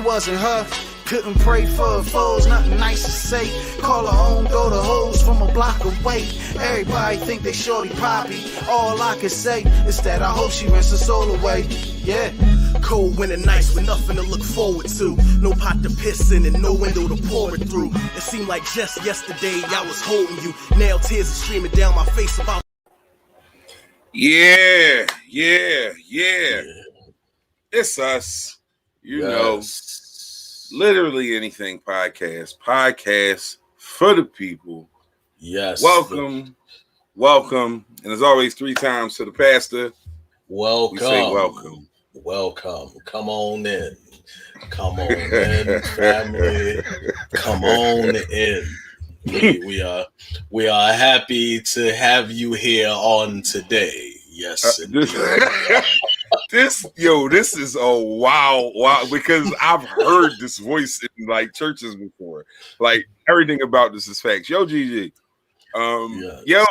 wasn't her. Couldn't pray for her foes, nothing nice to say. Call her own, go to hoes from a block away. Everybody think they shorty poppy. All I can say is that I hope she rinse her soul away. Yeah. Cold winter nights with nothing to look forward to. No pot to piss in and no window to pour it through. It seemed like just yesterday I was holding you. Now tears are streaming down my face about. Yeah. It's us. You know, literally anything podcast for the people. Yes. Welcome. And as always, 3 times to the pastor. Welcome. We say welcome. Welcome. Come on in. Come on in, family. Come on in. We are happy to have you here on today. Yes. This is a wow, because I've heard this voice in like churches before. Like everything about this is facts. Yo, GG. Yo,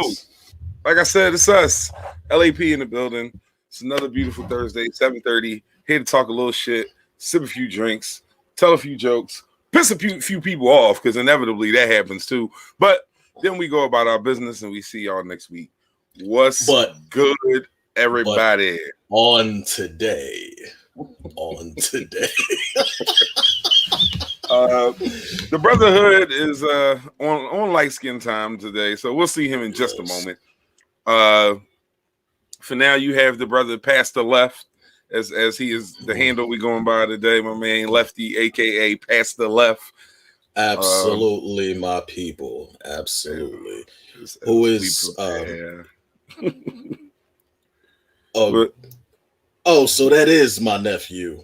like I said, it's us. LAP in the building. It's another beautiful Thursday, 7:30. Here to talk a little shit, sip a few drinks, tell a few jokes, piss a few people off, because inevitably that happens too. But then we go about our business and we see y'all next week. What's good, everybody? On today. The Brotherhood is on light skin time today, so we'll see him in just a moment. For now, you have the brother Pastor Left, as he is the handle we going by today. My man Lefty, aka Pastor Left. Absolutely, my people. Absolutely. Who is so that is my nephew.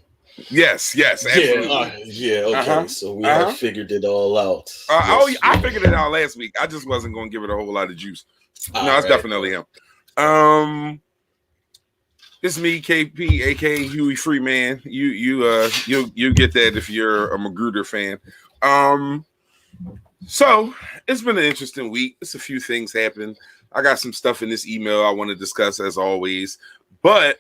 Yes, absolutely. Okay. So we have figured it all out. I figured it out last week. I just wasn't going to give it a whole lot of juice. It's definitely him. It's me, KP, aka Huey Freeman. You get that if you're a Magruder fan. So it's been an interesting week. It's a few things happening. I got some stuff in this email I want to discuss as always, but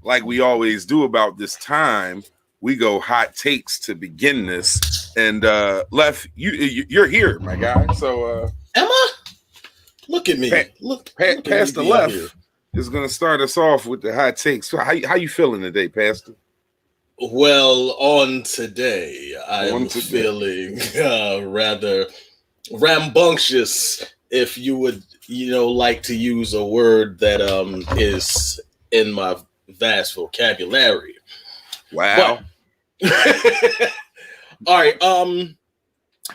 like we always do about this time, we go hot takes to begin this. And Left, you're here, my guy. So am I? Look at me. Look past the Left here is going to start us off with the hot takes. So how you feeling today, Pastor? Well, on today, I'm feeling rather rambunctious, if you would, like to use a word that is in my vast vocabulary. Wow. All right.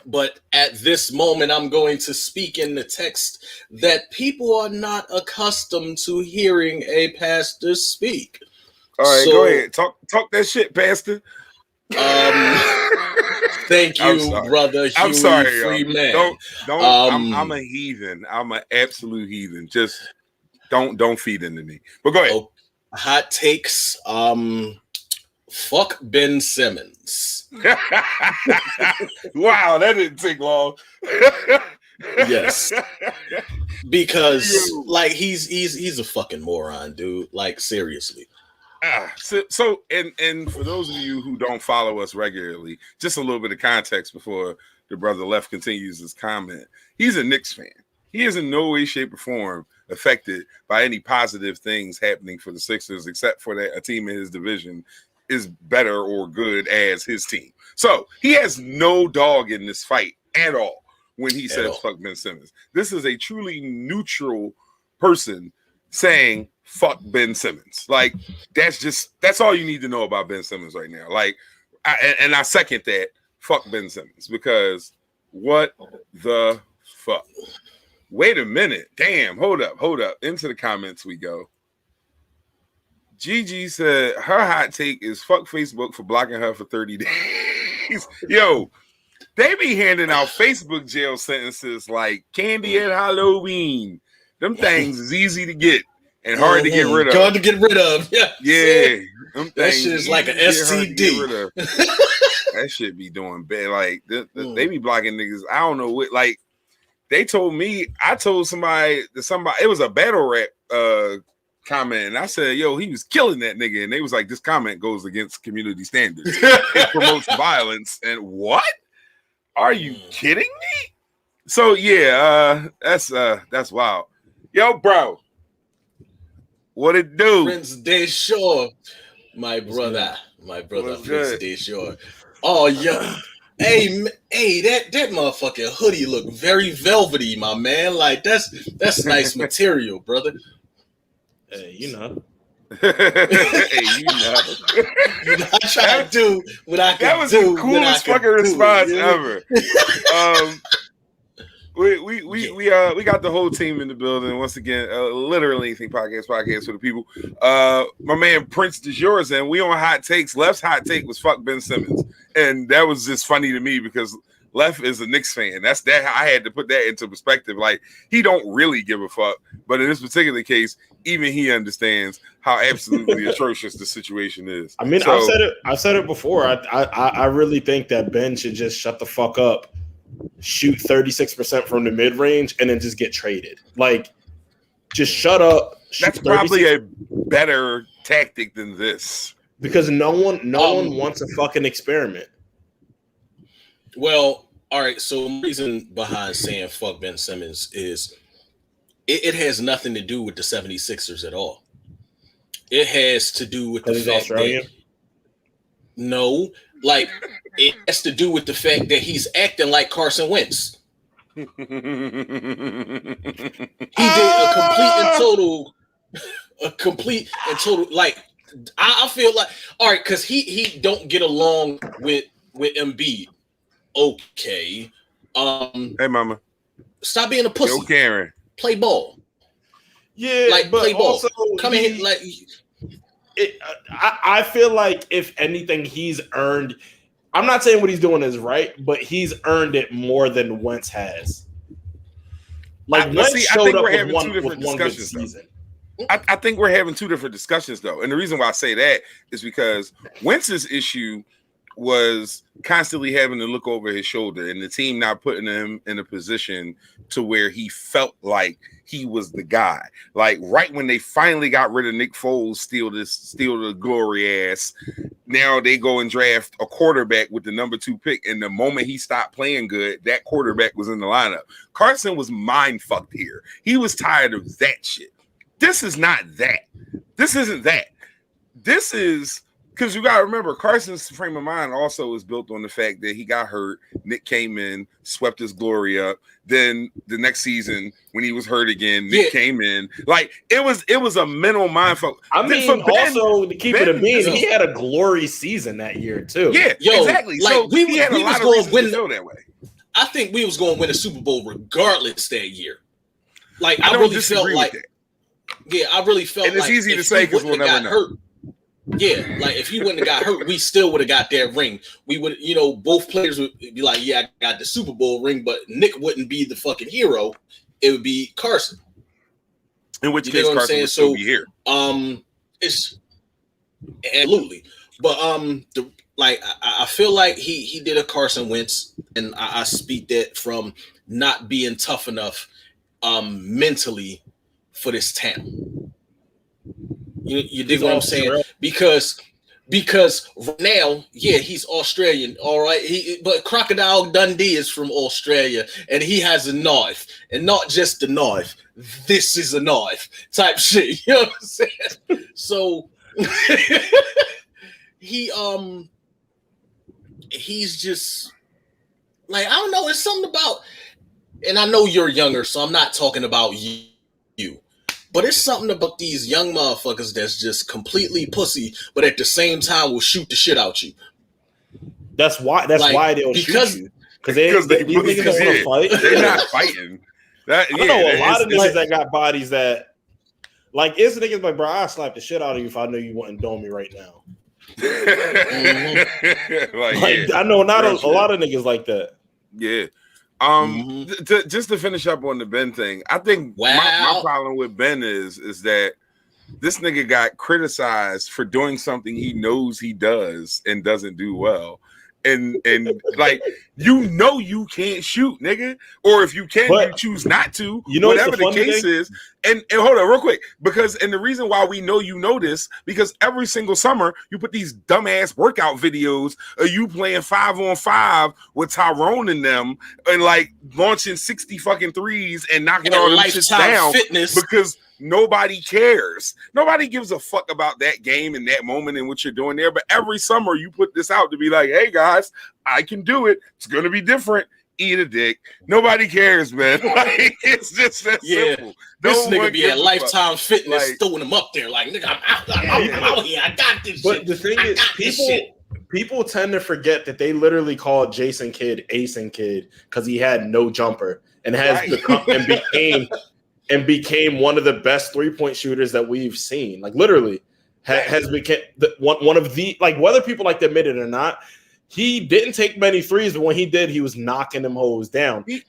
But at this moment, I'm going to speak in the text that people are not accustomed to hearing a pastor speak. All right, go ahead. Talk that shit, Pastor. Thank you, brother. I'm sorry, Freeman. Don't. I'm a heathen. I'm an absolute heathen. Just don't feed into me. But go ahead. Hot takes. Fuck Ben Simmons. Wow, that didn't take long. Yes, because like he's a fucking moron, dude. Like seriously. So and for those of you who don't follow us regularly, just a little bit of context before the brother Left continues his comment. He's a Knicks fan. He is in no way, shape, or form affected by any positive things happening for the Sixers, except for that a team in his division is better or good as his team. So he has no dog in this fight at all when he says fuck Ben Simmons. This is a truly neutral person saying fuck Ben Simmons. Like that's all you need to know about Ben Simmons right now. Like, I second that. Fuck Ben Simmons, because what the fuck? Wait a minute. Damn. Hold up. Into the comments we go. Gigi said her hot take is fuck Facebook for blocking her for 30 days. Yo, they be handing out Facebook jail sentences like candy at Halloween. Them things is easy to get and hard to get rid of. Hard to get rid of. Yeah. That shit is like an STD. That shit be doing bad. Like they be blocking niggas. I don't know what. Like they told me. I told somebody. It was a battle rap comment, and I said, "Yo, he was killing that nigga," and they was like, "This comment goes against community standards. It promotes violence." And what? Are you kidding me? So yeah, that's wild. Yo, bro, what it do? Prince Deshaw, my brother, What's Prince good? Deshaw. Oh yeah. Hey, that motherfucking hoodie look very velvety, my man. Like that's nice material, brother. Hey, you know. Hey, you know. I try to do what I can do. That was the coolest fucking response ever. We got the whole team in the building once again. Literally Anything podcast for the people. My man Prince DeJours, and we on hot takes. Left's hot take was fuck Ben Simmons, and that was just funny to me because Left is a Knicks fan. That's that. I had to put that into perspective. Like, he don't really give a fuck, but in this particular case, even he understands how absolutely atrocious the situation is. I mean, So, I've said it before. I really think that Ben should just shut the fuck up, shoot 36% from the mid range, and then just get traded. Like, just shut up. that's probably a better tactic than this. Because no one wants a fucking experiment. Well, all right. So the reason behind saying fuck Ben Simmons is it has nothing to do with the 76ers at all. It has to do with the He's fact Australian? that no, like it has to do with the fact that he's acting like Carson Wentz. He did a complete and total. Like I feel like all right, because he don't get along with Embiid. Okay, Hey, mama. stop being a pussy. Yo, Karen. Play ball. Yeah, Like but play ball. also Come in like I feel like if anything, he's earned. I'm not saying what he's doing is right, but he's earned it more than Wentz has. Like Wentz showed up with one good season. I think we're having two different discussions, though. And the reason why I say that is because Wentz's issue was constantly having to look over his shoulder and the team not putting him in a position to where he felt like he was the guy. Like right when they finally got rid of Nick Foles, steal the glory ass, now they go and draft a quarterback with the number 2 pick. And the moment he stopped playing good, that quarterback was in the lineup. Carson was mind fucked here. He was tired of that shit. This is not that. This isn't that. This is because you got to remember, Carson's frame of mind also is built on the fact that he got hurt. Nick came in, swept his glory up. Then the next season, when he was hurt again, Nick came in. Like it was a mental mindfuck. I mean, also to keep it a bean, he had a glory season that year too. Yeah, exactly. Like so we had a lot of reasons to feel that way. I think we was going to win a Super Bowl regardless that year. Like I I don't really disagree felt like, with that. yeah, I really felt And it's like easy to say because we'll never know. Hurt, yeah, like if he wouldn't have got hurt, we still would have got that ring. We would, both players would be like, yeah, I got the Super Bowl ring, but Nick wouldn't be the fucking hero. It would be Carson. In which case, Carson would still be here. It's absolutely, but I feel like he did a Carson Wentz, and I speak that from not being tough enough mentally for this town. You dig what I'm saying? Because now, yeah, he's Australian, all right. But Crocodile Dundee is from Australia, and he has a knife, and not just a knife. This is a knife type shit. You know what I'm saying? So he's just like, I don't know. It's something about, and I know you're younger, so I'm not talking about you. But it's something about these young motherfuckers that's just completely pussy, but at the same time will shoot the shit out you. That's why they'll shoot you. Because these niggas don't want to fight. They're not fighting. I know a lot of niggas that got bodies that, like, it's niggas like, bro, I'll slap the shit out of you if I knew you wouldn't dome me right now. I know not a lot of niggas like that. Yeah. Just to finish up on the Ben thing, I think my problem with Ben is that this nigga got criticized for doing something he knows he does and doesn't do well. And like, you can't shoot, nigga. Or if you can, you choose not to. Whatever the case is, And hold on real quick, because the reason why we know you know this, because every single summer you put these dumbass workout videos of you playing 5-on-5 with Tyrone and them and like launching 60 fucking threes and knocking all them shit down fitness. Because nobody cares. Nobody gives a fuck about that game and that moment and what you're doing there. But every summer you put this out to be like, hey guys, I can do it. It's gonna be different. Eat a dick. Nobody cares, man. Like, it's just that simple. This nigga be at Lifetime Fitness like, throwing him up there like, nigga, I'm out here. I got this but shit. The thing is, people tend to forget that they literally called Jason Kidd Asen Kidd because he had no jumper and has become and became one of the best 3-point shooters that we've seen. Like literally has become one of the, like, whether people like to admit it or not, he didn't take many threes, but when he did, he was knocking them hoes down. He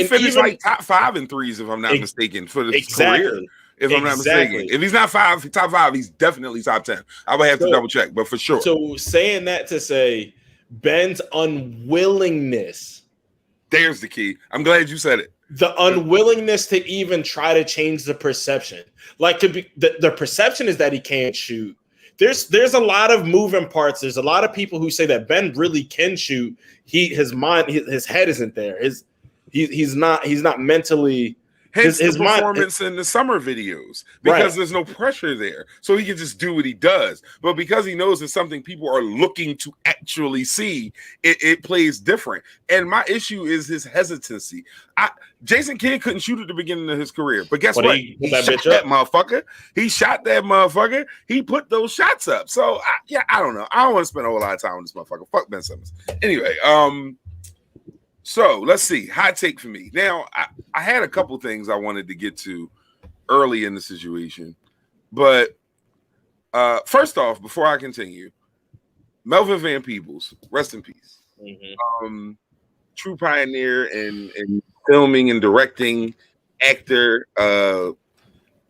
finished like top 5 in threes, if I'm not mistaken, for the career. If I'm not mistaken, if he's not top 5, he's definitely top 10. I would have to double check, but for sure. So saying that to say, Ben's unwillingness. There's the key. I'm glad you said it. The unwillingness to even try to change the perception. Like the perception is that he can't shoot. There's a lot of moving parts. There's a lot of people who say that Ben really can shoot. His head isn't there. He's not mentally. Hence his performance in the summer videos, because there's no pressure there, so he can just do what he does. But because he knows it's something people are looking to actually see, it plays different. And my issue is his hesitancy. Jason Kidd couldn't shoot at the beginning of his career, but guess what? He shot that motherfucker. He shot that motherfucker. He put those shots up. So I don't know. I don't want to spend a whole lot of time on this motherfucker. Fuck Ben Simmons. Anyway, so let's see. Hot take for me. Now, I had a couple things I wanted to get to early in the situation. But first off, before I continue, Melvin Van Peebles, rest in peace. Mm-hmm. True pioneer in filming and directing, actor.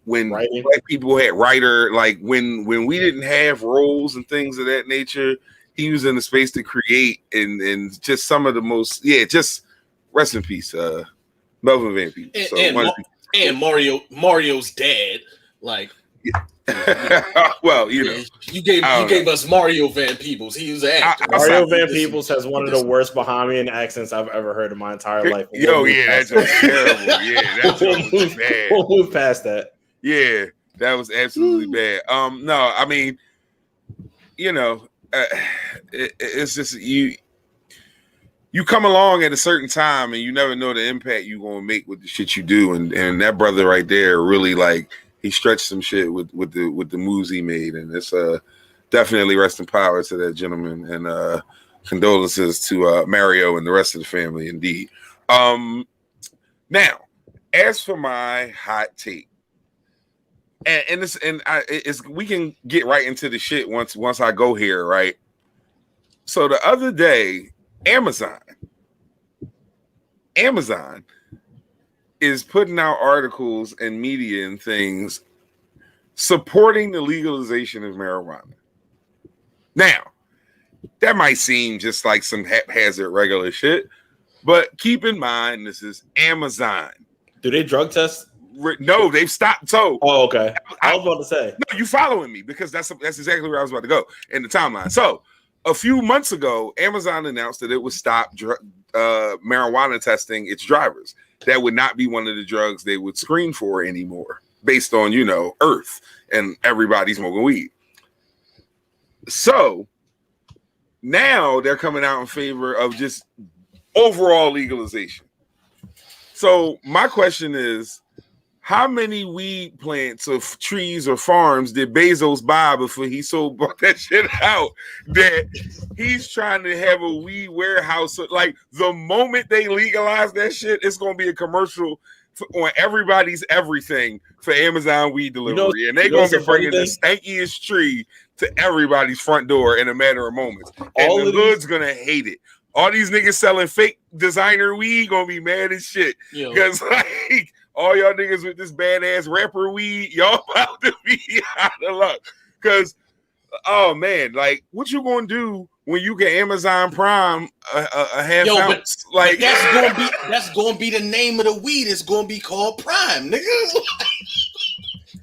When black people had writer, like when we didn't have roles and things of that nature, he was in the space to create and just some of the most, just rest in peace, Melvin Van Peebles. And Mario's dad, like, well, you know, you gave us Mario Van Peebles. He was an actor. Mario Van Peebles has one of the worst Bahamian accents I've ever heard in my entire life. That's terrible. Yeah, that's bad. We'll move past that. Yeah, that was absolutely bad. No, I mean, you know. It's just you come along at a certain time and you never know the impact you're gonna make with the shit you do, and that brother right there really, like, he stretched some shit with the moves he made, and it's definitely rest in power to that gentleman, and condolences to Mario and the rest of the family indeed. Now, as for my hot take, we can get right into the shit once I go here, right? So the other day, Amazon is putting out articles and media and things supporting the legalization of marijuana. Now, that might seem just like some haphazard regular shit, but keep in mind this is Amazon. Do they drug test? No, they've stopped. So, okay. I was about to say. No, you following me, because that's exactly where I was about to go in the timeline. So, a few months ago, Amazon announced that it would stop marijuana testing its drivers. That would not be one of the drugs they would screen for anymore, based on, Earth and everybody smoking weed. So now they're coming out in favor of just overall legalization. So my question is, how many weed plants or trees or farms did Bezos buy before he bought that shit out? That he's trying to have a weed warehouse. Like, the moment they legalize that shit, it's going to be a commercial on everybody's everything for Amazon weed delivery. And they're going to be bringing the stankiest tree to everybody's front door in a matter of moments. And the hood's going to hate it. All these niggas selling fake designer weed going to be mad as shit. Because, like, all y'all niggas with this badass rapper weed, y'all about to be out of luck. Because, oh man, like, what you gonna do when you can Amazon Prime a half ounce. Like that's gonna be the name of the weed. It's gonna be called Prime, nigga.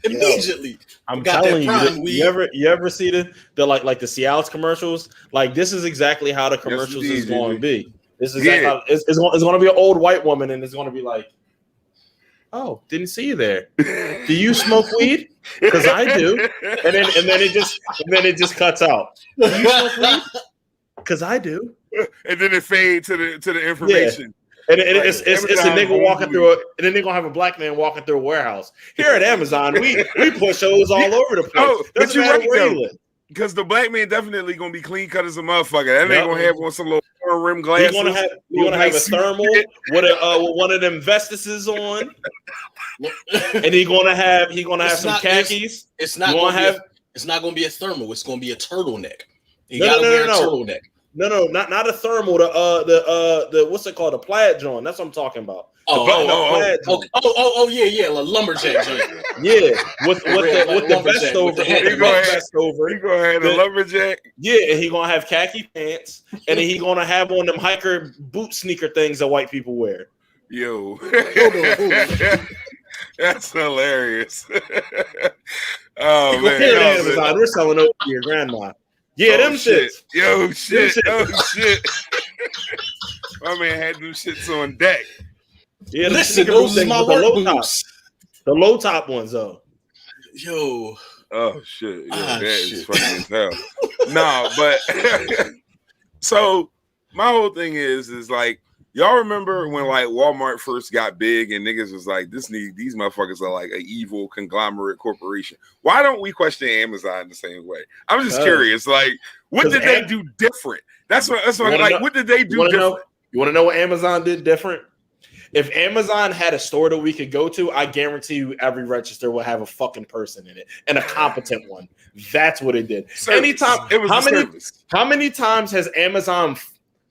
Immediately. I'm telling you, you ever see the like the Cialis commercials? Like this is exactly how the commercials is going to be. This is exactly how it's going to be an old white woman, and it's going to be like, "Oh, didn't see you there. Do you smoke weed? Because I do." And then it just cuts out. Do you smoke weed? Because I do. And then it fades to the information. Yeah. And it's a nigga walking through and then they're gonna have a black man walking through a warehouse. Here at Amazon, we push those all over the place. Oh, but you're right though, because the black man definitely gonna be clean cut as a motherfucker. That ain't gonna have on some little rim glasses. You're gonna have a thermal with one of them vestices on, and he's gonna have some khakis. It's not gonna be a thermal. It's gonna be a turtleneck. You gotta wear a turtleneck. No, not a thermal. The what's it called? The plaid joint. That's what I'm talking about. Yeah, a lumberjack joint. Yeah, with the vest over. He gonna have a lumberjack. Yeah, and he gonna have khaki pants, and then he gonna have on them hiker boot sneaker things that white people wear. Yo, that's hilarious. Oh man, here at Amazon, we're selling over to your grandma. Yeah, them shits. Yo, shit. Oh, shit. My man had them shits on deck. Yeah, listen, those are my work boots. The low top ones, though. Yo. Oh, shit. Yo, that is fucking as hell. No, but so my whole thing is like, y'all remember when like Walmart first got big and niggas was like, these motherfuckers are like an evil conglomerate corporation. Why don't we question Amazon the same way? I'm just curious. Like, what did they do different? That's what I'm like. What did they do different? You want to know what Amazon did different? If Amazon had a store that we could go to, I guarantee you every register will have a fucking person in it and a competent one. That's what it did. Anytime it was how many times has Amazon?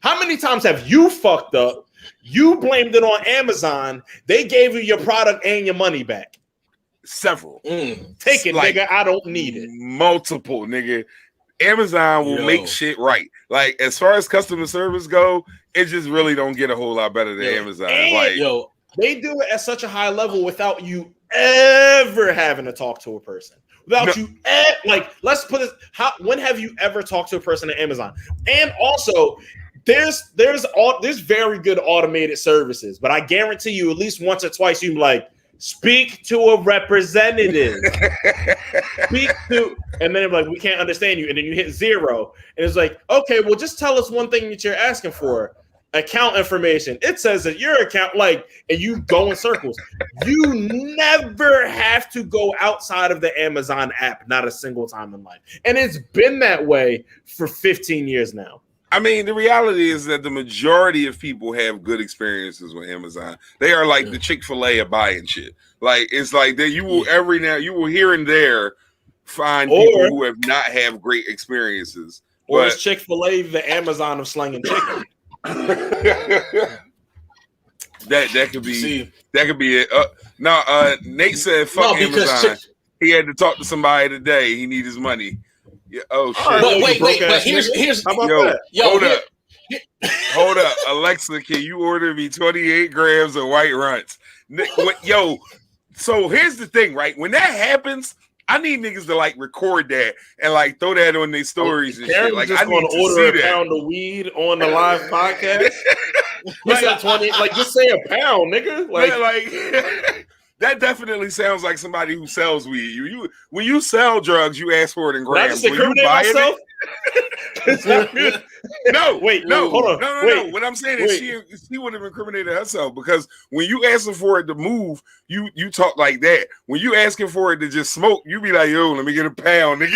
How many times have you fucked up? You blamed it on Amazon. They gave you your product and your money back. Several. Take it, like, nigga. I don't need it. Multiple, nigga. Amazon will make shit right. Like, as far as customer service go, it just really don't get a whole lot better than Amazon. And, they do it at such a high level without you ever having to talk to a person. Without you, let's put it. When have you ever talked to a person at Amazon? And also, there's very good automated services, but I guarantee you at least once or twice you like speak to a representative. And then they're like, we can't understand you, and then you hit 0, and it's like, okay, well, just tell us one thing that you're asking for. Account information. It says that your account, and you go in circles. You never have to go outside of the Amazon app, not a single time in life. And it's been that way for 15 years now. I mean, the reality is that the majority of people have good experiences with Amazon. They are like the Chick-fil-A of buying shit. Like, it's like that you will here and there find people who have not have great experiences. Or is Chick-fil-A the Amazon of slanging chicken? that could be it. Nate said fuck Amazon. He had to talk to somebody today. He needs his money. Yeah, oh shit. But here's how about that? Hold up. Alexa, can you order me 28 grams of white runts? So here's the thing, right? When that happens, I need niggas to like record that and like throw that on their stories and shit. Like, I need to order a pound of weed on the live podcast. Just say a pound, nigga. That definitely sounds like somebody who sells weed. You when you sell drugs, you ask for it in grams. Did I just incriminate myself? No, hold on. No. What I'm saying is she would have incriminated herself, because when you asking for it to move, you talk like that. When you asking for it to just smoke, you be like, yo, let me get a pound. The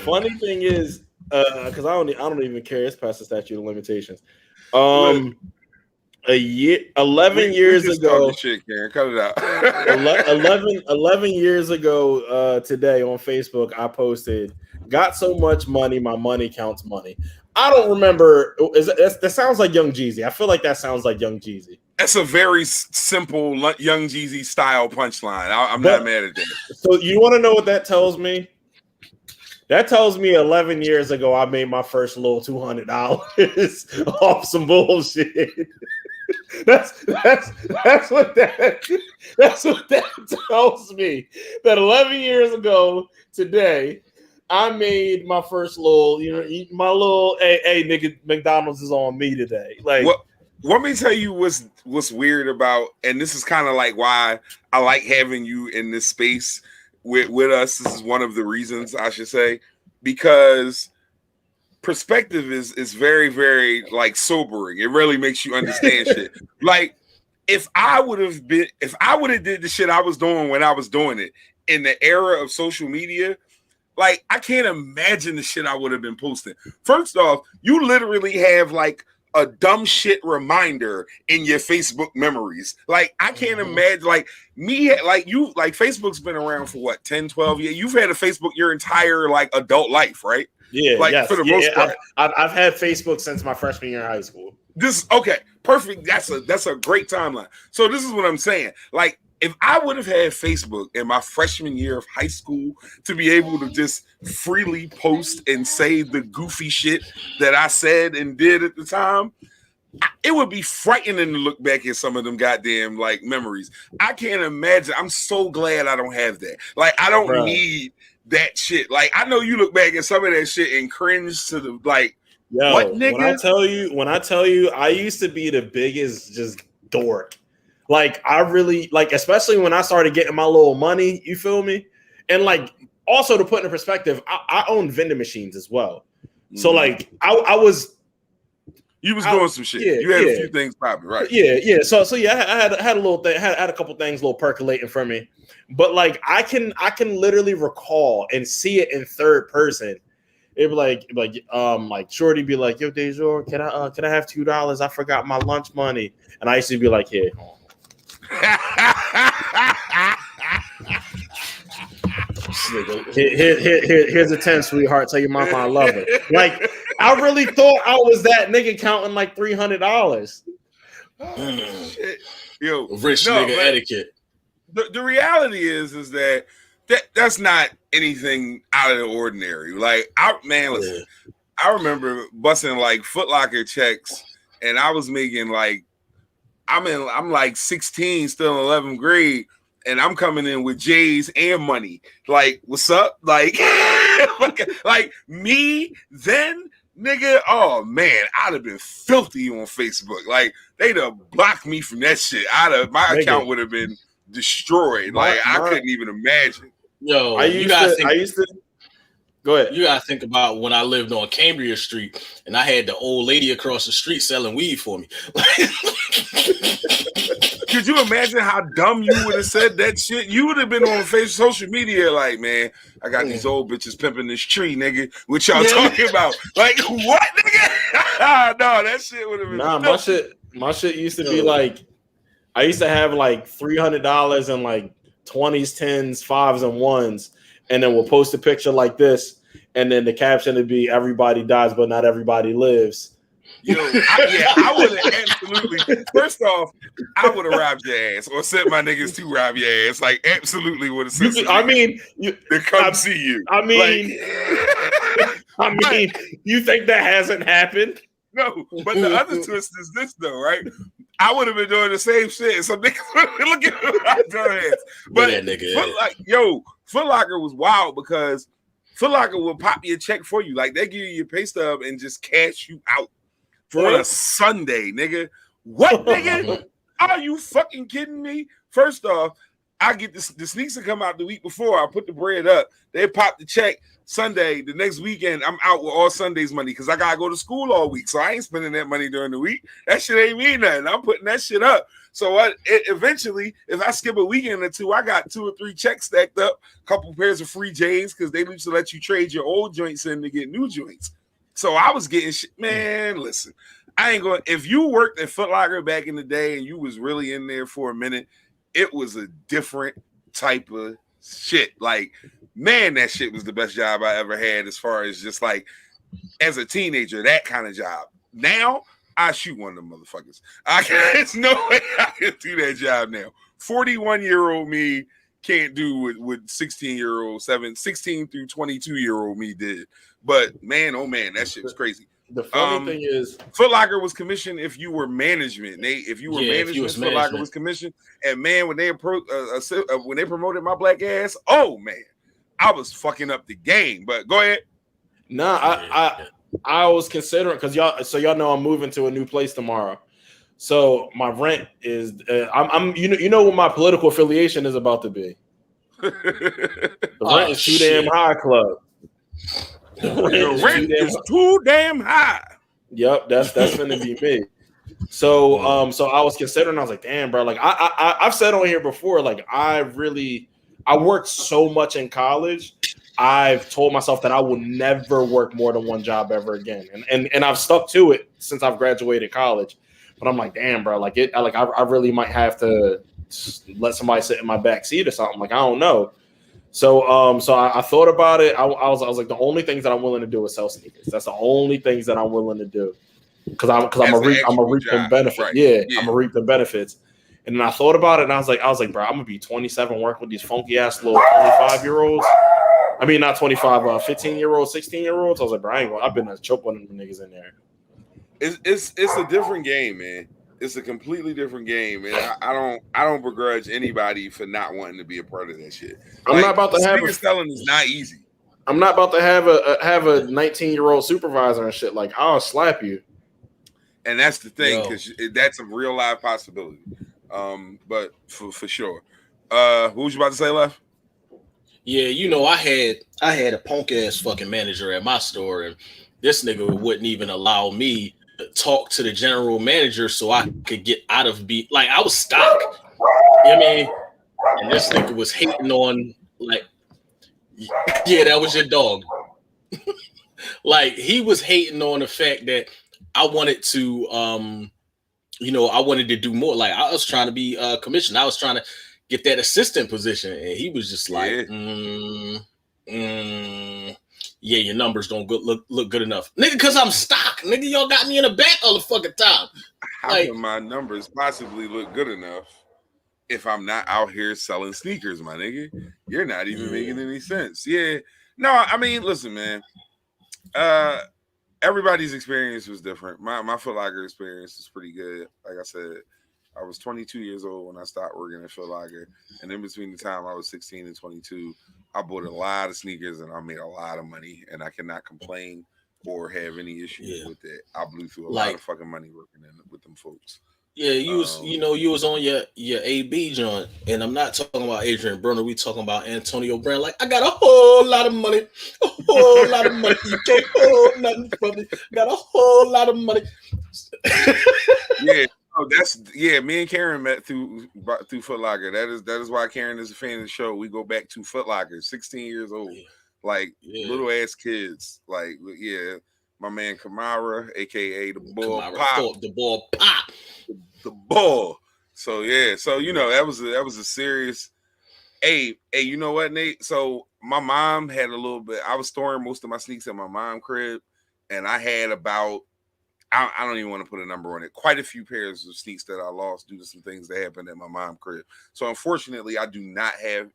funny thing is, because I don't even care. It's past the statute of limitations. 11 years ago. Shit, Karen. Cut it out. 11 years ago today on Facebook, I posted, got so much money, my money counts money. I don't remember. That sounds like Young Jeezy. I feel like that sounds like Young Jeezy. That's a very simple Young Jeezy style punchline. I'm not mad at that. So you want to know what that tells me? That tells me 11 years ago I made my first little $200 off some bullshit. That's what that tells me. That 11 years ago today, I made my first little, my little, hey, nigga, McDonald's is on me today. Like, let me tell you what's weird about, and this is kind of like why I like having you in this space with us. This is one of the reasons, I should say, because perspective is very, very like sobering. It really makes you understand shit. Like, if I would have did the shit I was doing when I was doing it in the era of social media, like, I can't imagine the shit I would have been posting. First off, you literally have like a dumb shit reminder in your Facebook memories. Like, I can't imagine, like, me, like, you, like, Facebook's been around for what, 10, 12 years? You've had a Facebook your entire, like, adult life, right? Yeah, like, yes. For the most part. I've had Facebook since my freshman year in high school. Okay, perfect. That's a great timeline. So this is what I'm saying. Like, if I would have had Facebook in my freshman year of high school to be able to just freely post and say the goofy shit that I said and did at the time, it would be frightening to look back at some of them goddamn like memories. I can't imagine. I'm so glad I don't have that. Like, I don't need that shit. Like, I know you look back at some of that shit and cringe to the like, yo, what, nigga? When I tell you, I used to be the biggest just dork. Like, I really, like, especially when I started getting my little money, you feel me? And, like, also to put in perspective, I own vending machines as well. So, like, I was... You was doing some shit. Yeah, you had a few things popping, right? Yeah. So yeah, I had a little thing, had a couple things a little percolating for me. But, like, I can literally recall and see it in third person. It'd be like Shorty be like, yo, Dejor, can I have $2? I forgot my lunch money. And I used to be like, here. Here's a 10, sweetheart. Tell your mama I love her. Like, I really thought I was that nigga counting like $300. Shit. Yo, rich nigga etiquette. The reality is that's not anything out of the ordinary. Like, listen, I remember busting like Foot Locker checks, and I was making like, I'm like 16, still in 11th grade, and I'm coming in with J's and money. Like, what's up? Like, like me then, nigga. Oh man, I'd have been filthy on Facebook. Like, they'd have blocked me from that shit. My account would have been destroyed. I couldn't even imagine. Yo, I used to. Go ahead. You gotta think about when I lived on Cambria Street and I had the old lady across the street selling weed for me. Could you imagine how dumb you would have said that shit? You would have been on social media like, man, I got these old bitches pimping this tree, nigga. What y'all talking about? Like, what, nigga? No, that shit would have been. Nah, my shit used to be like, I used to have like $300 and like 20s, 10s, 5s, and 1s. And then we'll post a picture like this, and then the caption would be "Everybody dies, but not everybody lives." Yo, I would have absolutely. First off, I would have robbed your ass or sent my niggas to rob your ass. Like, absolutely would have sent. To come see you. You think that hasn't happened? No, but the other twist is this though, right? I would have been doing the same shit. So niggas would have been looking at my dumbass. But Foot Locker was wild because Foot Locker will pop you a check for you. Like, they give you your pay stub and just cash you out for a Sunday, nigga. What, nigga? Are you fucking kidding me? First off, I get the sneaks that come out the week before. I put the bread up. They pop the check Sunday. The next weekend, I'm out with all Sunday's money because I gotta go to school all week. So I ain't spending that money during the week. That shit ain't mean nothing. I'm putting that shit up. So eventually, if I skip a weekend or two, I got 2 or 3 checks stacked up, a couple pairs of free J's because they used to let you trade your old joints in to get new joints. So I was getting shit. Man, listen, I ain't going. If you worked at Foot Locker back in the day and you was really in there for a minute, it was a different type of shit. Like, man, that shit was the best job I ever had as far as just like as a teenager, that kind of job. Now, I shoot one of them motherfuckers. There's no way I can do that job now. 41-year-old me can't do what 16 through 22-year-old me did. But man, oh man, that shit was crazy. The funny thing is, Foot Locker was commissioned if you were management. If you were management, Foot Locker was commissioned. And man, when they promoted my black ass, oh man, I was fucking up the game. But go ahead. Nah, I was considering because y'all know I'm moving to a new place tomorrow. So my rent is I'm you know what my political affiliation is about to be. The rent is too damn high, club. The rent is too damn high. Yep, that's gonna be me. So I was considering. I was like, damn, bro. Like I've said on here before. Like I worked so much in college. I've told myself that I will never work more than one job ever again, and I've stuck to it since I've graduated college. But I'm like, damn, bro. Like I really might have to let somebody sit in my back seat or something. Like I don't know. So I thought about it. I was like, the only things that I'm willing to do is sell sneakers. That's the only things that I'm willing to do because I'm a reap them benefits. Right. Yeah, I'm a reap them benefits. And then I thought about it, and I was like, bro, I'm gonna be 27 working with these funky ass little 25-year-olds. I mean, not 25, 15-year-olds, 16-year-olds. I was like, bro, I've been a choke one of them niggas in there. It's a different game, man. It's a completely different game, and I don't begrudge anybody for not wanting to be a part of that shit. I'm not about to have selling is not easy. I'm not about to have a 19-year-old supervisor and shit. Like I'll slap you. And that's the thing, because that's a real live possibility. But for sure. What was you about to say, Left? Yeah, you know, I had a punk ass fucking manager at my store, and this nigga wouldn't even allow me to talk to the general manager so I could get out of like I was stuck. You know what I mean? And this nigga was hating on like, yeah, that was your dog. Like he was hating on the fact that I wanted to I wanted to do more. Like I was trying to be commissioned. I was trying to get that assistant position, and he was just like, yeah, your numbers don't look good enough, nigga. Because I'm stock, nigga. Y'all got me in the back all the fucking time. How can my numbers possibly look good enough if I'm not out here selling sneakers, my nigga? You're not even making any sense. Yeah, no, I mean, listen, man. Everybody's experience was different. My Foot Locker experience is pretty good. Like I said, I was 22 years old when I started working at Foot Locker, and in between the time I was 16 and 22, I bought a lot of sneakers and I made a lot of money, and I cannot complain or have any issues with that. I blew through a lot of fucking money working with them folks. Yeah, you was on your AB joint, and I'm not talking about Adrian Bruner. We talking about Antonio Brown. Like, I got a whole lot of money, a whole lot of money. You can't hold nothing from me. Got a whole lot of money. Yeah. Oh, me and Karen met through Foot Locker. That is why Karen is a fan of the show. We go back to Foot Locker, 16 years old, little ass kids. Like, yeah, my man Kamara, aka the Ball Pop, the Ball Pop, the Ball. So yeah, so that was a serious. Hey, you know what, Nate? So my mom had a little bit. I was storing most of my sneaks at my mom's crib, and I had about. I don't even want to put a number on it. Quite a few pairs of sneaks that I lost due to some things that happened at my mom's crib. So unfortunately, I do not have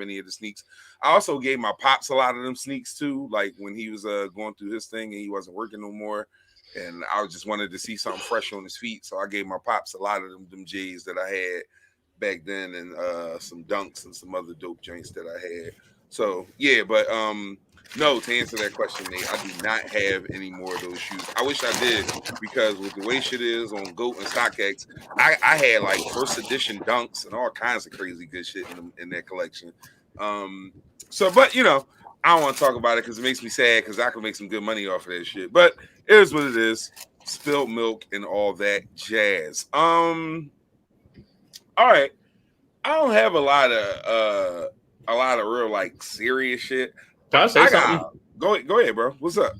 any of the sneaks. I also gave my pops a lot of them sneaks too. Like when he was going through his thing and he wasn't working no more, and I just wanted to see something fresh on his feet. So I gave my pops a lot of them J's that I had back then, and some Dunks and some other dope joints that I had. So yeah, but no, to answer that question, Nate, I do not have any more of those shoes. I wish I did, because with the way shit is on GOAT and StockX, I had like first edition Dunks and all kinds of crazy good shit in that collection. But I don't want to talk about it because it makes me sad, because I can make some good money off of that shit. But it is what it is. Spilled milk and all that jazz. All right. I don't have a lot of real like serious shit. Can I say something? Go ahead, bro. What's up?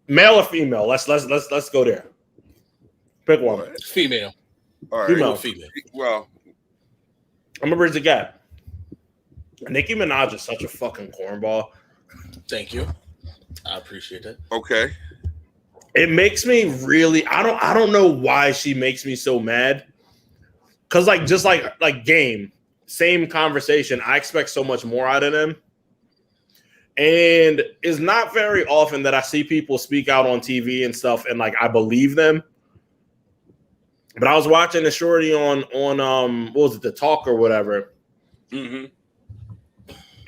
Male or female? Let's go there. Pick one. Right. Female. All right. Female. Well, I'm gonna bridge the gap. Nicki Minaj is such a fucking cornball. Thank you. I appreciate that. Okay. It makes me really. I don't know why she makes me so mad. Because like just like Game, same conversation. I expect so much more out of them. And it's not very often that I see people speak out on TV and stuff and like I believe them. But I was watching the shorty on what was it, The Talk or whatever. Mm-hmm.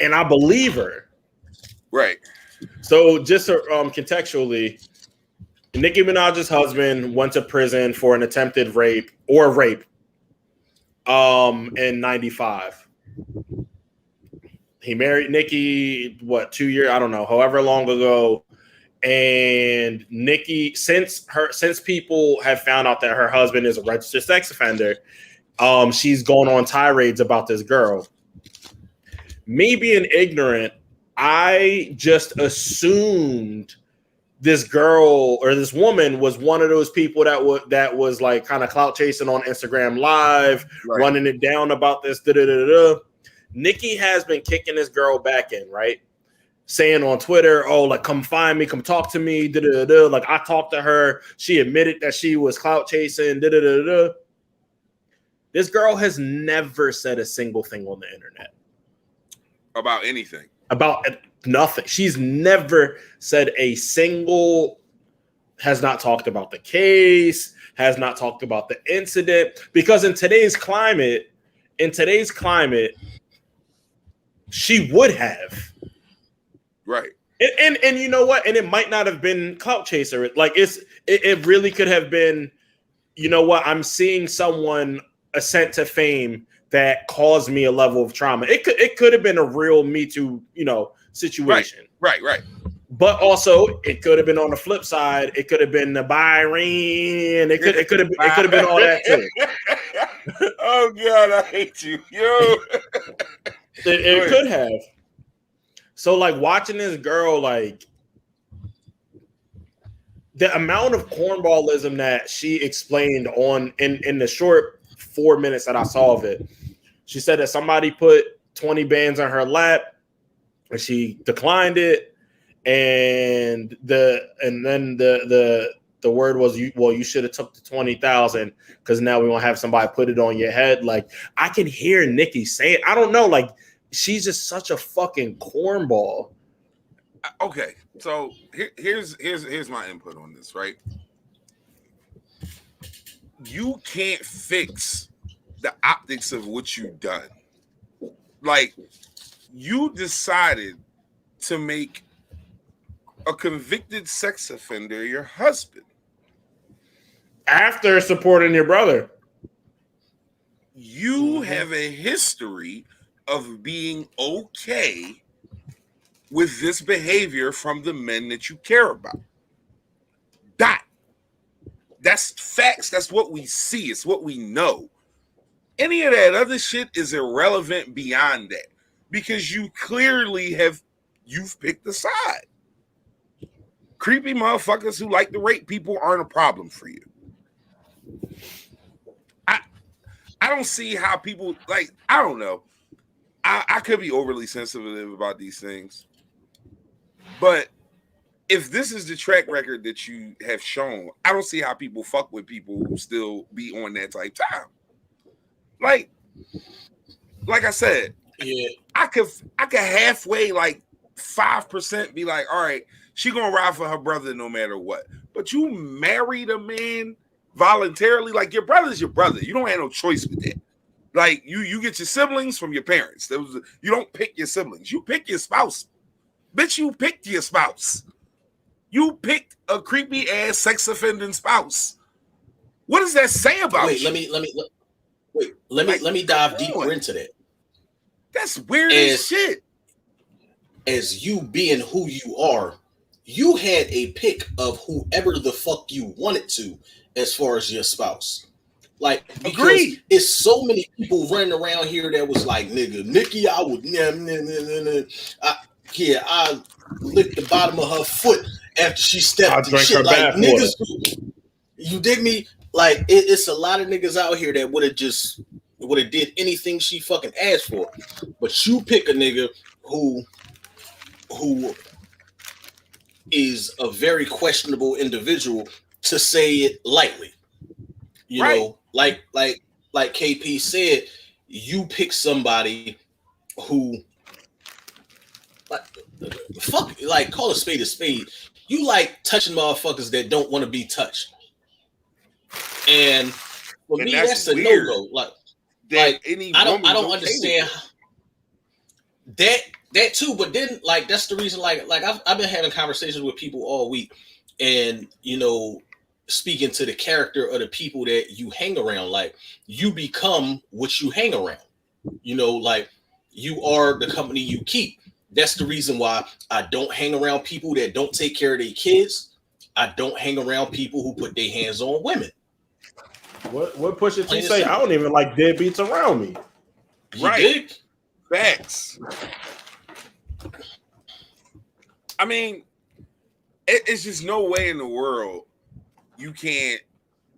And I believe her. Right. So just contextually, Nicki Minaj's husband went to prison for an attempted rape in 95. He married Nicki, 2 years? I don't know, however long ago. And Nicki, since people have found out that her husband is a registered sex offender, she's going on tirades about this girl. Me being ignorant, I just assumed this girl or this woman was one of those people that was like kind of clout chasing on Instagram Live, right, running it down about this. Nicki has been kicking this girl back in, right? Saying on Twitter, oh, like, come find me, come talk to me, Like, I talked to her. She admitted that she was clout chasing, This girl has never said a single thing on the internet. About anything. About nothing. She's never said a single, has not talked about the case, has not talked about the incident. Because in today's climate, she would have. Right. And you know what? And it might not have been clout chaser. Like it really could have been, you know what? I'm seeing someone ascent to fame that caused me a level of trauma. It could have been a real Me Too, situation. Right. But also it could have been on the flip side. It could have been the Byron. It could have been all that too. Oh God, I hate you. Yo. It could have. So, like, watching this girl, like, the amount of cornballism that she explained in the short 4 minutes that I saw of it, she said that somebody put 20 bands on her lap, and she declined it, and then the word was, you should have took the 20,000 because now we won't have somebody put it on your head. Like, I can hear Nicki saying, I don't know, like, she's just such a fucking cornball. Okay, so here's my input on this, right? You can't fix the optics of what you've done. Like, you decided to make a convicted sex offender your husband. After supporting your brother. You have a history of being okay with this behavior from the men that you care about. That's facts. That's what we see. It's what we know. Any of that other shit is irrelevant beyond that because you clearly you've picked a side. Creepy motherfuckers who like to rape people aren't a problem for you. I don't see how people, like, I don't know. I could be overly sensitive about these things, but if this is the track record that you have shown, I don't see how people fuck with people who still be on that type time. Like I said, yeah, I could halfway, like 5% be like, all right, she gonna ride for her brother no matter what. But you married a man voluntarily, like your brother's your brother. You don't have no choice with that. Like you get your siblings from your parents. You don't pick your siblings. You pick your spouse. Bitch, you picked your spouse. You picked a creepy ass sex offending spouse. What does that say about you? Let me dive deeper into that. That's weird as shit. As you being who you are, you had a pick of whoever the fuck you wanted to as far as your spouse. Like, because agreed. It's so many people running around here that was like, nigga, Nicki, I would I licked the bottom of her foot after she stepped and shit. Like, niggas, you dig me? Like, it's a lot of niggas out here that would have did anything she fucking asked for. But you pick a nigga who is a very questionable individual, to say it lightly. You know, like like KP said, you pick somebody who, like, fuck, like, call a spade a spade. You like touching motherfuckers that don't want to be touched. And for me, that's a no-go. Like I don't understand that too. But then, like, that's the reason. Like I've been having conversations with people all week, and speaking to the character of the people that you hang around. Like, you become what you hang around. Like, you are the company you keep. That's the reason why I don't hang around people that don't take care of their kids. I don't hang around people who put their hands on women. What Pusha T say? I don't even like deadbeats around me. Right. Facts. I mean, it's just no way in the world you can't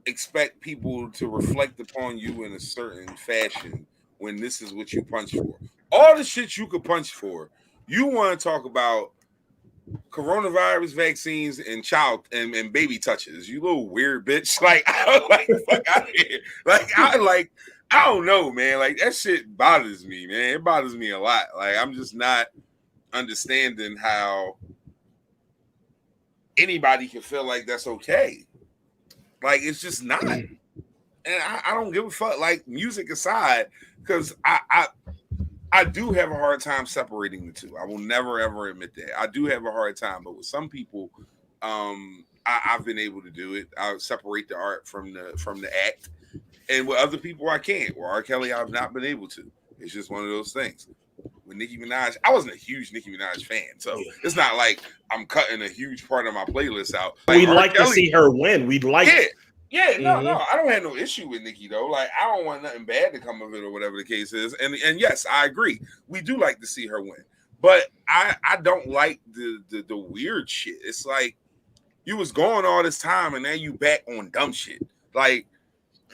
expect people to reflect upon you in a certain fashion when this is what you punch for. All the shit you could punch for. You want to talk about coronavirus vaccines and child and baby touches, you little weird bitch. Like, I like fuck out of here. I don't know, man. Like, that shit bothers me, man. It bothers me a lot. Like, I'm just not understanding how anybody can feel like that's okay. Like, it's just not. And I don't give a fuck. Like, music aside, because I do have a hard time separating the two. I will never ever admit that. I do have a hard time, but with some people, I've been able to do it. I separate the art from the act, and with other people, I can't. With R. Kelly, I've not been able to. It's just one of those things. With Nicki Minaj, I wasn't a huge Nicki Minaj fan, so it's not like I'm cutting a huge part of my playlist out. Like, we'd like to see her win. We'd like. Yeah, no, I don't have no issue with Nicki though. Like, I don't want nothing bad to come of it or whatever the case is. And yes, I agree. We do like to see her win, but I don't like the weird shit. It's like you was gone all this time and now you back on dumb shit. Like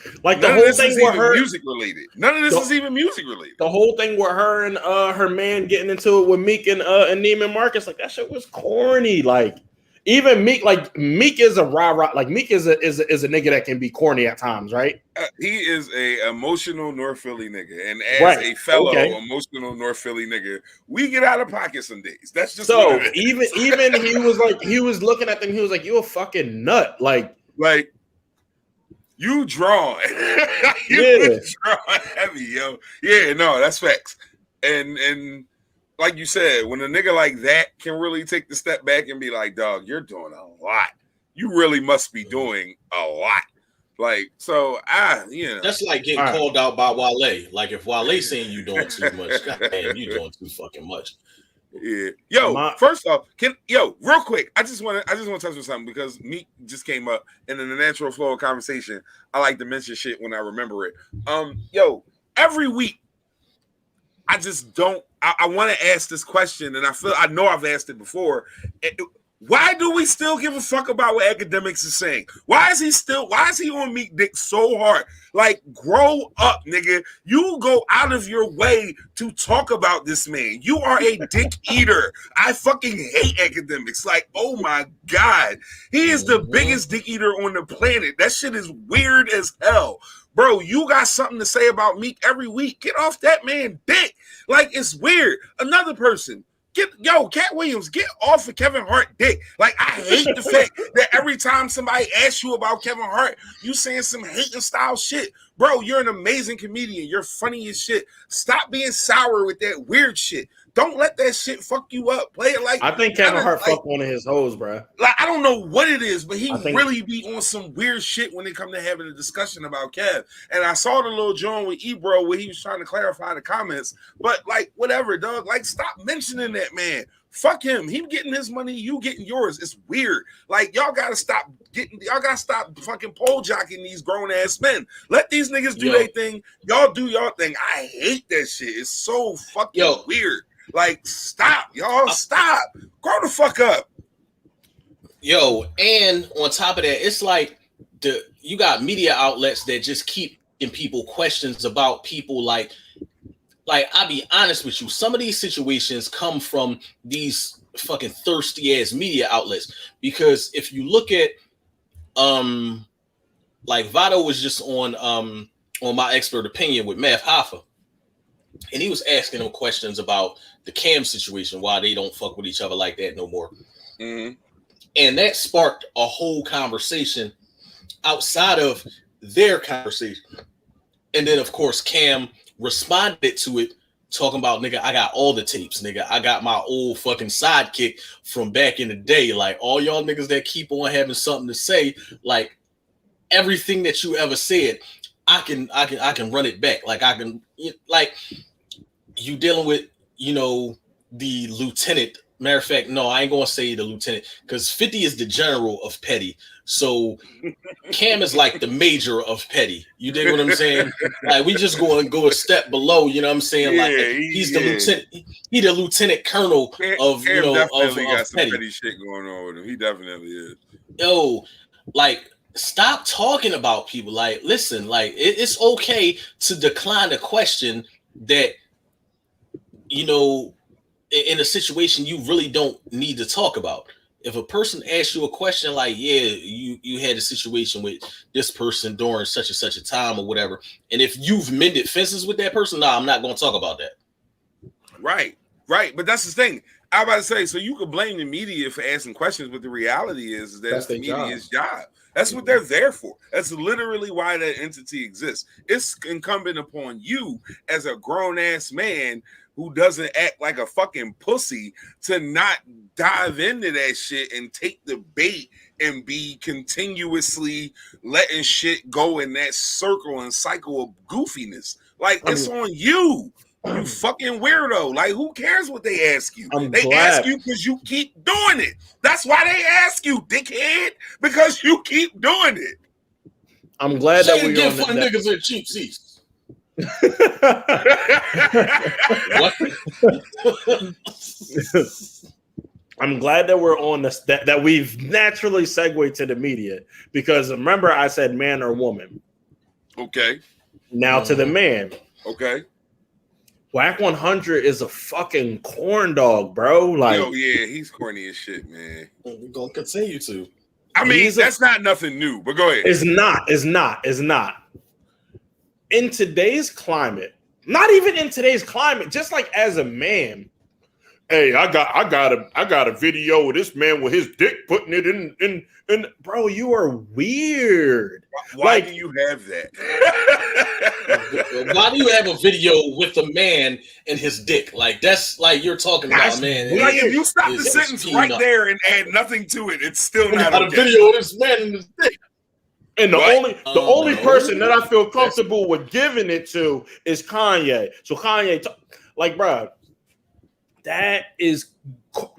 the whole thing with her music related. None of this is even music related. The whole thing with her and her man getting into it with Meek and Neiman Marcus, like, that shit was corny. Like, even Meek, like, Meek is a rah-rah. Like, Meek is a nigga that can be corny at times, right? He is a emotional North Philly nigga. And as a fellow emotional North Philly nigga, we get out of pocket some days. That's just so even he was looking at them, he was like, you a fucking nut. Like you drawing. You drawing heavy, yo. Yeah, no, that's facts. And like you said, when a nigga like that can really take the step back and be like, dog, you're doing a lot. You really must be doing a lot. Like, so that's like getting called out by Wale. Like, if Wale saying you doing too much, goddamn, you doing too fucking much. Yeah. Yo, first off, real quick, I just want to touch on something because Meek just came up, and in the natural flow of conversation, I like to mention shit when I remember it. Every week, I just don't. I want to ask this question, and I know I've asked it before. Why do we still give a fuck about what academics is saying? Why is he on Meek dick so hard? Like, grow up, nigga. You go out of your way to talk about this man. You are a dick eater. I fucking hate academics. Like, oh my God. He is the biggest dick eater on the planet. That shit is weird as hell. Bro, you got something to say about Meek every week. Get off that man dick. Like, it's weird. Another person. Cat Williams, get off of Kevin Hart dick. Like, I hate the fact that every time somebody asks you about Kevin Hart, you saying some hating style shit. Bro, you're an amazing comedian. You're funny as shit. Stop being sour with that weird shit. Don't let that shit fuck you up. Play it like I think Kevin Hart fucked one of his hoes, bro. Like, I don't know what it is, but he really be on some weird shit when it come to having a discussion about Kev. And I saw the little joint with Ebro where he was trying to clarify the comments. But like, whatever, dog. Like, stop mentioning that man. Fuck him. He getting his money, you getting yours. It's weird. Like, y'all gotta stop fucking pole jocking these grown ass men. Let these niggas do their thing. Y'all do y'all thing. I hate that shit. It's so fucking weird. Like, stop, y'all. Stop. Grow the fuck up. And on top of that, it's like you got media outlets that just keep in people questions about people like I'll be honest with you, some of these situations come from these fucking thirsty ass media outlets. Because if you look at like Vado was just on on My Expert Opinion with Math Hoffa, and he was asking them questions about the Cam situation, why they don't fuck with each other like that no more. Mm-hmm. And that sparked a whole conversation outside of their conversation. And then, of course, Cam responded to it, talking about, nigga, I got all the tapes, nigga. I got my old fucking sidekick from back in the day. Like, all y'all niggas that keep on having something to say, like, everything that you ever said, I can run it back. Like, I can, like, you dealing with, you know, the lieutenant. Matter of fact, no, I ain't gonna say the lieutenant, because 50 is the general of petty. So Cam is like the major of petty. You dig what I'm saying? Like, we just go a step below. You know what I'm saying? Like, he's the lieutenant. He the lieutenant colonel of Cam, you know definitely of got some petty. petty shit going on with him. He definitely is. Yo, like, stop talking about people. Like, listen, like, it's okay to decline a question that, you know, in a situation you really don't need to talk about. If a person asks you a question like, yeah, you had a situation with this person during such and such a time or whatever, and if you've mended fences with that person, nah, I'm not going to talk about that. Right. But that's the thing. I was about to say, so you could blame the media for asking questions, but the reality is that it's the media's job. That's what they're there for. That's literally why that entity exists. It's incumbent upon you as a grown-ass man who doesn't act like a fucking pussy to not dive into that shit and take the bait and be continuously letting shit go in that circle and cycle of goofiness. Like, it's on you. You fucking weirdo. Like, who cares what they ask you? They ask you because you keep doing it. That's why they ask you, dickhead, because you keep doing it. I'm glad that we're on that. Niggas are cheap seats. I'm glad that we're on this, that we've naturally segued to the media, because remember I said man or woman. Okay. Now to the man. Okay. Whack 100 is a fucking corn dog, bro. Like, yo, yeah, he's corny as shit, man. We're gonna continue to. I mean, that's not nothing new, but go ahead. It's not. In today's climate, not even in today's climate, just like as a man, hey, I got a video of this man with his dick putting it in bro, you are weird. Why do you have that? Why do you have a video with a man and his dick? Like, that's like you're talking about, man. Like, if you stop the sentence right there and add nothing to it, it's still not a video of this man and his dick. And the only person that I feel comfortable with giving it to is Kanye. So Kanye, like, bro, that is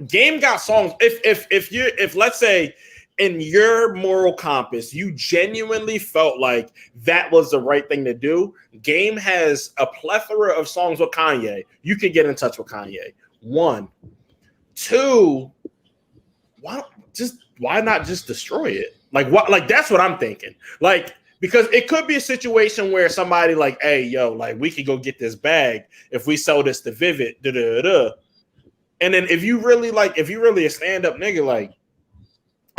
Game got songs. If let's say in your moral compass, you genuinely felt like that was the right thing to do, Game has a plethora of songs with Kanye. You can get in touch with Kanye. 1, 2, why not just destroy it? Like, what? Like, that's what I'm thinking. Like, because it could be a situation where somebody like, hey, yo, like, we could go get this bag if we sell this to Vivid. And then if you really a stand-up nigga, like,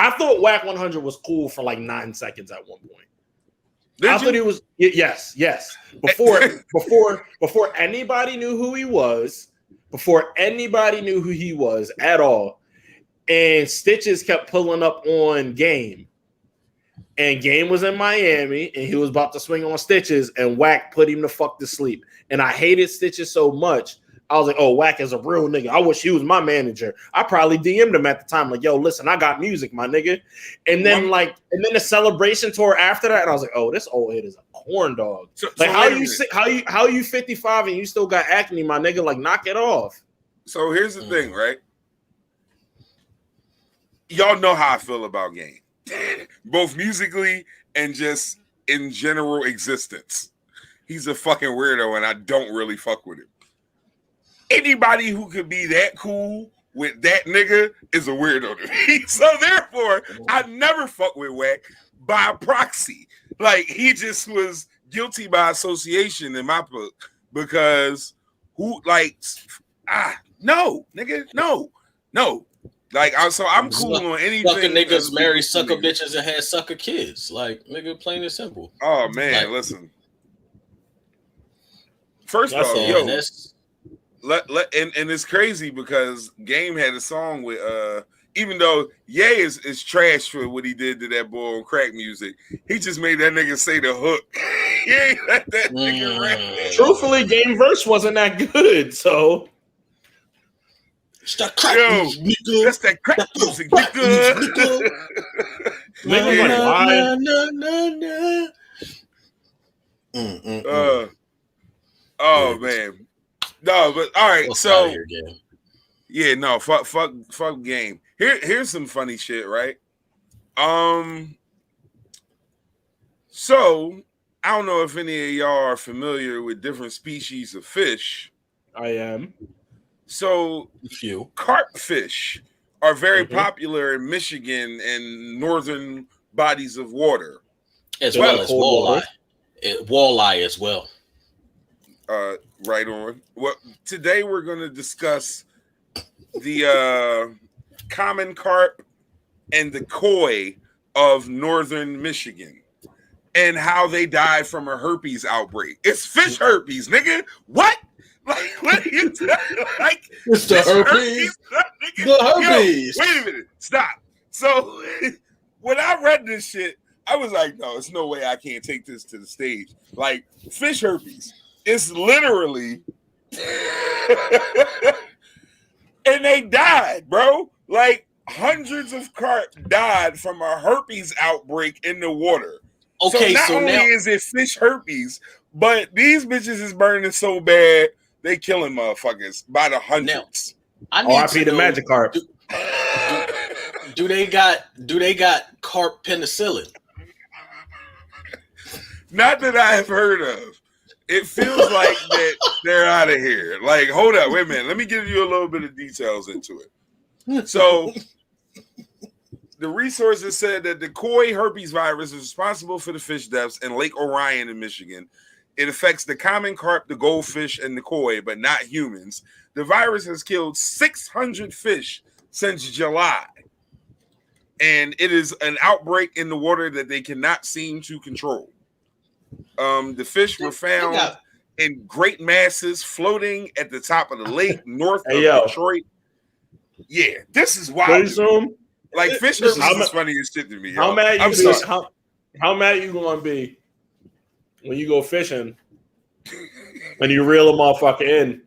I thought Whack 100 was cool for like 9 seconds at one point. Thought he was yes. Before anybody knew who he was, at all, and Stitches kept pulling up on Game. And Game was in Miami, and he was about to swing on Stitches, and Whack put him the fuck to sleep. And I hated Stitches so much. I was like, oh, Whack is a real nigga. I wish he was my manager. I probably DM'd him at the time, like, yo, listen, I got music, my nigga. And then the celebration tour after that, and I was like, oh, this old head is a corn dog. How you 55 and you still got acne, my nigga? Like, knock it off. So here's the thing, right? Y'all know how I feel about Game, both musically and just in general existence. He's a fucking weirdo, and I don't really fuck with him. Anybody who could be that cool with that nigga is a weirdo to me. So therefore, I never fuck with Whack by proxy. Like, he just was guilty by association in my book, because no, nigga, no. Like, so I'm cool on anything. Sucker niggas marry sucker bitches and had sucker kids. Like, nigga, plain and simple. Oh man, like, listen. First off, and it's crazy because Game had a song with even though Ye is trash for what he did to that boy on crack music, he just made that nigga say the hook. He ain't let that nigga rap. Truthfully, Game verse wasn't that good, so it's that crack music, nigga. That's that crack music, nigga. Oh man. No, but all right. So yeah, no, fuck Game. Here's some funny shit, right? So I don't know if any of y'all are familiar with different species of fish. I am. So carp fish are very popular in Michigan and northern bodies of water, as well as walleye. Walleye as well. Right on. Well, today we're going to discuss the common carp and the koi of northern Michigan and how they died from a herpes outbreak. It's fish herpes, nigga. What? Like, what are you like? It's the herpes. The herpes. Yo, wait a minute. Stop. So when I read this shit, I was like, no, there's no way I can't take this to the stage. Like, fish herpes. It's literally and they died, bro. Like hundreds of carp died from a herpes outbreak in the water. Okay, so not only is it fish herpes, but these bitches is burning so bad they killing motherfuckers by the hundreds. Now, RIP the magic carp. Do they got carp penicillin? Not that I have heard of. It feels like that they're out of here. Like, hold up, wait a minute. Let me give you a little bit of details into it. So, the resources said that the koi herpes virus is responsible for the fish deaths in Lake Orion in Michigan. It affects the common carp, the goldfish, and the koi, but not humans. The virus has killed 600 fish since July. And it is an outbreak in the water that they cannot seem to control. The fish were found in great masses floating at the top of the lake north of Detroit. Yeah, this is wild. Like fish herpes is funny as shit to me. How mad you gonna be when you go fishing and you reel a motherfucker in?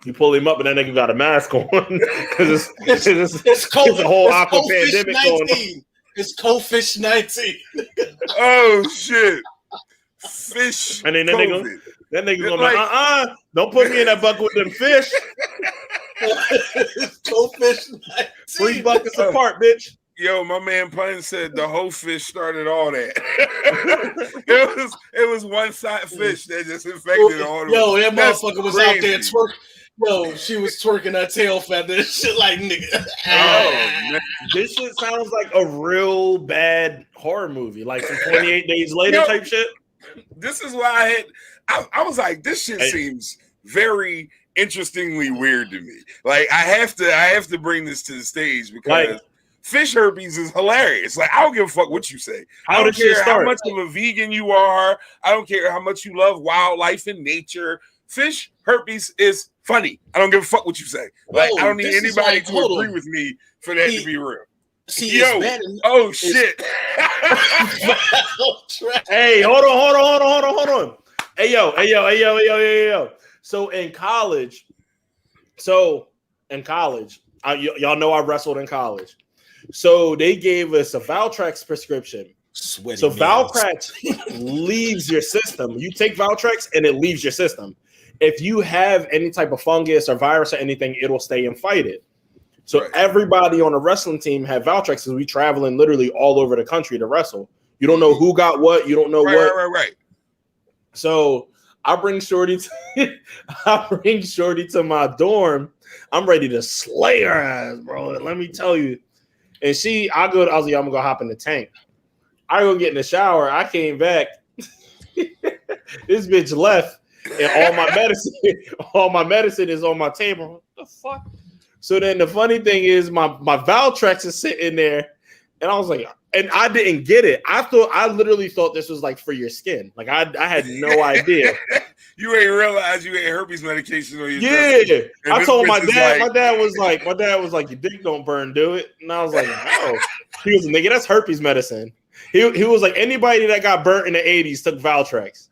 You pull him up and that nigga got a mask on because it's a whole aqua pandemic going on. It's Cofish 19. Oh shit. Fish and then that nigga gonna like, don't put me in that bucket with them fish. Cofish 19. 3 buckets apart, bitch. Yo, my man Pun said the whole fish started all that. it was one side fish that just infected all the. Yo, that motherfucker was crazy. Out there twerking. Yo, she was twerking her tail feather and shit like nigga. Man. This shit sounds like a real bad horror movie, like some 28 Days Later type shit. This is why I was like, this shit seems very interestingly weird to me. Like I have to bring this to the stage because fish herpes is hilarious. Like I don't give a fuck what you say. I don't care how much of a vegan you are. I don't care how much you love wildlife and nature. Fish herpes is funny. I don't give a fuck what you say. Like I don't need anybody to agree with me for that to be real. See, yo, shit. Hey, hold on. Hey, yo. So in college, y'all know I wrestled in college. So they gave us a Valtrex prescription. So Valtrex leaves your system. You take Valtrex and it leaves your system. If you have any type of fungus or virus or anything, it'll stay and fight it. So everybody on the wrestling team had Valtrex because we traveling literally all over the country to wrestle. You don't know who got what. You don't know what. Right. So I bring Shorty to my dorm. I'm ready to slay her ass, bro. Let me tell you. And I was like, I'm gonna go hop in the tank. I go get in the shower. I came back. This bitch left, and all my medicine is on my table. What the fuck? So then the funny thing is my Valtrex is sitting there, And I was like, and I didn't get it. I literally thought this was like for your skin. Like I had no idea. You ain't realize you ain't herpes medication on your Yeah. I told my dad. My dad was like, your dick don't burn, do it? And I was like, no. He was nigga, that's herpes medicine. He was like, anybody that got burnt in the 80s took Valtrex.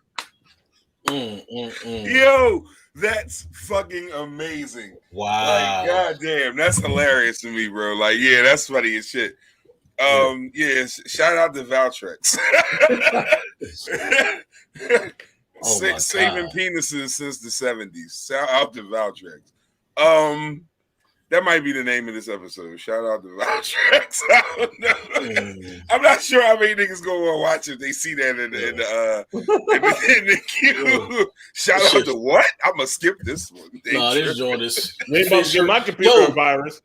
Yo, that's fucking amazing. Wow. Like, goddamn, that's hilarious to me, bro. Like, yeah, that's funny as shit. Yeah, shout out to Valtrex. Saving penises since the 70s. Shout out to Valtrex. That might be the name of this episode. Shout out to Valtrex. I don't know. I'm not sure how many niggas go and watch if they see that in the queue. Shout out to what? I'm gonna skip this one. No, this joint is. Get my computer virus.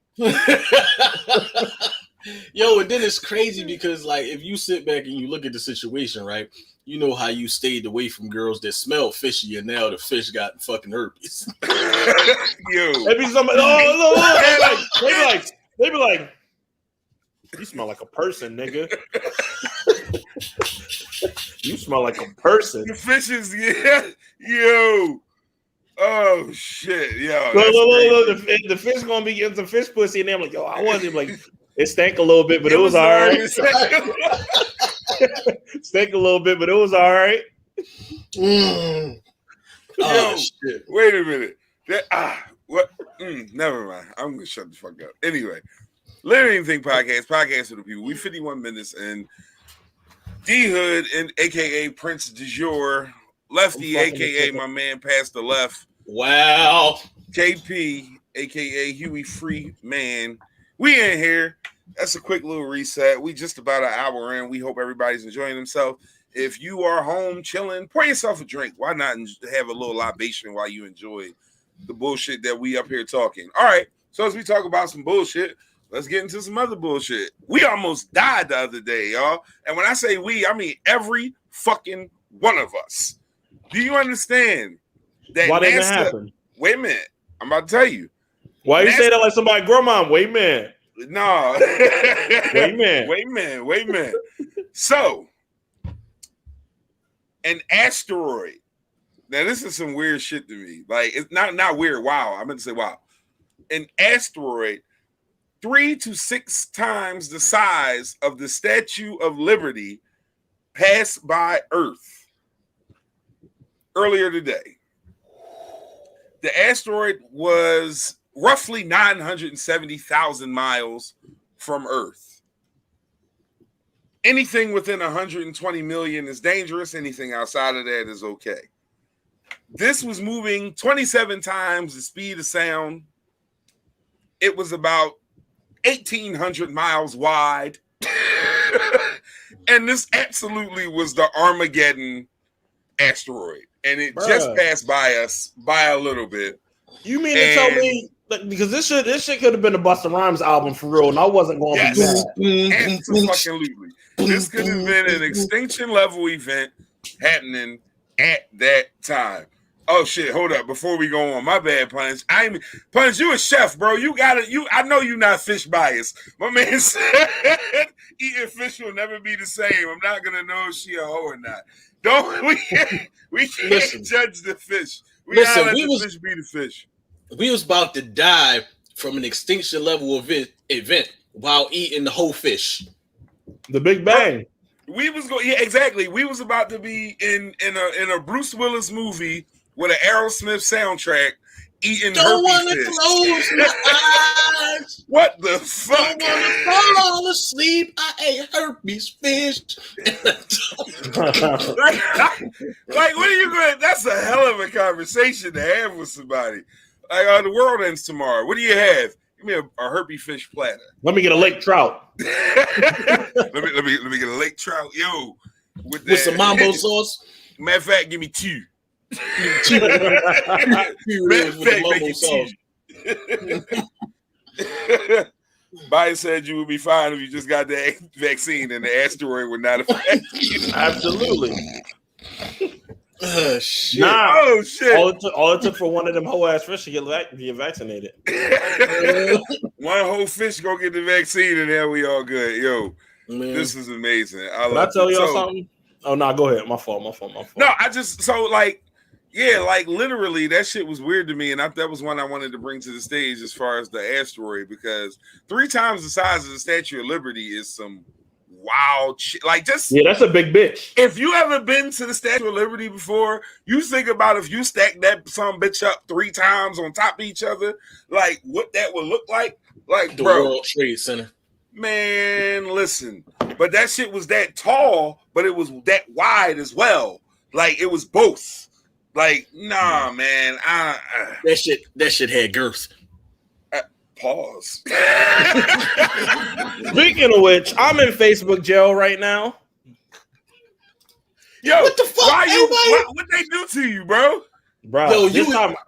Yo, and then it's crazy because, like, if you sit back and you look at the situation, right? You know how you stayed away from girls that smell fishy, and now the fish got fucking herpes. Yo, maybe somebody. They be like, you smell like a person, nigga. You smell like a person. The fishes, yeah, yo. Oh shit, yo. Look, the fish gonna be getting some fish pussy, and I'm like, yo, I wasn't like. It stank a little bit, but it was all right. Stank a little bit, but it was all right. Oh, shit. Wait a minute. What? Never mind. I'm going to shut the fuck up. Anyway, Let Anything podcast for the people. We 51 minutes in. D-Hood, and a.k.a. Prince du Jour. Lefty, a.k.a. my man past the left. Wow. KP, a.k.a. Huey Freeman. We in here. That's a quick little reset. We just about an hour in. We hope everybody's enjoying themselves. If you are home chilling, pour yourself a drink. Why not have a little libation while you enjoy the bullshit that we up here talking? All right. So as we talk about some bullshit, let's get into some other bullshit. We almost died the other day, y'all. And when I say we, I mean every fucking one of us. Do you understand that? Why didn't it happen? Wait a minute. I'm about to tell you. Why you say that like somebody grandma? Wait a minute. No. Wait a minute. Wait a minute. So, an asteroid. Now, this is some weird shit to me. Like, it's not weird. Wow. I meant to say wow. An asteroid 3 to 6 times the size of the Statue of Liberty passed by Earth earlier today. The asteroid was roughly 970,000 miles from Earth. Anything within 120 million is dangerous. Anything outside of that is okay. This was moving 27 times the speed of sound. It was about 1,800 miles wide. And this absolutely was the Armageddon asteroid. And it just passed by us by a little bit. You mean to tell me, because this shit could have been a Busta Rhymes album for real, and I wasn't going to do that. Absolutely. This could have been an extinction level event happening at that time. Oh shit! Hold up, before we go on, my bad, Punch. Punch, you a chef, bro. I know you're not fish biased. My man said eating fish will never be the same. I'm not gonna know if she a hoe or not. We can't judge the fish. We gotta let the fish be the fish. We was about to die from an extinction level event while eating the whole fish. The Big Bang. We was going, yeah, exactly. We was about to be in a Bruce Willis movie with an Aerosmith soundtrack, eating herpes fish. Close my eyes. What the fuck? Don't wanna fall asleep. I ate herpes fish. like, what are you going? That's a hell of a conversation to have with somebody. Like, the world ends tomorrow. What do you have? Give me a herpes fish platter. Let me get a lake trout. let me get a lake trout, yo, with some mambo sauce. Matter of fact, give me 2. Biden said you would be fine if you just got the vaccine and the asteroid would not affect you. Absolutely. Shit. Nah. Oh shit! All it took for one of them whole ass fish to get vaccinated. One whole fish go get the vaccine, and then we all good. Yo, This is amazing. Can I tell y'all something? Oh no, go ahead. My fault. No, I just like literally that shit was weird to me, and that was one I wanted to bring to the stage as far as the asteroid, because 3 times the size of the Statue of Liberty is some wild shit. Like, just that's a big bitch. If you ever been to the Statue of Liberty before, you think about if you stack that some bitch up 3 times on top of each other, like what that would look like. Like, the bro, World Trade Center. Man, listen, but that shit was that tall, but it was that wide as well. Like, it was both. Like, nah, man. That shit had girth. Pause. Speaking of which, I'm in Facebook jail right now. Yo, what the fuck? What they do to you, bro? Bro, yo,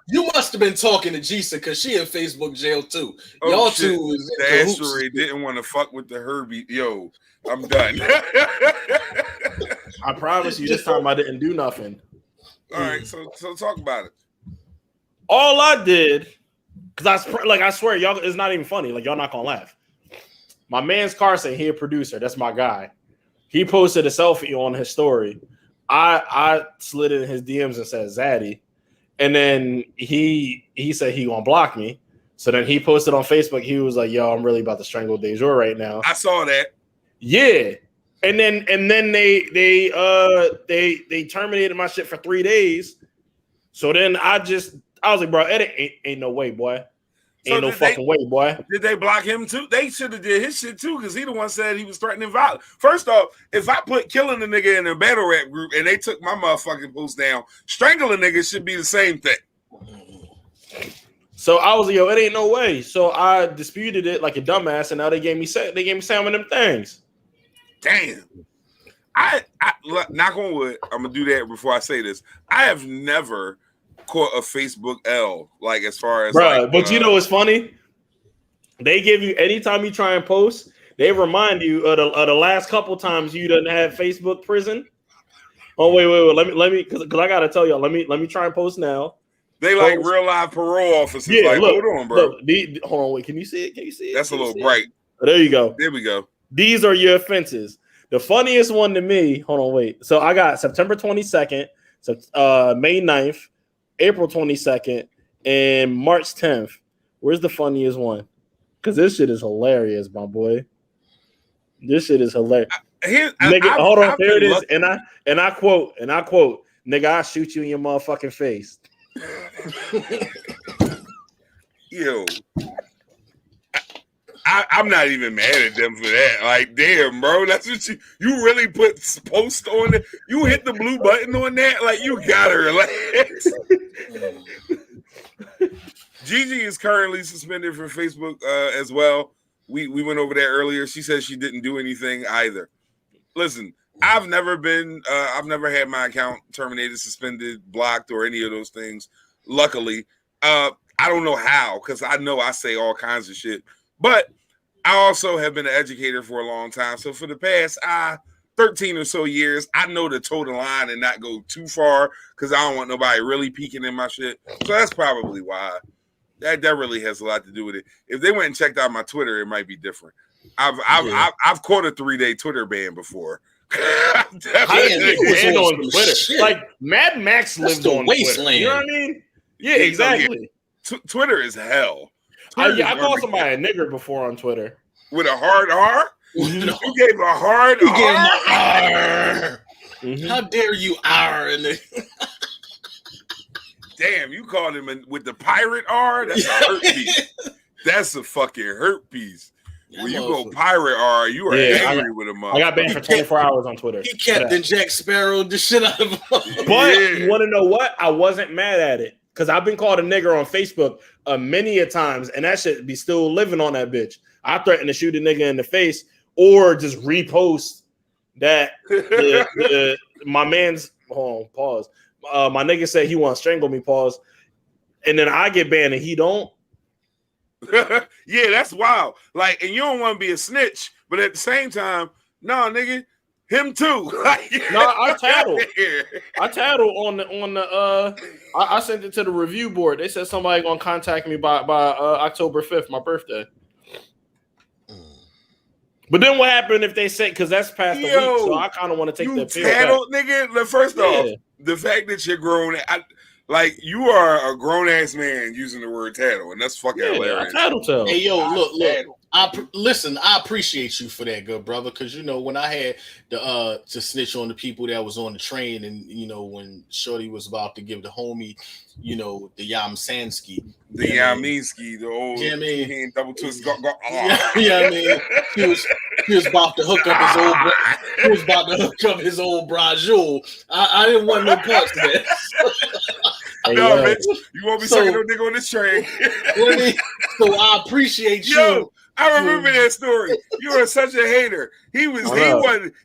you must have been talking to Jisa because she in Facebook jail too. Oh, y'all shit. two was the asteroid didn't want to fuck with the Herpes. Yo, I'm done. I promise you, this time I didn't do nothing. All right, so talk about it. All I did, because I swear, y'all, it's not even funny. Like, y'all not gonna laugh. My man's Carson, he a producer. That's my guy. He posted a selfie on his story. I slid in his DMs and said Zaddy. And then he said he gonna block me. So then he posted on Facebook. He was like, "Yo, I'm really about to strangle Dejour right now." I saw that. Yeah, and then they terminated my shit for 3 days. So then I was like, "Bro, it ain't no way, boy. Ain't no fucking way, boy." Did they block him too? They should have did his shit too, because he the one said he was threatening violence. First off, if I put killing a nigga in a battle rap group and they took my motherfucking post down, strangling a nigga should be the same thing. So I was like, "Yo, it ain't no way." So I disputed it like a dumbass, and now they gave me some of them things. Damn. I knock on wood. I'm gonna do that before I say this. I have never caught a Facebook L, like, as far as but you know what's funny? They give you anytime you try and post, they remind you of the last couple times you done had Facebook prison. Oh wait, let me because I gotta tell y'all. Let me try and post now. They like real live parole officers. Yeah, like, look, hold on, bro. Look, hold on, wait. Can you see it? Can you see it? That's a little bright. Oh, there you go. There we go. These are your offenses. The funniest one to me. Hold on, wait. So I got September 22nd, May 9th. April 22nd, and March 10th. Where's the funniest one? Because this shit is hilarious, my boy. This shit is hilarious. Nigga, hold on, here it is. And I quote, nigga, I'll shoot you in your motherfucking face. Yo. I'm not even mad at them for that. Like, damn, bro, that's what you really put post on it. You hit the blue button on that, like, you gotta relax. Gigi is currently suspended from Facebook as well. We went over that earlier. She said she didn't do anything either. Listen, I've never had my account terminated, suspended, blocked, or any of those things. Luckily, I don't know how, because I know I say all kinds of shit. But I also have been an educator for a long time. So for the past 13 or so years, I know to toe the line and not go too far, because I don't want nobody really peeking in my shit. So that's probably why. That really has a lot to do with it. If they went and checked out my Twitter, it might be different. I've caught a 3-day Twitter ban before. On Twitter. Like, Mad Max lived on Twitter. You know what I mean? Yeah, exactly. Twitter is hell. I called somebody a nigger before on Twitter. With a hard R? You gave a hard R? Mm-hmm. How dare you R? Damn, you called him with the pirate R? That's a herpes. That's a fucking herpes. When you go pirate R, you are angry with a motherfucker. I got banned for 24 hours on Twitter. He Captain Jack Sparrow the shit out of him. But you want to know what? I wasn't mad at it. Because I've been called a nigger on Facebook many a times, and that shit be still living on that bitch. I threatened to shoot a nigga in the face or just repost that my man's pause. My nigga said he want to strangle me, pause. And then I get banned and he don't. Yeah, that's wild. Like, and you don't want to be a snitch, but at the same time, no, nigga, him too. No, I tattled. I tattled on the I sent it to the review board. They said somebody gonna contact me by October 5th, my birthday. But then what happened if they say, because that's past the week, so I kind of want to take the appeal back. Nigga. First off, the fact that you're grown, like you are a grown ass man using the word tattle, and that's fucking hilarious. Hey, yo, look. I appreciate you for that, good brother, because you know when I had to snitch on the people that was on the train, and you know when Shorty was about to give the homie, you know, the Yamsansky, the old double twist. I mean, he was about to hook up his old. He was about to hook up his old brajul. I didn't want no parts of that. No, bitch, you won't be sucking no nigga on this train. So I appreciate you. I remember that story. You were such a hater. That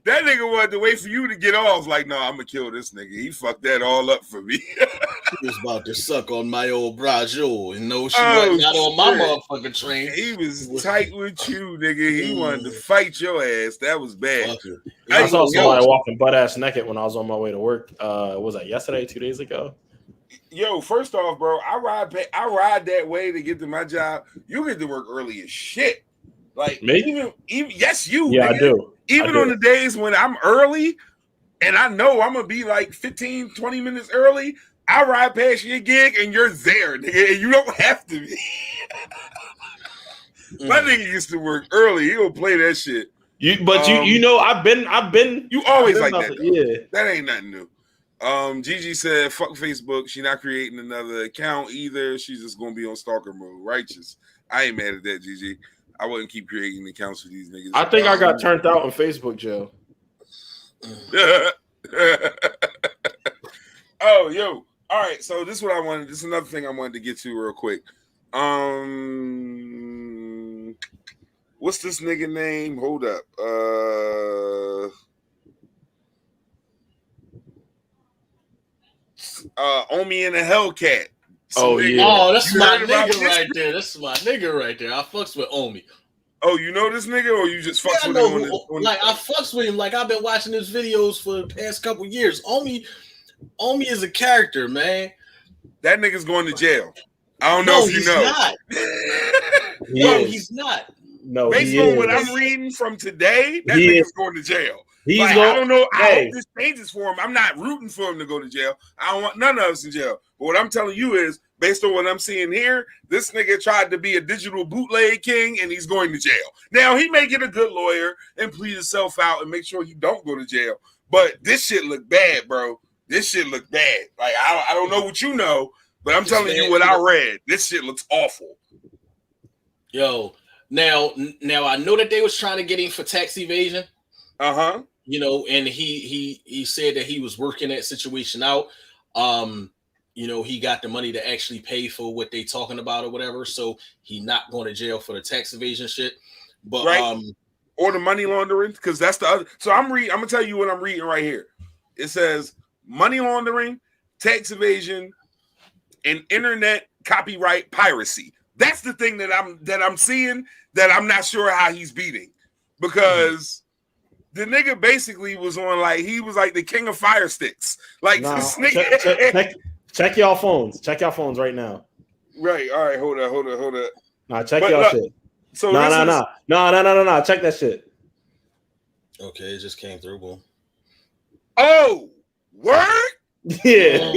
nigga wanted to wait for you to get off. Like, no, I'm gonna kill this nigga. He fucked that all up for me. He was about to suck on my old brajul, and no, she wasn't not on my motherfucking train. He was tight with you, nigga. He wanted to fight your ass. That was bad. I saw somebody walking butt ass naked when I was on my way to work. Was that yesterday? 2 days ago? Yo, first off, bro, I ride that way to get to my job. You get to work early as shit. Like me? Even yes, you. Yeah, nigga. I do. Even on the days when I'm early and I know I'm gonna be like 15, 20 minutes early, I ride past your gig and you're there, nigga, and you don't have to be. My nigga used to work early. He'll play that shit. You know, I've been. You always like that. Yeah, that ain't nothing new. Gigi said, "Fuck Facebook. She not creating another account either. She's just gonna be on stalker mode. Righteous. I ain't mad at that, Gigi. I wouldn't keep creating accounts for these niggas. I think I got turned out on Facebook, Joe. Oh, yo. All right. So this is what I wanted. This is another thing I wanted to get to real quick. What's this nigga name? Hold up. Omi and the Hellcat. That's my nigga right there. That's my nigga right there. I fucks with Omi. Oh, you know this nigga, or you just fucks with him? I fucks with him. Like I've been watching his videos for the past couple years. Omi is a character, man. That nigga's going to jail. I don't know if you know. No, he's not. No, based on what I'm reading from today, that nigga's going to jail. I don't know. I hope this changes for him. I'm not rooting for him to go to jail. I don't want none of us in jail. But what I'm telling you is, based on what I'm seeing here, this nigga tried to be a digital bootleg king, and he's going to jail. Now, he may get a good lawyer and plead himself out and make sure he don't go to jail. But this shit look bad, bro. This shit look bad. Like, I don't know what you know, but I'm telling you what I read. This shit looks awful. Yo, now I know that they was trying to get him for tax evasion. Uh-huh. You know, and he said that he was working that situation out. You know, he got the money to actually pay for what they talking about or whatever, so he not going to jail for the tax evasion shit. But or the money laundering, because that's the other. So I'm gonna tell you what I'm reading right here. It says money laundering, tax evasion, and internet copyright piracy. That's the thing that I'm seeing that I'm not sure how he's beating, because the nigga basically was on he was like the king of fire sticks. Like this nigga. Check y'all phones. Check y'all phones right now. Right. All right. Hold up. Nah, check y'all shit. So no. Check that shit. Okay, it just came through. Boom. Oh, word. Yeah.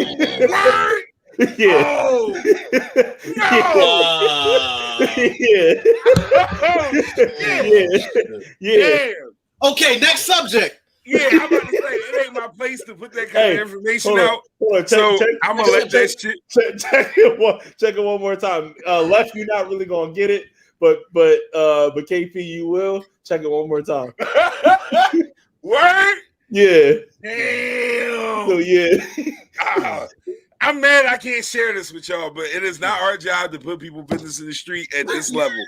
Word. Yeah. Oh no. Yeah. Okay, next subject. Yeah, I'm about to say it ain't my place to put that kind of information out. I'm gonna let that shit. Check it one more time. Left, you're not really gonna get it, but KP, you will. Check it one more time. Word. Yeah. Damn. So yeah. I'm mad I can't share this with y'all, but it is not our job to put people business in the street at this level.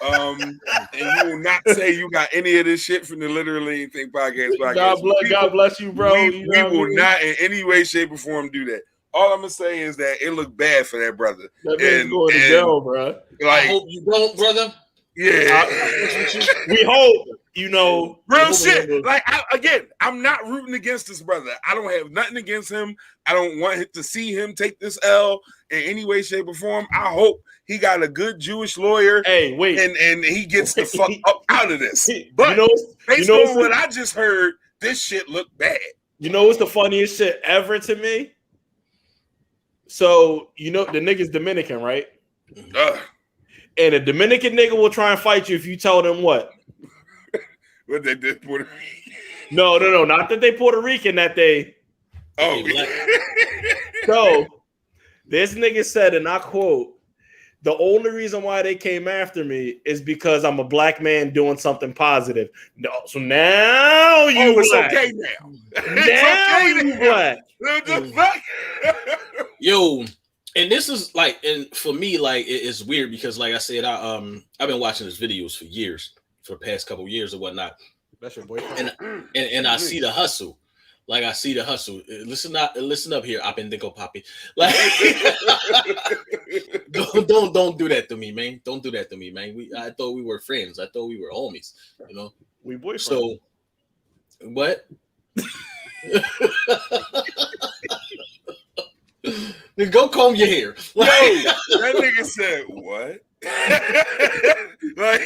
And you will not say you got any of this shit from the Literally Anything podcast. God bless you, bro. We will not in any way, shape, or form do that. All I'm gonna say is that it looked bad for that brother. That man's going to jail, bro. I hope you don't, brother. Yeah. We hope. you know, real shit. Like I'm not rooting against this brother. I don't have nothing against him. I don't want to see him take this L in any way, shape, or form. I hope he got a good Jewish lawyer. Hey, wait, and he gets the fuck up out of this. But based on what I just heard, this shit looked bad. You know what's the funniest shit ever to me? So the nigga's Dominican, right? And a Dominican nigga will try and fight you if you tell them what? What they did Puerto Rican? No, not that they Puerto Rican, that they. Oh, so this nigga said, and I quote, "The only reason why they came after me is because I'm a black man doing something positive." No, so now you black. Okay now. Now you black. What the fuck? Yo, and this is like, and for me, like it's weird because, like I said, I've been watching his videos for years, for the past couple of years or whatnot. That's your boyfriend. And I see the hustle. Like I see the hustle. Listen up here. I've been thinking, Poppy. Like, don't do that to me, man. Don't do that to me, man. I thought we were friends. I thought we were homies. You know, we boyfriends. So, what? Go comb your hair. Like, that nigga said what? Like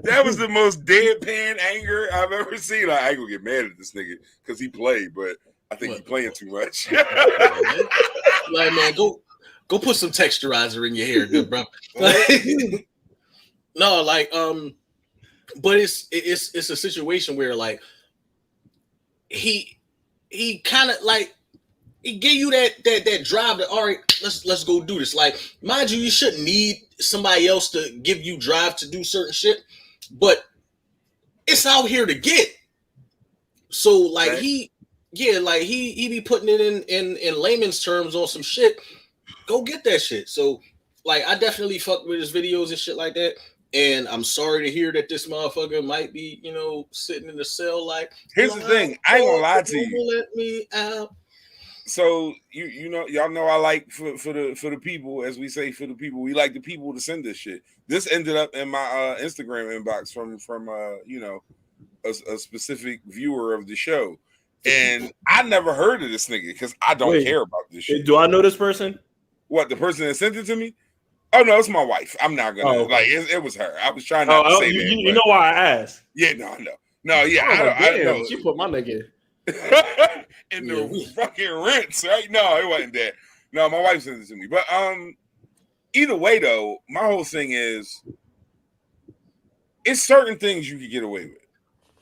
that was the most deadpan anger I've ever seen. I ain't gonna get mad at this nigga because he played, but I think he's playing too much. Like, man, go put some texturizer in your hair, good bro. Like, no, like but it's a situation where like he kind of like. It gave you that drive to, all right, let's go do this. Like, mind you, you shouldn't need somebody else to give you drive to do certain shit, but it's out here to get. So like right. he be putting it in layman's terms on some shit. Go get that shit. So like I definitely fuck with his videos and shit like that. And I'm sorry to hear that this motherfucker might be, sitting in the cell. Like, here's the thing, I ain't gonna lie to you. Let me out. So y'all know I like for the people, as we say, for the people. We like the people to send this shit. This ended up in my Instagram inbox from a specific viewer of the show, and I never heard of this nigga because I don't care about this shit. Do I know this person? What, the person that sent it to me? Oh no, it's my wife. I'm not gonna like it was her. I was trying not to say that. You know why I asked? Yeah, no, yeah. I know. She put my nigga in the fucking rinse, right? No, it wasn't that. No, my wife sent it to me. But either way though, my whole thing is it's certain things you can get away with.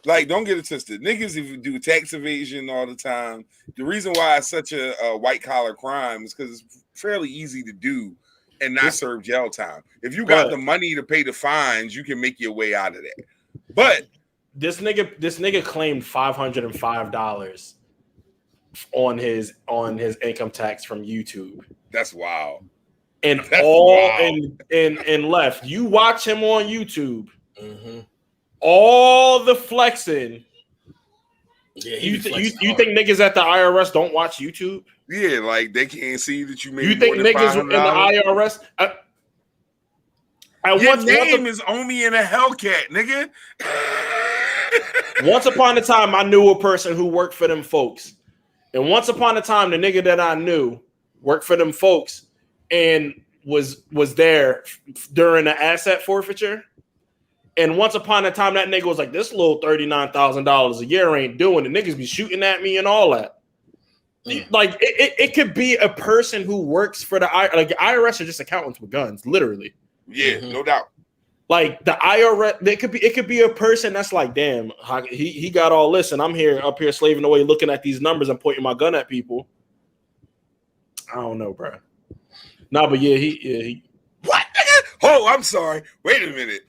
Like, don't get it twisted. Niggas, if you do tax evasion all the time, the reason why it's such a white collar crime is because it's fairly easy to do and not serve jail time. If you got the money to pay the fines, you can make your way out of that. But This nigga claimed $505 on his income tax from YouTube. That's wild. And and left. You watch him on YouTube. Mm-hmm. All the flexing. Yeah, you think niggas at the IRS don't watch YouTube? Yeah, like they can't see that you made. You think niggas in the IRS? Your name is Omi in a Hellcat, nigga. Once upon a time, I knew a person who worked for them folks. And once upon a time, the nigga that I knew worked for them folks and was there during the asset forfeiture. And once upon a time, that nigga was like, this little $39,000 a year ain't doing it. Niggas be shooting at me and all that. Like, it could be a person who works for the IRS are just accountants with guns, literally. Yeah, no doubt. Like the IRS, it could be a person that's like, damn, he got all this, and I'm up here slaving away, looking at these numbers and pointing my gun at people. I don't know, bro. No, but yeah, he. What? Oh, I'm sorry. Wait a minute.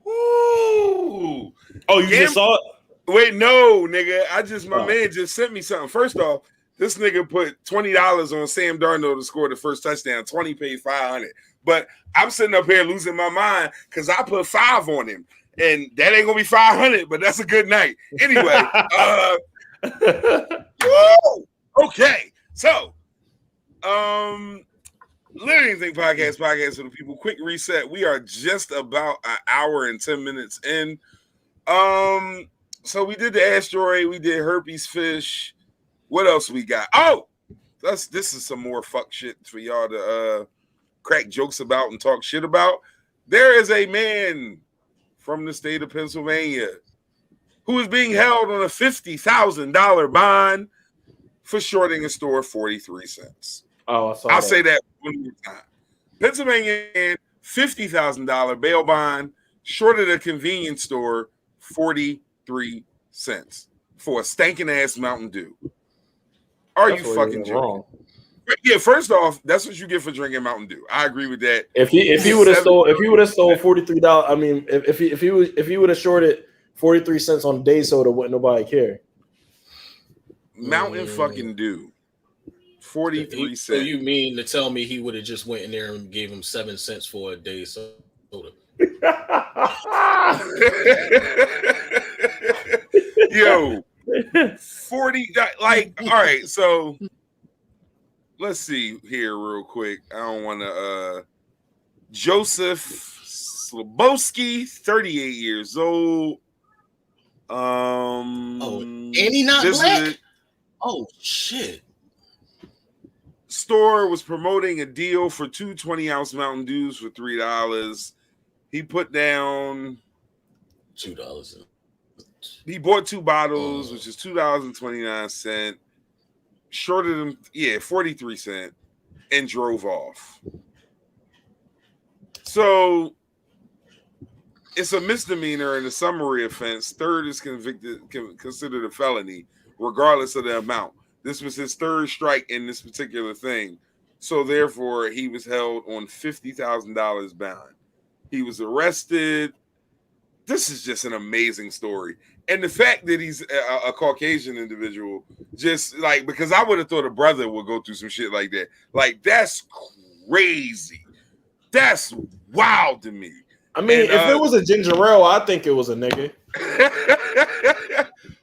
Ooh. Oh, you just saw it? Wait, no, nigga. My man just sent me something. First off, this nigga put $20 on Sam Darnold to score the first touchdown. 20 paid 500. But I'm sitting up here losing my mind because I put 5 on him. And that ain't gonna be 500, but that's a good night. Anyway, okay. So, Literally Anything podcast for the people. Quick reset. We are just about an hour and 10 minutes in. So we did the asteroid. We did herpes fish. What else we got? Oh, this is some more fuck shit for y'all to crack jokes about and talk shit about. There is a man from the state of Pennsylvania who is being held on a $50,000 bond for shorting a store 43 cents. Oh, I'll say that one more time. Pennsylvania, $50,000 bail bond, shorted a convenience store 43 cents for a stinking ass Mountain Dew. Are you fucking wrong? Yeah, first off, that's what you get for drinking Mountain Dew. I agree with that. If he would have stole $43, I mean, if he would have shorted 43 cents on day soda, wouldn't nobody care? Mountain fucking Dew, 43 cents. So you mean to tell me he would have just went in there and gave him 7 cents for a day soda? Yo, 40. Like, all right. So let's see here real quick. I don't want to. Joseph Slabowski, 38 years old. And he not black. Oh shit. Store was promoting a deal for 2 20-ounce Mountain Dews for $3. He put down $2. He bought 2 bottles, which is $2.29. Shorted him, 43 cents, and drove off. So it's a misdemeanor and a summary offense. Third is considered a felony, regardless of the amount. This was his third strike in this particular thing. So therefore, he was held on $50,000 bond. He was arrested. This is just an amazing story. And the fact that he's a Caucasian individual, just like, because I would have thought a brother would go through some shit like that. Like, that's crazy. That's wild to me. I mean, if it was a ginger ale, I think it was a nigga.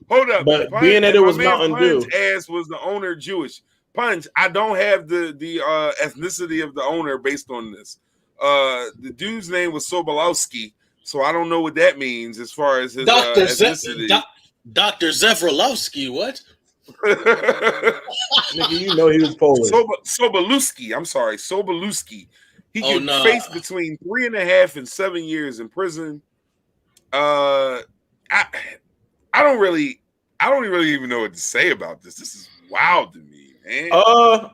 Hold up. But Punch, being that it was Mountain Dew. Ass was the owner Jewish. Punch, I don't have the ethnicity of the owner based on this. The dude's name was Sobolowski, so I don't know what that means as far as his ethnicity. Dr. Zevrolowski, what? Nigga, you know he was Polish. Sobolewski. I'm sorry, Sobolewski. He could face between 3.5 and 7 years in prison. I don't really even know what to say about this. This is wild to me, man.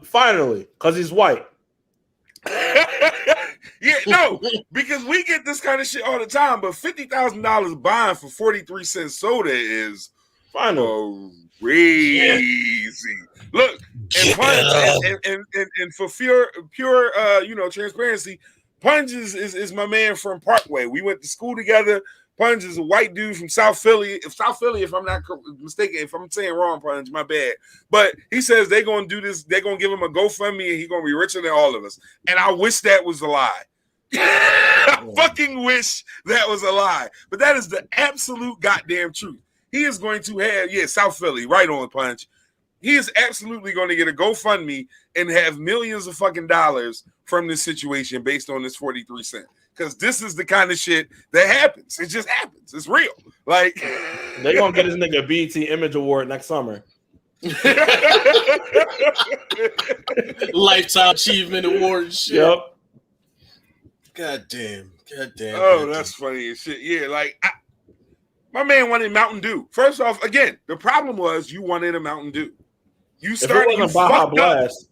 Finally, because he's white. Yeah, no, because we get this kind of shit all the time, but $50,000 bond for 43 cent soda is crazy. Yeah. Look, and for pure transparency, Punch is my man from Parkway. We went to school together. Punch is a white dude from South Philly. If I'm not mistaken, if I'm saying wrong, Punch, my bad. But he says they're going to do this. They're going to give him a GoFundMe, and he's going to be richer than all of us. And I wish that was a lie. I fucking wish that was a lie. But that is the absolute goddamn truth. He is going to have, South Philly, right on, Punch. He is absolutely going to get a GoFundMe and have millions of fucking dollars from this situation based on this 43 cents. Because this is the kind of shit that happens. It just happens. It's real. Like, they're going to get this nigga a BET Image Award next summer. Lifetime Achievement Award and shit. Yep. God damn. Oh, that's funny as shit. Yeah, like, my man wanted Mountain Dew. First off, again, the problem was you wanted a Mountain Dew. You started. If it wasn't Baja Blast.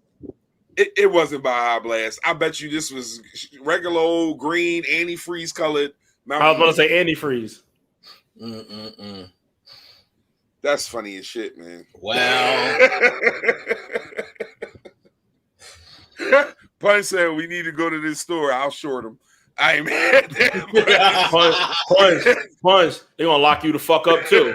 It wasn't Baja Blast. I bet you this was regular old green antifreeze colored Mountain I was going to say antifreeze. That's funny as shit, man. Wow. Punch said we need to go to this store. I'll short him. I ain't mad at that. Punch. They're going to lock you the fuck up, too.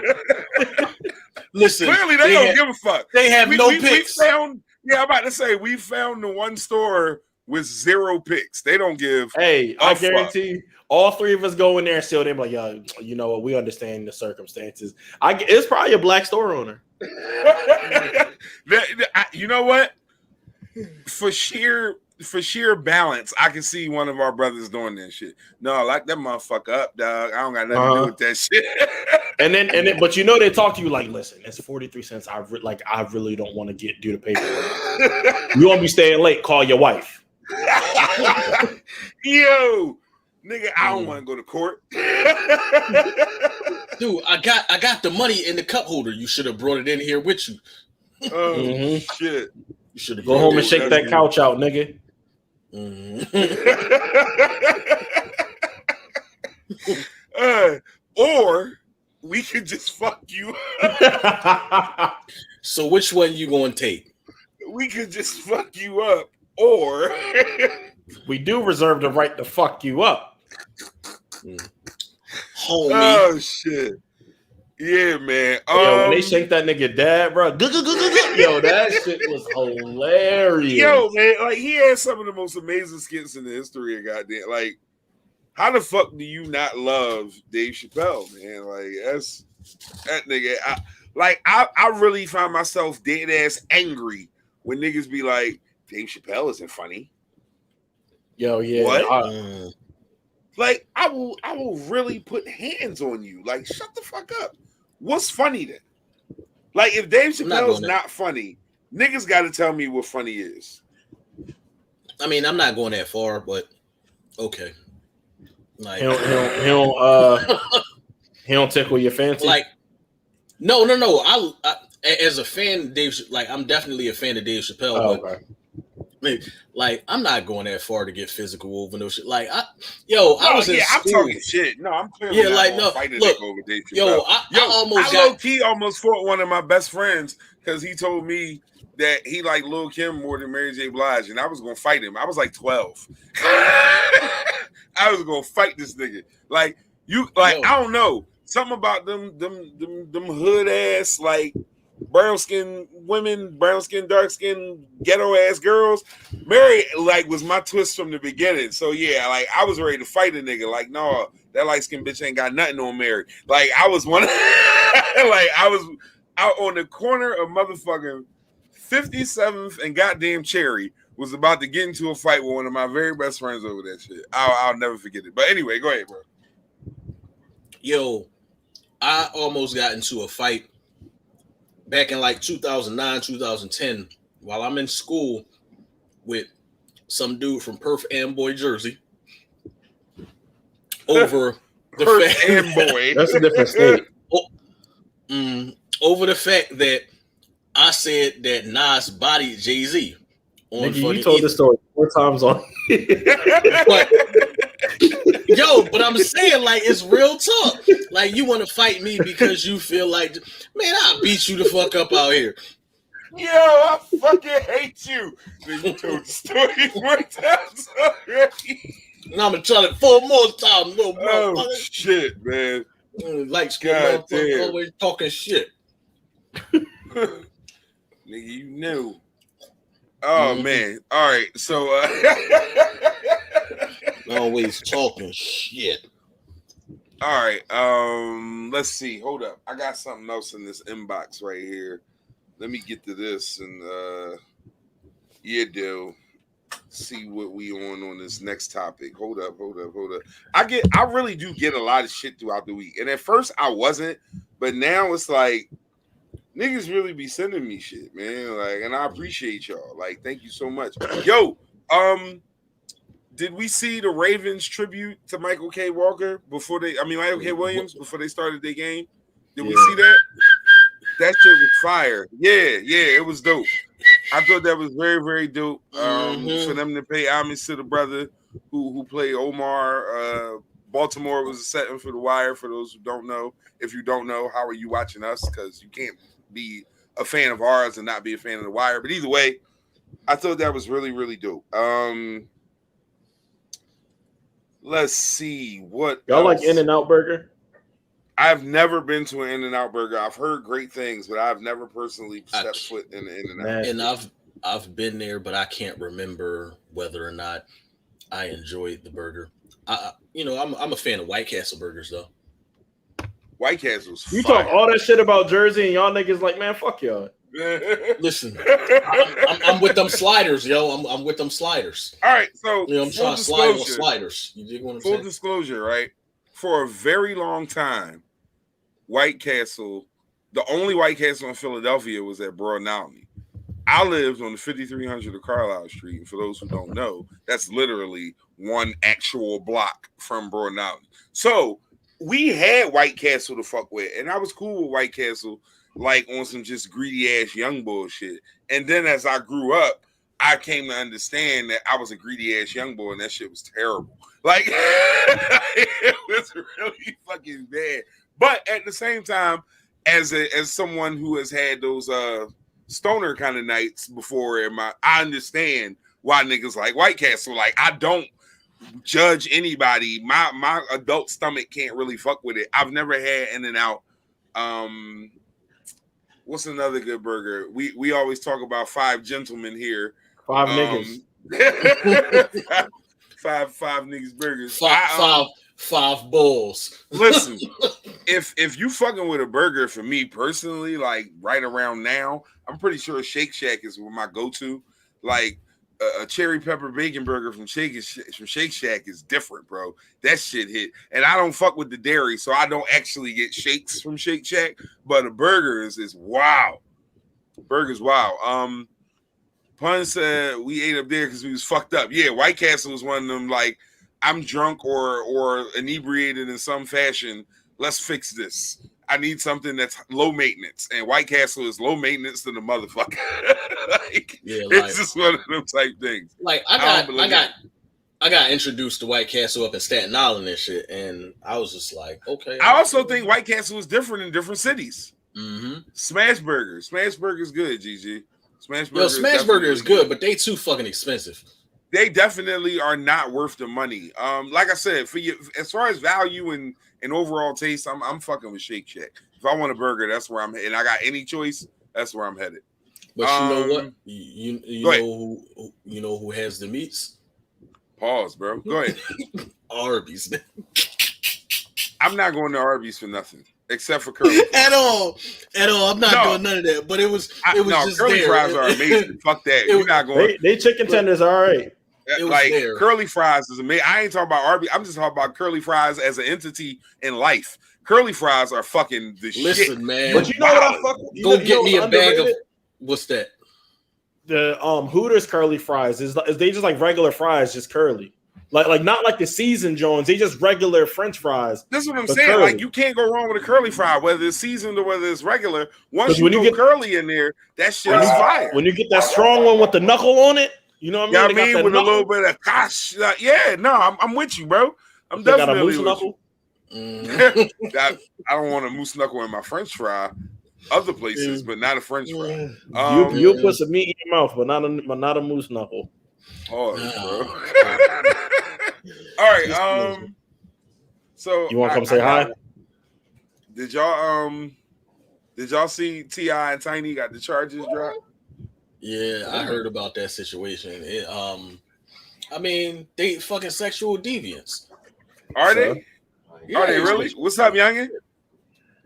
Listen. Clearly, they don't give a fuck. They have no picks. I'm about to say, we found the one store with 0 picks. They don't give I guarantee all 3 of us go in there and still, they're like, yo, you know what? We understand the circumstances. It's probably a black store owner. You know what? For sheer for sheer balance, I can see one of our brothers doing that shit. No, lock that motherfucker up, dog. I don't got nothing to do with that shit. and then, but you know, they talk to you like, listen, it's 43 cents. I really don't want to do the paperwork. You won't be staying late. Call your wife. Yo, nigga, I don't want to go to court. Dude, I got the money in the cup holder. You should have brought it in here with you. Oh shit. You should have go home and shake that couch out, nigga. Or we could just fuck you. So which one you gonna take? We could just fuck you up, or we do reserve the right to fuck you up. Homie. Oh shit. Yeah, man. Yo, when they shanked that nigga dad, bro. Yo, that shit was hilarious. Yo, man, like he had some of the most amazing skits in the history of goddamn. Like, how the fuck do you not love Dave Chappelle, man? Like, that's that nigga. I really find myself dead ass angry when niggas be like, Dave Chappelle isn't funny. Yo, yeah. What? Like, I will really put hands on you. Like, shut the fuck up. What's funny then? Like, if Dave Chappelle's not funny, niggas got to tell me what funny is. I mean, I'm not going that far, but okay. Like, he don't tickle your fancy. Like, no. I as a fan, Dave. Like, I'm definitely a fan of Dave Chappelle. Oh, but okay. Like, I'm not going that far to get physical over no shit. Like, I was in school. I'm talking shit. No, I'm clearly not fighting over Dave Chappelle. I almost fought one of my best friends because he told me that he liked Lil' Kim more than Mary J. Blige, and I was gonna fight him. I was like 12. I was gonna fight this nigga. Like, I don't know. Something about them hood ass, like, brown skin women, brown skin, dark skin, ghetto ass girls. Mary, like, was my twist from the beginning. So yeah, like, I was ready to fight a nigga. Like, no, that light skinned bitch ain't got nothing on Mary. Like, I was one, like, I was out on the corner of motherfucking 57th and goddamn Cherry. Was about to get into a fight with one of my very best friends over that shit. I'll never forget it. But anyway, go ahead, bro. Yo, I almost got into a fight back in like 2009, 2010, while I'm in school with some dude from Perth Amboy, Jersey, over the Perth fact Amboy. That's a different state. Over the fact that I said that Nas bodied Jay-Z. Nigga, you told this story 4 times on. But I'm saying, like, it's real talk. Like, you want to fight me because you feel like, man, I'll beat you the fuck up out here. Yo, I fucking hate you. You told the story 4 times already. And I'm gonna tell it 4 more times, little bro. Oh shit, man. Like, God damn, always talking shit. Nigga, you knew. Oh man. All right. So always talking shit. All right. Let's see. Hold up. I got something else in this inbox right here. Let me get to this and see what we on this next topic. Hold up. I really do get a lot of shit throughout the week. And at first I wasn't, but now it's like niggas really be sending me shit, man. Like, and I appreciate y'all. Like, thank you so much. Yo, did we see the Ravens tribute to Michael K. Walker Michael K. Williams before they started their game? Did we see that? That shit was fire. Yeah, it was dope. I thought that was very, very dope. For them to pay homage to the brother who played Omar. Baltimore was a setting for The Wire. For those who don't know, if you don't know, how are you watching us? Because you can't be a fan of ours and not be a fan of The Wire. But either way, I thought that was really, really dope. Let's see what y'all else? Like In-N-Out Burger? I've never been to an In-N-Out Burger. I've heard great things, but I've never personally stepped foot in an In-N-Out. And I've been there, but I can't remember whether or not I enjoyed the burger. I'm a fan of White Castle burgers though. White Castle's you fire. Talk all that shit about Jersey and y'all niggas like, man, fuck y'all. Listen, I'm with them sliders, yo. I'm with them sliders. All right, so I'm trying to slide on sliders. You dig what I'm saying? Full disclosure, right? For a very long time, White Castle, the only White Castle in Philadelphia was at Broad and Albany. I lived on the 5300 of Carlisle Street, and for those who don't know, that's literally one actual block from Broad and Albany. So we had White Castle to fuck with, and I was cool with White Castle, like on some just greedy ass young bullshit. And then as I grew up, I came to understand that I was a greedy ass young boy, and that shit was terrible. Like it was really fucking bad. But at the same time, as someone who has had those stoner kind of nights before, I understand why niggas like White Castle. Like, I don't judge anybody. My adult stomach can't really fuck with it. I've never had In-N-Out. What's another good burger? We always talk about Five Gentlemen here. Five niggas. Five niggas burgers. Five bulls. Listen, if you fucking with a burger, for me personally, like right around now, I'm pretty sure Shake Shack is my go-to. Like a cherry pepper bacon burger from Shake Shack is different, bro. That shit hit. And I don't fuck with the dairy, so I don't actually get shakes from Shake Shack. But a burger is wow. Burger's wow. Pun said we ate up there because we was fucked up. Yeah, White Castle was one of them, like, I'm drunk or inebriated in some fashion. Let's fix this. I need something that's low maintenance, and White Castle is low maintenance to the motherfucker. It's just one of them type things. Like I got introduced to White Castle up in Staten Island and shit, and I was just like, okay. I also think White Castle is different in different cities. Mm-hmm. Smash Burger is good, GG. Smash Burger is good, but they too fucking expensive. They definitely are not worth the money. Like I said, for you, as far as value and overall taste, I'm fucking with Shake Shack. If I want a burger, that's where I'm headed. And I got any choice, that's where I'm headed. But you know what? You know who has the meats? Pause, bro. Go ahead. Arby's. I'm not going to Arby's for nothing. Except for curly fries. At all. I'm not doing none of that. But it was just curly there. Fries are amazing. Fuck that. You're not going. They chicken tenders are all right. Like curly fries is amazing. I ain't talking about Arby's. I'm just talking about curly fries as an entity in life. Curly fries are fucking the shit. Listen, man. But you know what I fuck with? Go get me a bag of what's that? The Hooters curly fries is they just like regular fries, just curly. Like not like the seasoned Jones, they just regular French fries. That's what I'm saying. Curly. Like, you can't go wrong with a curly fry, whether it's seasoned or whether it's regular. Once you get curly in there, that shit is fire. When you get that strong one with the knuckle on it, you know what I mean? Yeah, I mean, with a little bit of gosh, I'm with you, bro. I'm definitely with you. I don't want a moose knuckle in my French fry. Other places, but not a French fry. You'll put some meat in your mouth, but not a moose knuckle. Oh, bro. All right. So you want to come say hi? Did y'all see T.I. and Tiny got the charges dropped? Yeah, I heard about that situation. I mean, they fucking sexual deviants. Are they? Yeah, are they really? What's up, youngin?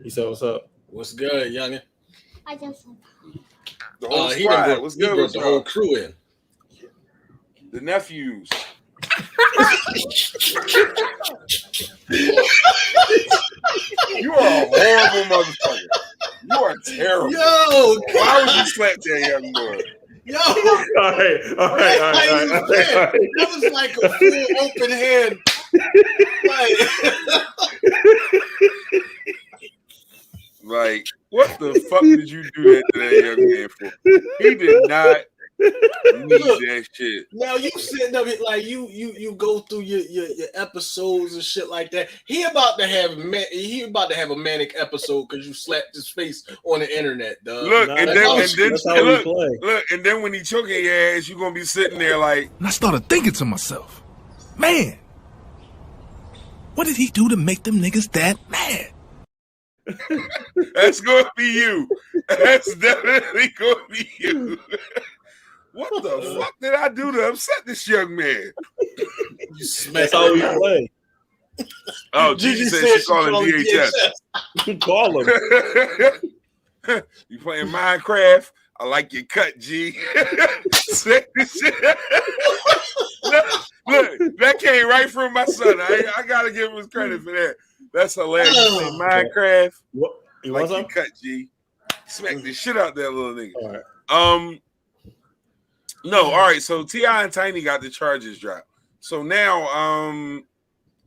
He said, "What's up? What's good, youngin?" I just the whole squad. What's good? Brought the whole crew in. The nephews. You are a horrible motherfucker. You are terrible. Yo, why would you slap that young boy? Yo, all right. That was like a full open hand. Like, what the fuck did you do that to that young man for? He did not need that shit. Now you sitting up like you go through your episodes and shit like that. He about to have a manic episode because you slapped his face on the internet, dog. Look, and then when he choking your ass, you gonna be sitting there like. And I started thinking to myself, man, what did he do to make them niggas that mad? That's gonna be you. That's definitely gonna be you. What the fuck did I do to upset this young man? That's how we play. Oh, Gigi said she's calling DHS. Call him. You playing Minecraft? I like your cut, G. Look, that came right from my son. I gotta give him his credit for that. That's hilarious. You play Minecraft. What? You like want your cut, G. Smack the shit out that little nigga. All right. No, all right. So T.I. and Tiny got the charges dropped. So now,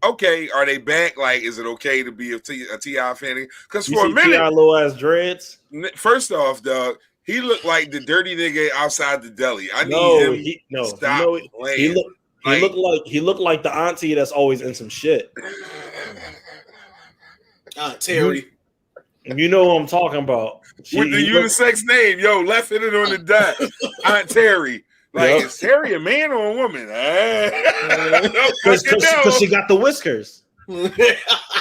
okay, are they back? Like, is it okay to be a T.I. fan? Because for a minute, T.I. little ass dreads. First off, dog, he looked like the dirty nigga outside the deli. I need him. Stop playing. He looked like the auntie that's always in some shit. Terry. You know what I'm talking about. With the unisex name, yo, left-handed on the dot. Aunt Terry. Like, is Terry a man or a woman? Because she got the whiskers.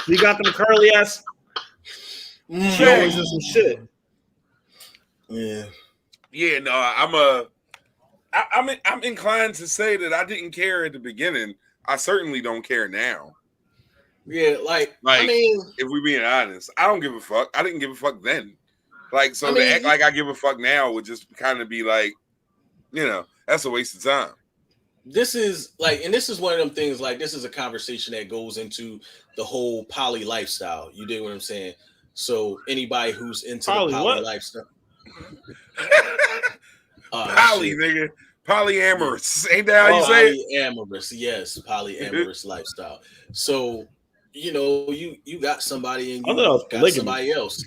She got them curly ass. She always in some shit. Yeah. Yeah, no, I'm inclined to say that I didn't care at the beginning. I certainly don't care now. Yeah, like I mean, if we're being honest, I don't give a fuck. I didn't give a fuck then. Like, so to act like I give a fuck now would just kind of be like, that's a waste of time. This is like, and this is one of them things, like, this is a conversation that goes into the whole poly lifestyle. You dig what I'm saying? So anybody who's into the poly lifestyle. Poly, nigga. Polyamorous. Ain't that how you say it? Polyamorous, yes. Polyamorous lifestyle. So, you got somebody and you got polygamy. Somebody else.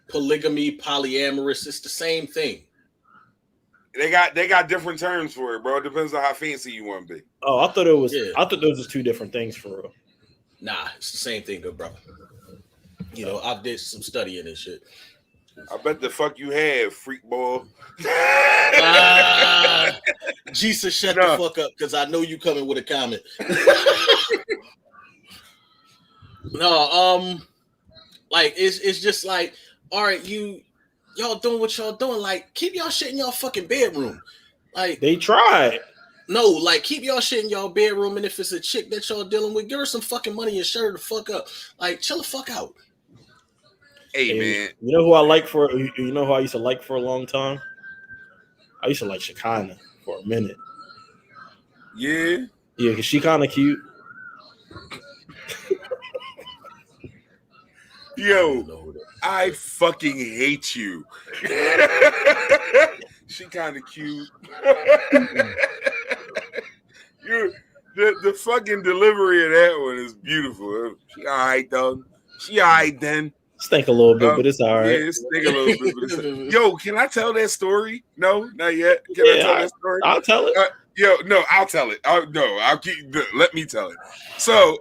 Polygamy, polyamorous, it's the same thing. They got different terms for it, bro. It depends on how fancy you want to be. Oh, I thought it was. Yeah. I thought those was two different things for real. Nah, it's the same thing, good bro. I did some studying and shit. I bet the fuck you have, freak boy. Jesus, shut the fuck up, because I know you coming with a comment. No, like it's just like, all right, y'all doing what y'all doing. Like, keep y'all shit in y'all fucking bedroom. Like, they tried. No, like, keep y'all shit in y'all bedroom, and if it's a chick that y'all dealing with, give her some fucking money and shut her the fuck up. Like, chill the fuck out. Hey, man. You know who I like for? You know who I used to like for a long time? I used to like Shekinah for a minute. Yeah, because she kind of cute. Yo, I fucking hate you. She kind of cute. The fucking delivery of that one is beautiful. She all right, though. She all right then. Stink a little bit, but it's all right. Yeah, stink a little bit, but it's Yo, can I tell that story? No, not yet. Can I tell that story? I'll tell it. No, I'll tell it. I'll keep. Let me tell it. So,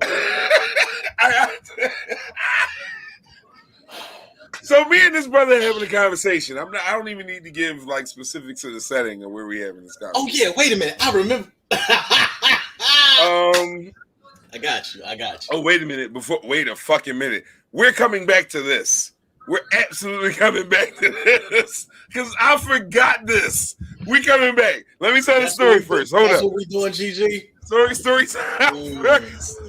so me and this brother are having a conversation. I don't even need to give like specifics of the setting of where we having this conversation. Oh yeah, wait a minute. I remember. I got you. Oh, wait a minute. Wait a fucking minute. We're coming back to this. We're absolutely coming back to this because I forgot this. We coming back. Let me tell the story first. Hold up. That's what we doing, GG. Story time first.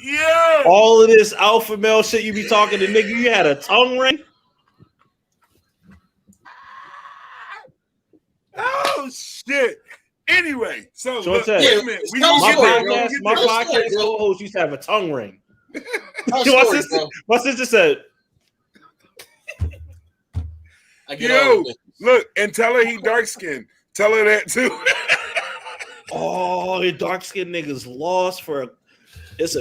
Yeah. All of this alpha male shit you be talking to, nigga. You had a tongue ring. Oh shit. Anyway, so look, wait a minute. My podcast co-host used to have a tongue ring. My sister said, "Yo, look, and tell her he dark skinned. Tell her that too." Oh, the dark skinned niggas lost for. It's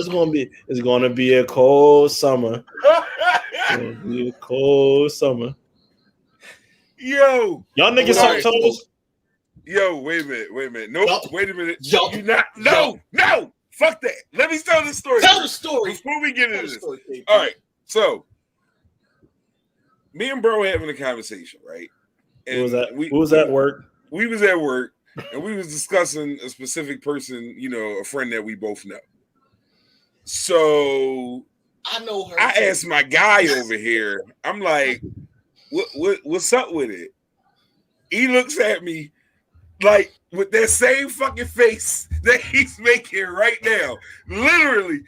gonna be a cold summer. It's gonna be a cold summer. Yo, y'all niggas suck toes. Yo, wait a minute. Nope, wait a minute. You not? No. Fuck that. Let me tell the story. Tell the story before we get into this. All right, so me and bro having a conversation, right? And who was at work? We was at work, and we was discussing a specific person, a friend that we both know. So I know her. I asked my guy over here. I'm like, what's up with it? He looks at me like with that same fucking face that he's making right now. Literally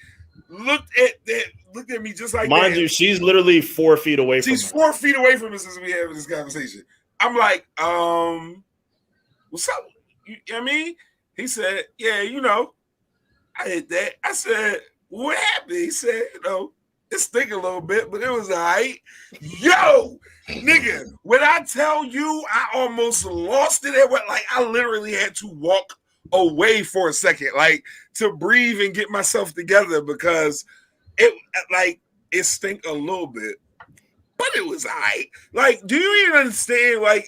looked at me just like Mind that. you, she's literally 4 feet away from us. She's 4 feet away from us as we having this conversation. I'm like, what's up? You know what I mean? He said, yeah, you know, I hit that. I said, what happened? He said, you know, it stink a little bit, but it was all right. Yo, nigga, when I tell you I almost lost it at what, like, I literally had to walk away for a second, like, to breathe and get myself together because it, like, it stink a little bit, but it was all right. Like, do you even understand? Like,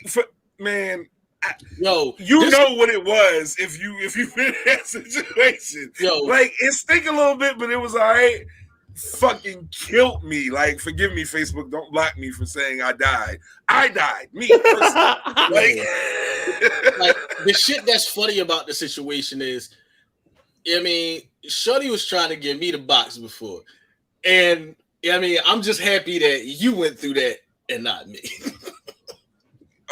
man, you know what it was if you been in that situation. Like, it stink a little bit, but it was all right. Fucking killed me. Like, forgive me, Facebook. Don't block me for saying I died. I died. Me personally. Like, the shit that's funny about the situation is, I mean, Shorty was trying to get me the box before, and I mean, I'm just happy that you went through that and not me.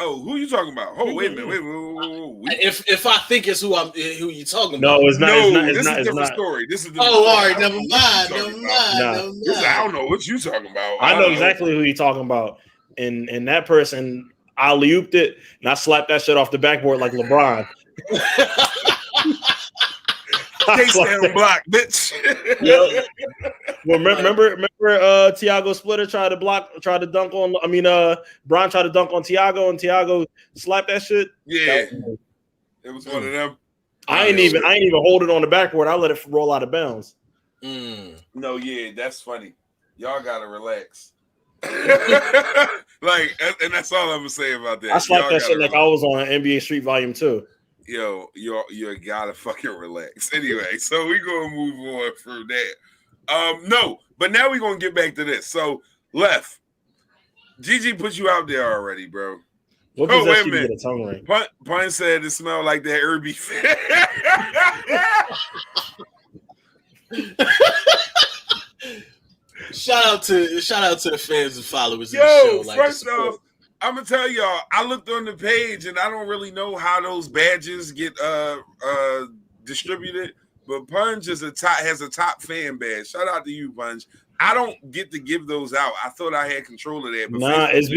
Oh, who are you talking about? Oh, wait a minute. Wait. If I think it's who you talking about. No, it's not. No, it's this not, is a different not. story. This is all right. Never mind. I don't know what you talking about. I know exactly who you're talking about. And that person, I alley-ooped it, and I slapped that shit off the backboard like LeBron. Case down block, bitch. Yep. Well, remember, Tiago Splitter tried to dunk on. I mean, Bron tried to dunk on Tiago, and Tiago slapped that shit. Yeah, it was one of them. I ain't even hold it on the backboard. I let it roll out of bounds. No, yeah, that's funny. Y'all gotta relax. Like, and that's all I'm gonna say about that. I slapped that shit like I was on NBA Street Volume 2. Yo, you gotta fucking relax. Anyway, so we gonna move on from that. No, but now we gonna get back to this. So, Left, Gigi put you out there already, bro. What does that get a tongue ring? Pun said it smelled like that Herpes. Shout out to the fans and followers of the show. Like, first off, I'm gonna tell y'all, I looked on the page and I don't really know how those badges get distributed, but Punch has a top fan badge. Shout out to you, Punch. I don't get to give those out. I thought I had control of that. But nah, it's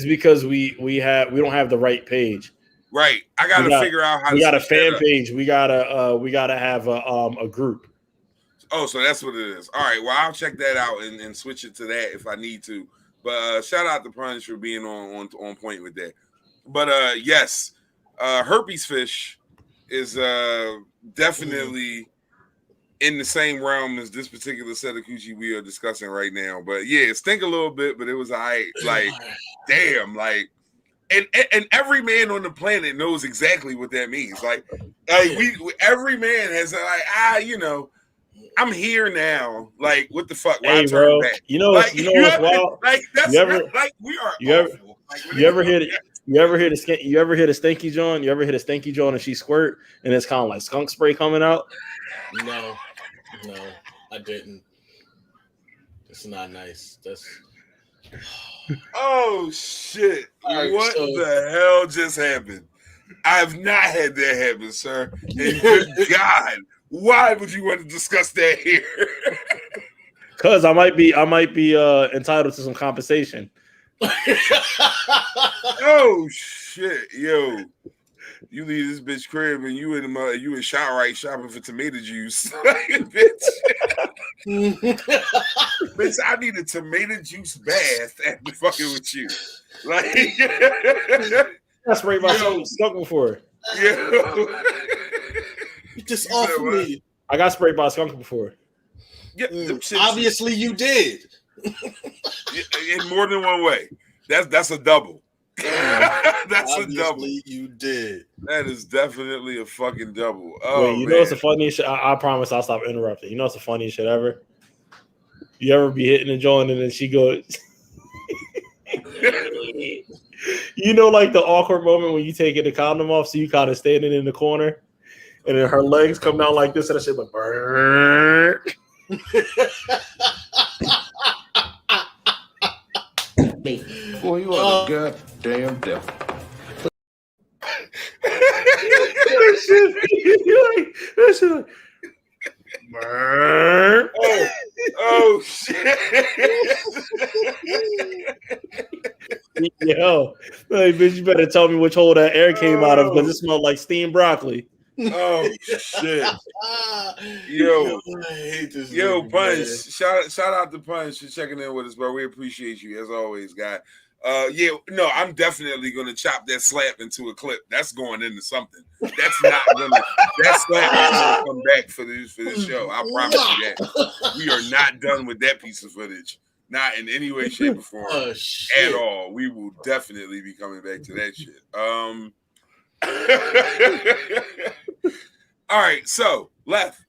because we don't have the right page. Right. I gotta figure out how. We got a fan page. We gotta have a group. Oh, so that's what it is. All right. Well, I'll check that out and switch it to that if I need to. But shout out to Punch for being on point with that. But yes, herpes fish is definitely in the same realm as this particular set of coochie we are discussing right now. But yeah, it stink a little bit, but it was all right. Like, damn, like, and every man on the planet knows exactly what that means. Like we every man has like, you know, I'm here now. Like, what the fuck? Hey, bro, you know what's wild? Like, that's we are. You ever hear the stinky John? You ever hit a stinky John and she squirt and it's kind of like skunk spray coming out? No, I didn't. It's not nice. That's. Oh shit! Right, what the hell just happened? I have not had that happen, sir. And good God, why would you want to discuss that here? Because I might be entitled to some compensation. Oh shit, yo! You leave this bitch crib and you in ShopRite shopping for tomato juice, bitch. Bitch, I need a tomato juice bath after fucking with you. Like, I sprayed myself skunk before. Yo. You just offered me. I got sprayed by a skunk before. Yeah, obviously you did. In more than one way. That's a double. That's obviously a double. You did. That is definitely a fucking double. Oh, wait, you know what's the funniest shit? I promise I'll stop interrupting. You know what's the funniest shit ever? You ever be hitting a joint and then she goes, you know, like the awkward moment when you taking the condom off, so you kind of standing in the corner, and then her legs come down like this, and that shit like burn. Boy, you are the goddamn devil. Yo, hey, bitch, you better tell me which hole that air came out of because it smelled like steamed broccoli. Oh shit! Yo, Punch! Shout out to Punch for checking in with us, bro. We appreciate you as always, guy. I'm definitely gonna chop that slap into a clip. That's going into something. That's not gonna. That slap is gonna come back for this show. I promise you that. We are not done with that piece of footage. Not in any way, shape, or form at all. We will definitely be coming back to that shit. All right, so Left,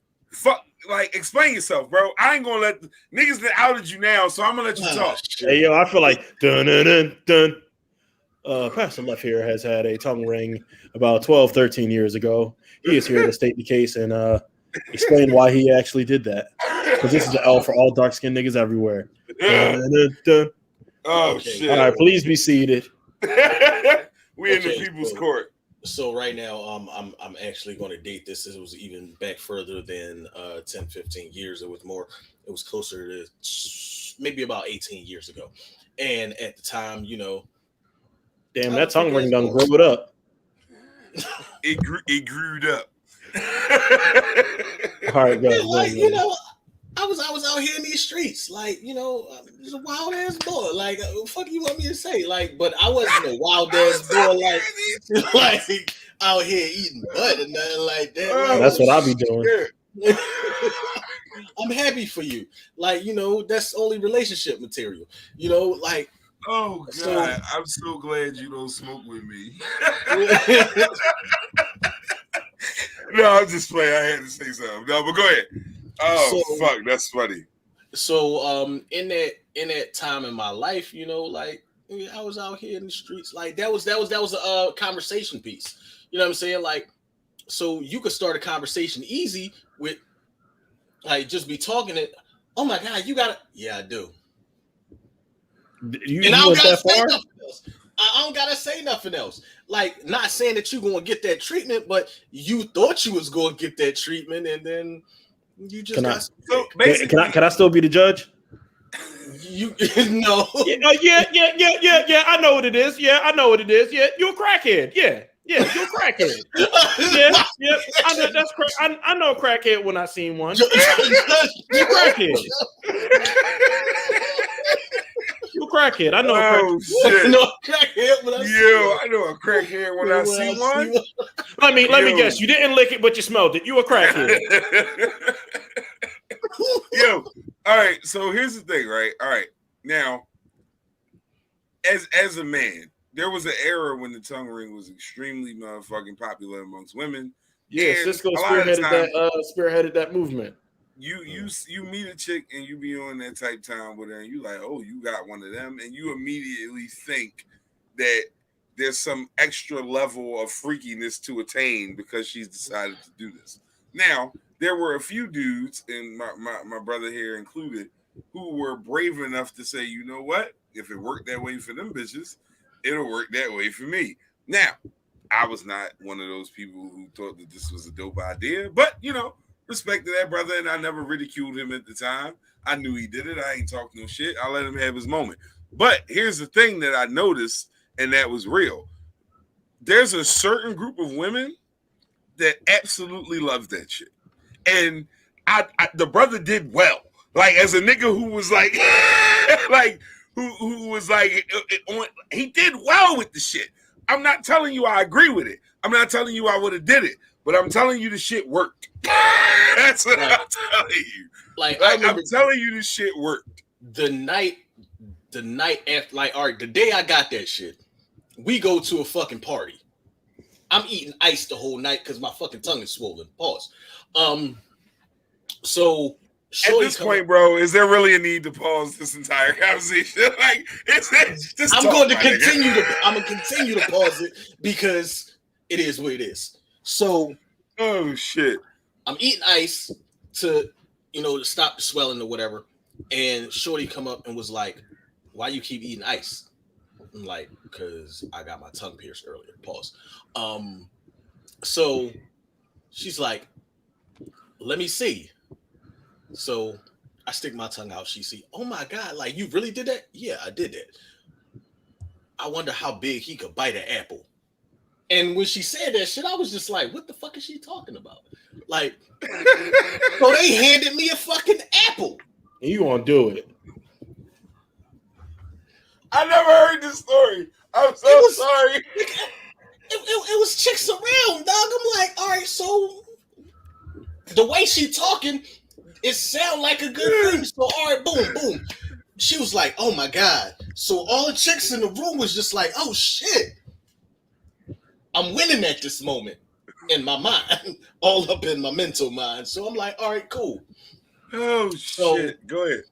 explain yourself, bro. I ain't gonna let the niggas that outed you now, so I'm gonna let you talk. Hey, yo, I feel like dun dun dun dun. Pastor Left here has had a tongue ring about 12, 13 years ago. He is here to state the case and explain why he actually did that. Because this is the L for all dark-skinned niggas everywhere. Dun, dun, dun. Oh, shit. All right, please be seated. We in the people's court. So right now, I'm actually going to date this. It was even back further than 10, 15 years. It was closer to maybe about 18 years ago. And at the time, damn, that tongue ring done grew it up. It grew up. All right, go ahead. I was out here in these streets, just a wild ass boy. What the fuck you want me to say? But I wasn't a wild ass boy, like out here eating butt and nothing like that. That's what I'll be doing. I'm happy for you. That's only relationship material. Oh God, I'm so glad you don't smoke with me. No, I'm just playing. I had to say something. No, but go ahead. Oh, fuck, that's funny. So, in that time in my life, I was out here in the streets. That was a conversation piece. You know what I'm saying? So you could start a conversation easy with, just be talking it. Oh my God, you got it. Yeah, I do. You went that far? I don't gotta say nothing else. Not saying that you're gonna get that treatment, but you thought you was gonna get that treatment, and then you just can I still be the judge? You no. Yeah. I know what it is. Yeah, I know what it is. Yeah, you're a crackhead. Yeah, you're a crackhead. yeah. I know that's I know a crackhead when I seen one. You're a crackhead. You crackhead. I know a crackhead. Shit. No crackhead when I see I know a crackhead when I see one. Let me guess. You didn't lick it, but you smelled it. You a crackhead. Yo, all right. So here's the thing, right? All right. Now, as a man, there was an era when the tongue ring was extremely motherfucking popular amongst women. Yeah, Cisco spearheaded that movement. You meet a chick and you be on that type time with her and you like, oh, you got one of them, and you immediately think that there's some extra level of freakiness to attain because she's decided to do this. Now, there were a few dudes, and my brother here included, who were brave enough to say, you know what? If it worked that way for them bitches, it'll work that way for me. Now, I was not one of those people who thought that this was a dope idea, but respect to that brother, and I never ridiculed him at the time. I knew he did it. I ain't talking no shit. I let him have his moment. But here's the thing that I noticed, and that was real. There's a certain group of women that absolutely loves that shit. And the brother did well. As a nigga who was who was he did well with the shit. I'm not telling you I agree with it. I'm not telling you I would have did it. But I'm telling you the shit worked. That's what I'm telling you. I'm telling you this shit worked. The night after, all right, the day I got that shit, we go to a fucking party. I'm eating ice the whole night because my fucking tongue is swollen. Pause. So at this point, bro, is there really a need to pause this entire conversation? I'm going to continue to pause it because it is what it is. So, oh shit! I'm eating ice to stop the swelling or whatever, and Shorty come up and was like, "Why you keep eating ice?" I'm like, "Because I got my tongue pierced earlier." Pause. So she's like, "Let me see." So I stick my tongue out. She see, oh my God, like you really did that? Yeah, I did that. I wonder how big he could bite an apple. And when she said that shit, I was just like, what the fuck is she talking about? Like, so they handed me a fucking apple. You gonna do it. I never heard this story. I'm so sorry. It was chicks around, dog. I'm like, all right, so the way she talking, it sound like a good thing. So all right, boom, boom. She was like, oh my God. So all the chicks in the room was just like, oh shit. I'm winning at this moment in my mind, all up in my mental mind. So I'm like, all right, cool. Oh shit. Go ahead.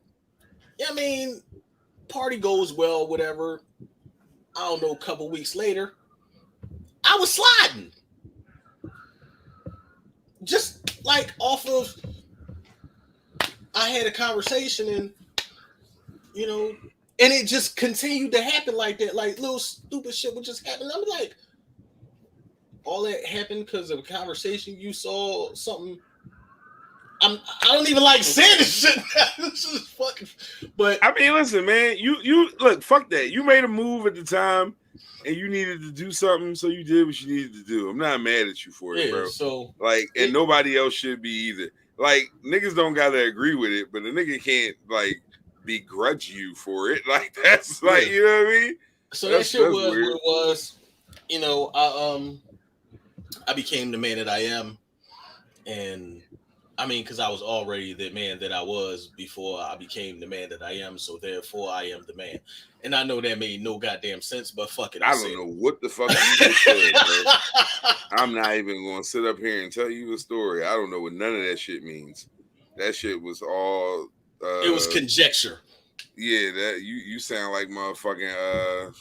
Yeah, I mean, party goes well, whatever. I don't know, a couple weeks later, I was sliding. Just like off of, I had a conversation and, you know, and it just continued to happen like that. Like little stupid shit would just happen. I'm like, all that happened because of a conversation you saw something. I don't even like saying this shit. This is fucking. But I mean, listen, man. You look. Fuck that. You made a move at the time, and you needed to do something, so you did what you needed to do. I'm not mad at you for it, bro. So like, and nobody else should be either. Like, niggas don't gotta agree with it, but a nigga can't like begrudge you for it. Like, that's like, you know what I mean? So that shit was weird. What it was. You know, I became the man that I am, and I mean, because I was already the man that I was before I became the man that I am, so therefore I am the man. And I know that made no goddamn sense, but fuck it. I don't know what the fuck you just said, bro. I'm not even going to sit up here and tell you a story. I don't know what none of that shit means. That shit was all... it was conjecture. Yeah, that you sound like motherfucking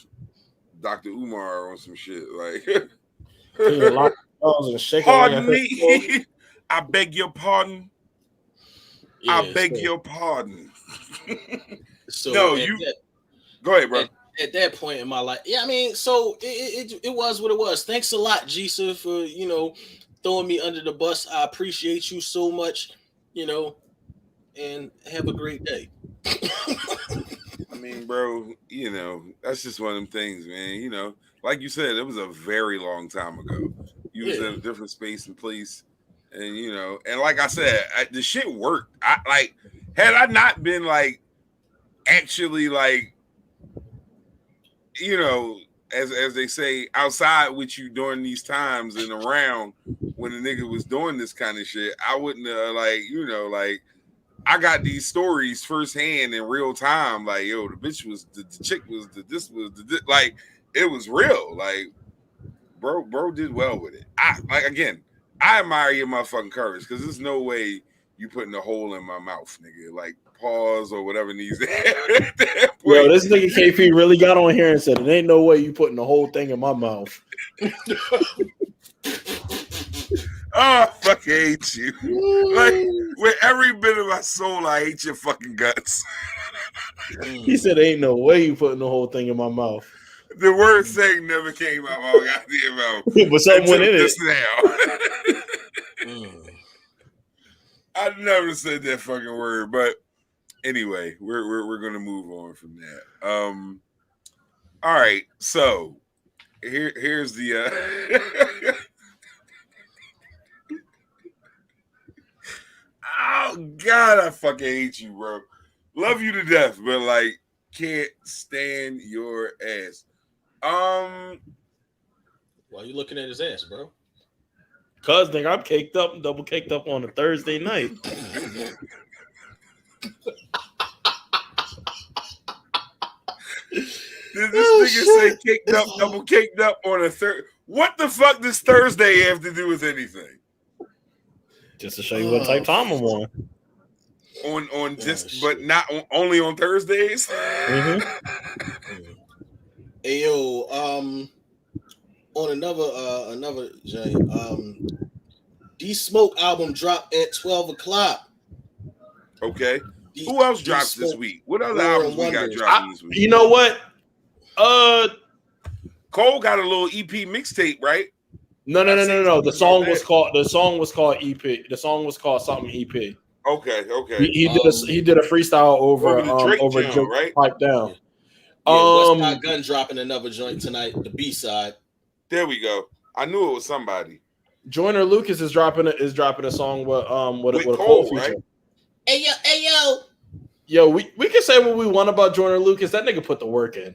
Dr. Umar on some shit. Like... Pardon me. I beg your pardon. Yeah, I beg your pardon. So no, go ahead, bro. At that point in my life, yeah, I mean, so it was what it was. Thanks a lot, Jisa, for throwing me under the bus. I appreciate you so much, and have a great day. I mean, bro, that's just one of them things, man. Like you said, it was a very long time ago. You was in a different space and place. And and like I said, the shit worked. Had I not been like actually like, as they say, outside with you during these times and around when the nigga was doing this kind of shit, I wouldn't have I got these stories firsthand in real time. Like, yo, the bitch was the chick was this was like it was real. Like, bro did well with it. I admire your motherfucking courage because there's no way you putting a hole in my mouth, nigga. Like, pause or whatever needs to happen. Yo, this nigga KP really got on here and said, "It ain't no way you putting the whole thing in my mouth." I fucking hate you. Like, with every bit of my soul, I hate your fucking guts. He said, "Ain't no way you putting the whole thing in my mouth." The word "saying" never came out my goddamn mouth. But something went in it. Now. I never said that fucking word, but anyway, we're gonna move on from that. All right, so here's the oh God, I fucking hate you, bro. Love you to death, but like can't stand your ass. Why are you looking at his ass, bro? Cause nigga, I'm caked up, double caked up on a Thursday night. Did this nigga say caked up, double caked up on a third? What the fuck does Thursday have to do with anything? Just to show you what type of time I'm on. On just, but not only on Thursdays. Mm-hmm. Hey yo, on another joint, D Smoke album dropped at 12 o'clock. Okay. Who else drops this week? What other albums we got dropping this week? You know what? Cole got a little EP mixtape, right? No. The song was called EP. The song was called something EP. Okay. He did a freestyle over the Drake right? Pipe Down. Yeah, West Got Gun dropping another joint tonight. The B side. There we go. I knew it was somebody. Joyner Lucas is dropping a song with a Cole feature. Right? Hey yo. Yo, we can say what we want about Joyner Lucas. That nigga put the work in.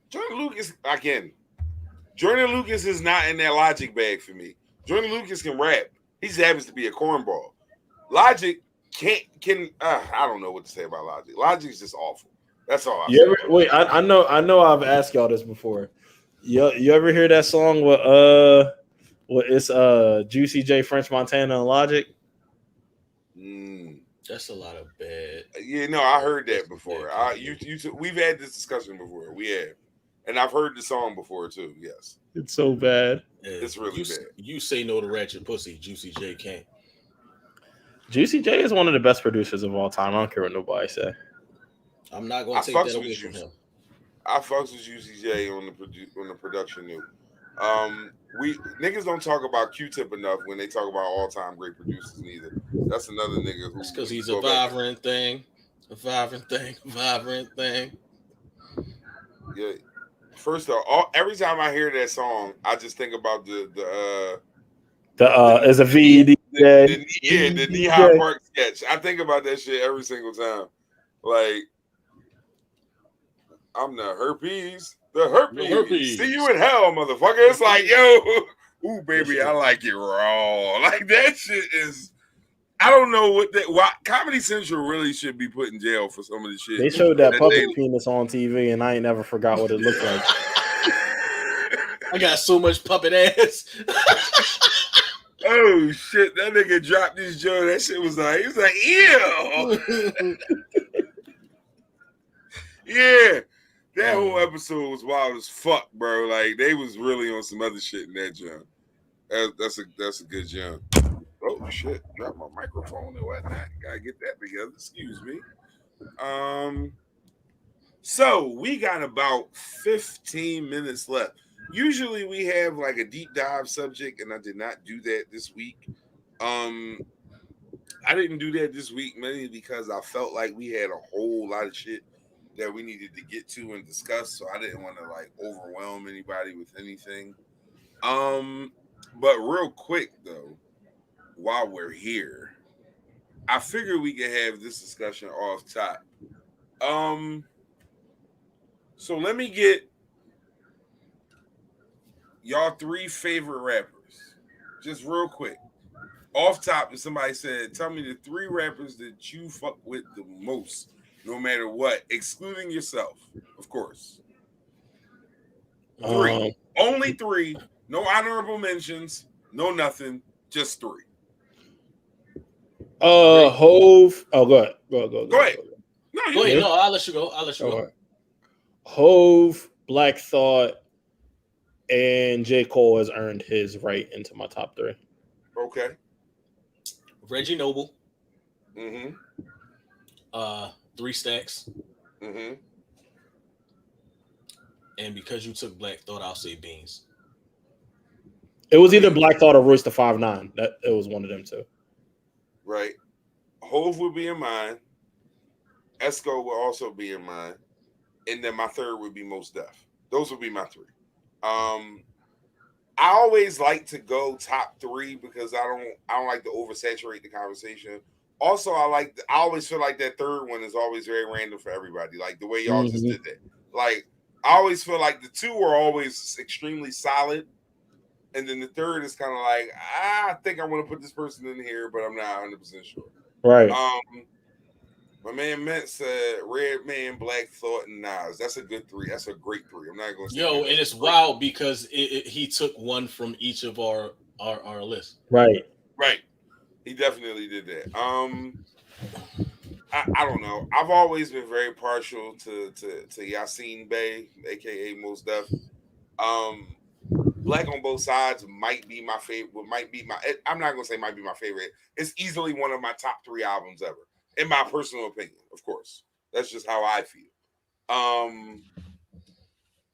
Joyner Lucas again. Joyner Lucas is not in that Logic bag for me. Joyner Lucas can rap. He just happens to be a cornball. Logic I don't know what to say about Logic. Logic is just awful. That's all I say. Wait, I know I've asked y'all this before. You ever hear that song with it's Juicy J, French Montana, and Logic? That's a lot of bad. Yeah, no, I heard that before. We've had this discussion before. We have. And I've heard the song before too. Yes. It's so bad. It's really bad. You say no to ratchet pussy, Juicy J can't. Juicy J is one of the best producers of all time. I don't care what nobody say. I'm not going to take that away from him. I fucks with Juicy J on the production new. We niggas don't talk about Q-Tip enough when they talk about all-time great producers neither. That's another nigga who. That's because he's a vibrant thing. Yeah. First off, every time I hear that song, I just think about the as a VD. The Knee-High Park sketch. I think about that shit every single time. Like, I'm the herpes. The herpes. See you in hell, motherfucker. It's like, yo, ooh, baby, I like it raw. Like, that shit is. I don't know why Comedy Central really should be put in jail for some of the shit. They showed that public penis on TV, and I ain't never forgot what it looked like. I got so much puppet ass. Oh shit! That nigga dropped his jaw. That shit was like, he was like, ew. Yeah, that whole episode was wild as fuck, bro. Like they was really on some other shit in that jump. That's a good jump. Oh shit! Drop my microphone and whatnot. Gotta get that together. Excuse me. So we got about 15 minutes left. Usually we have like a deep dive subject, and I did not do that this week. I didn't do that this week mainly because I felt like we had a whole lot of shit that we needed to get to and discuss, so I didn't want to like overwhelm anybody with anything. But real quick though, while we're here, I figure we can have this discussion off top. So let me get y'all 3 favorite rappers. Just real quick. Off top, if somebody said, tell me the 3 rappers that you fuck with the most, no matter what, excluding yourself, of course. 3. Only 3. No honorable mentions. No nothing. Just 3. Hove. Oh, go ahead. Go ahead. No, I'll let you go. Go. Hove, Black Thought, and J. Cole has earned his right into my top 3. Okay. Reggie Noble. Mm-hmm. 3 Stacks. Mm-hmm. And because you took Black Thought, I'll say Beans. It was either Black Thought or Royce the 5'9". That it was one of them two. Right. Hove would be in mine. Esco will also be in mine. And then my 3rd would be Mos Def. Those would be my 3. I always like to go top 3 because I don't like to oversaturate the conversation. Also, I always feel like that 3rd one is always very random for everybody. Like the way y'all just did that. Like I always feel like the 2 are always extremely solid, and then the 3rd is kind of like I think I want to put this person in here, but I'm not 100% sure. Right. My man Mint said Redman, Black Thought, and Nas. That's a good 3. That's a great 3. I'm not going to say and it's wild because he took one from each of our list. Right. He definitely did that. I don't know. I've always been very partial to Yasin Bey, aka Mos Def. Black on Both Sides might be my favorite. I'm not gonna say might be my favorite. It's easily one of my top 3 albums ever, in my personal opinion. Of course, that's just how I feel.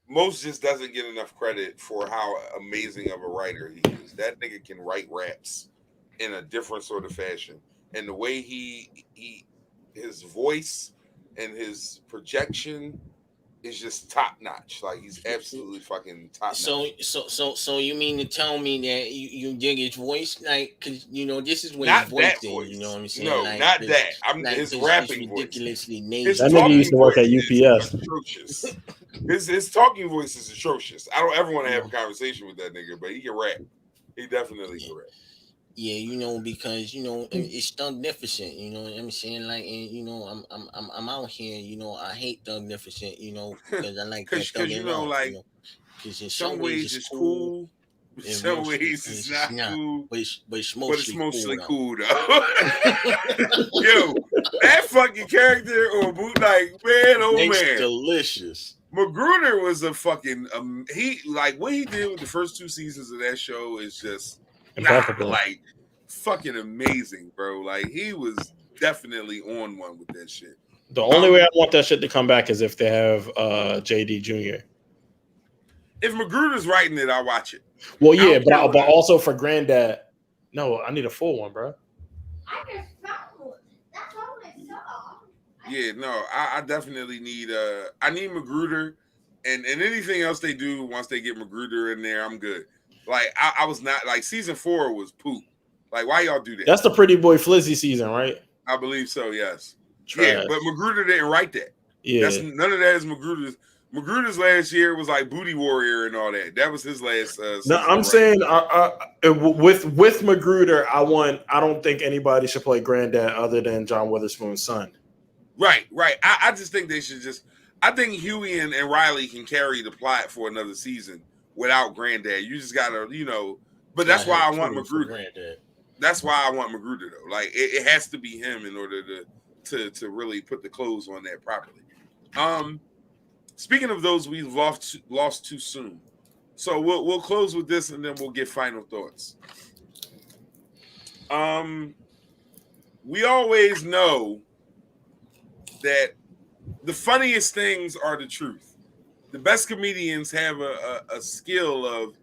Most just doesn't get enough credit for how amazing of a writer he is. That nigga can write raps in a different sort of fashion. and the way his voice and his projection is just top notch. Like he's absolutely fucking top notch. So you mean to tell me that you dig his voice, like, cause this is what Not his voice that is. voice. You know what I'm saying? No, like, not that. His rapping voice. Ridiculously His That nigga used to work at UPS. Is atrocious. His talking voice is atrocious. I don't ever want to have a conversation with that nigga, but he can rap. He definitely can rap. Yeah, because it's Thugnificent, you know what I'm saying? Like, and I'm out here, I hate Thugnificent, because I like that because because in some ways it's cool, in some ways it's not cool, but it's mostly cool though. Yo, that fucking character or boot, like, man, oh It's man, delicious. Magruder was a fucking he, like, what he did with the first 2 seasons of that show is just like fucking amazing, bro. Like, he was definitely on one with that shit. The only way I want that shit to come back is if they have JD Jr. If Magruder's writing it, I'll watch it. Well, yeah, but also for Granddad. No, I need a full one, bro. I just found one. That's all I saw. Yeah, no, I definitely need I need Magruder, and anything else they do once they get Magruder in there, I'm good. Like, I was not, like, season 4 was poop. Like, why y'all do that? That's the Pretty Boy Flizzy season, right? I believe so, yes. Trash. Yeah, but Magruder didn't write that. Yeah. None of that is Magruder's. Magruder's last year was like Booty Warrior and all that. That was his last. No, I'm saying with Magruder, I don't think anybody should play Granddad other than John Witherspoon's son. Right. I just think they should just. I think Huey and Riley can carry the plot for another season without Granddad. You just gotta, But that's why I want Magruder. That's why I want Magruder though. Like, it has to be him in order to really put the clothes on that properly. Speaking of those we've lost too soon, so we'll close with this and then we'll get final thoughts. We always know that the funniest things are the truth. The best comedians have a skill of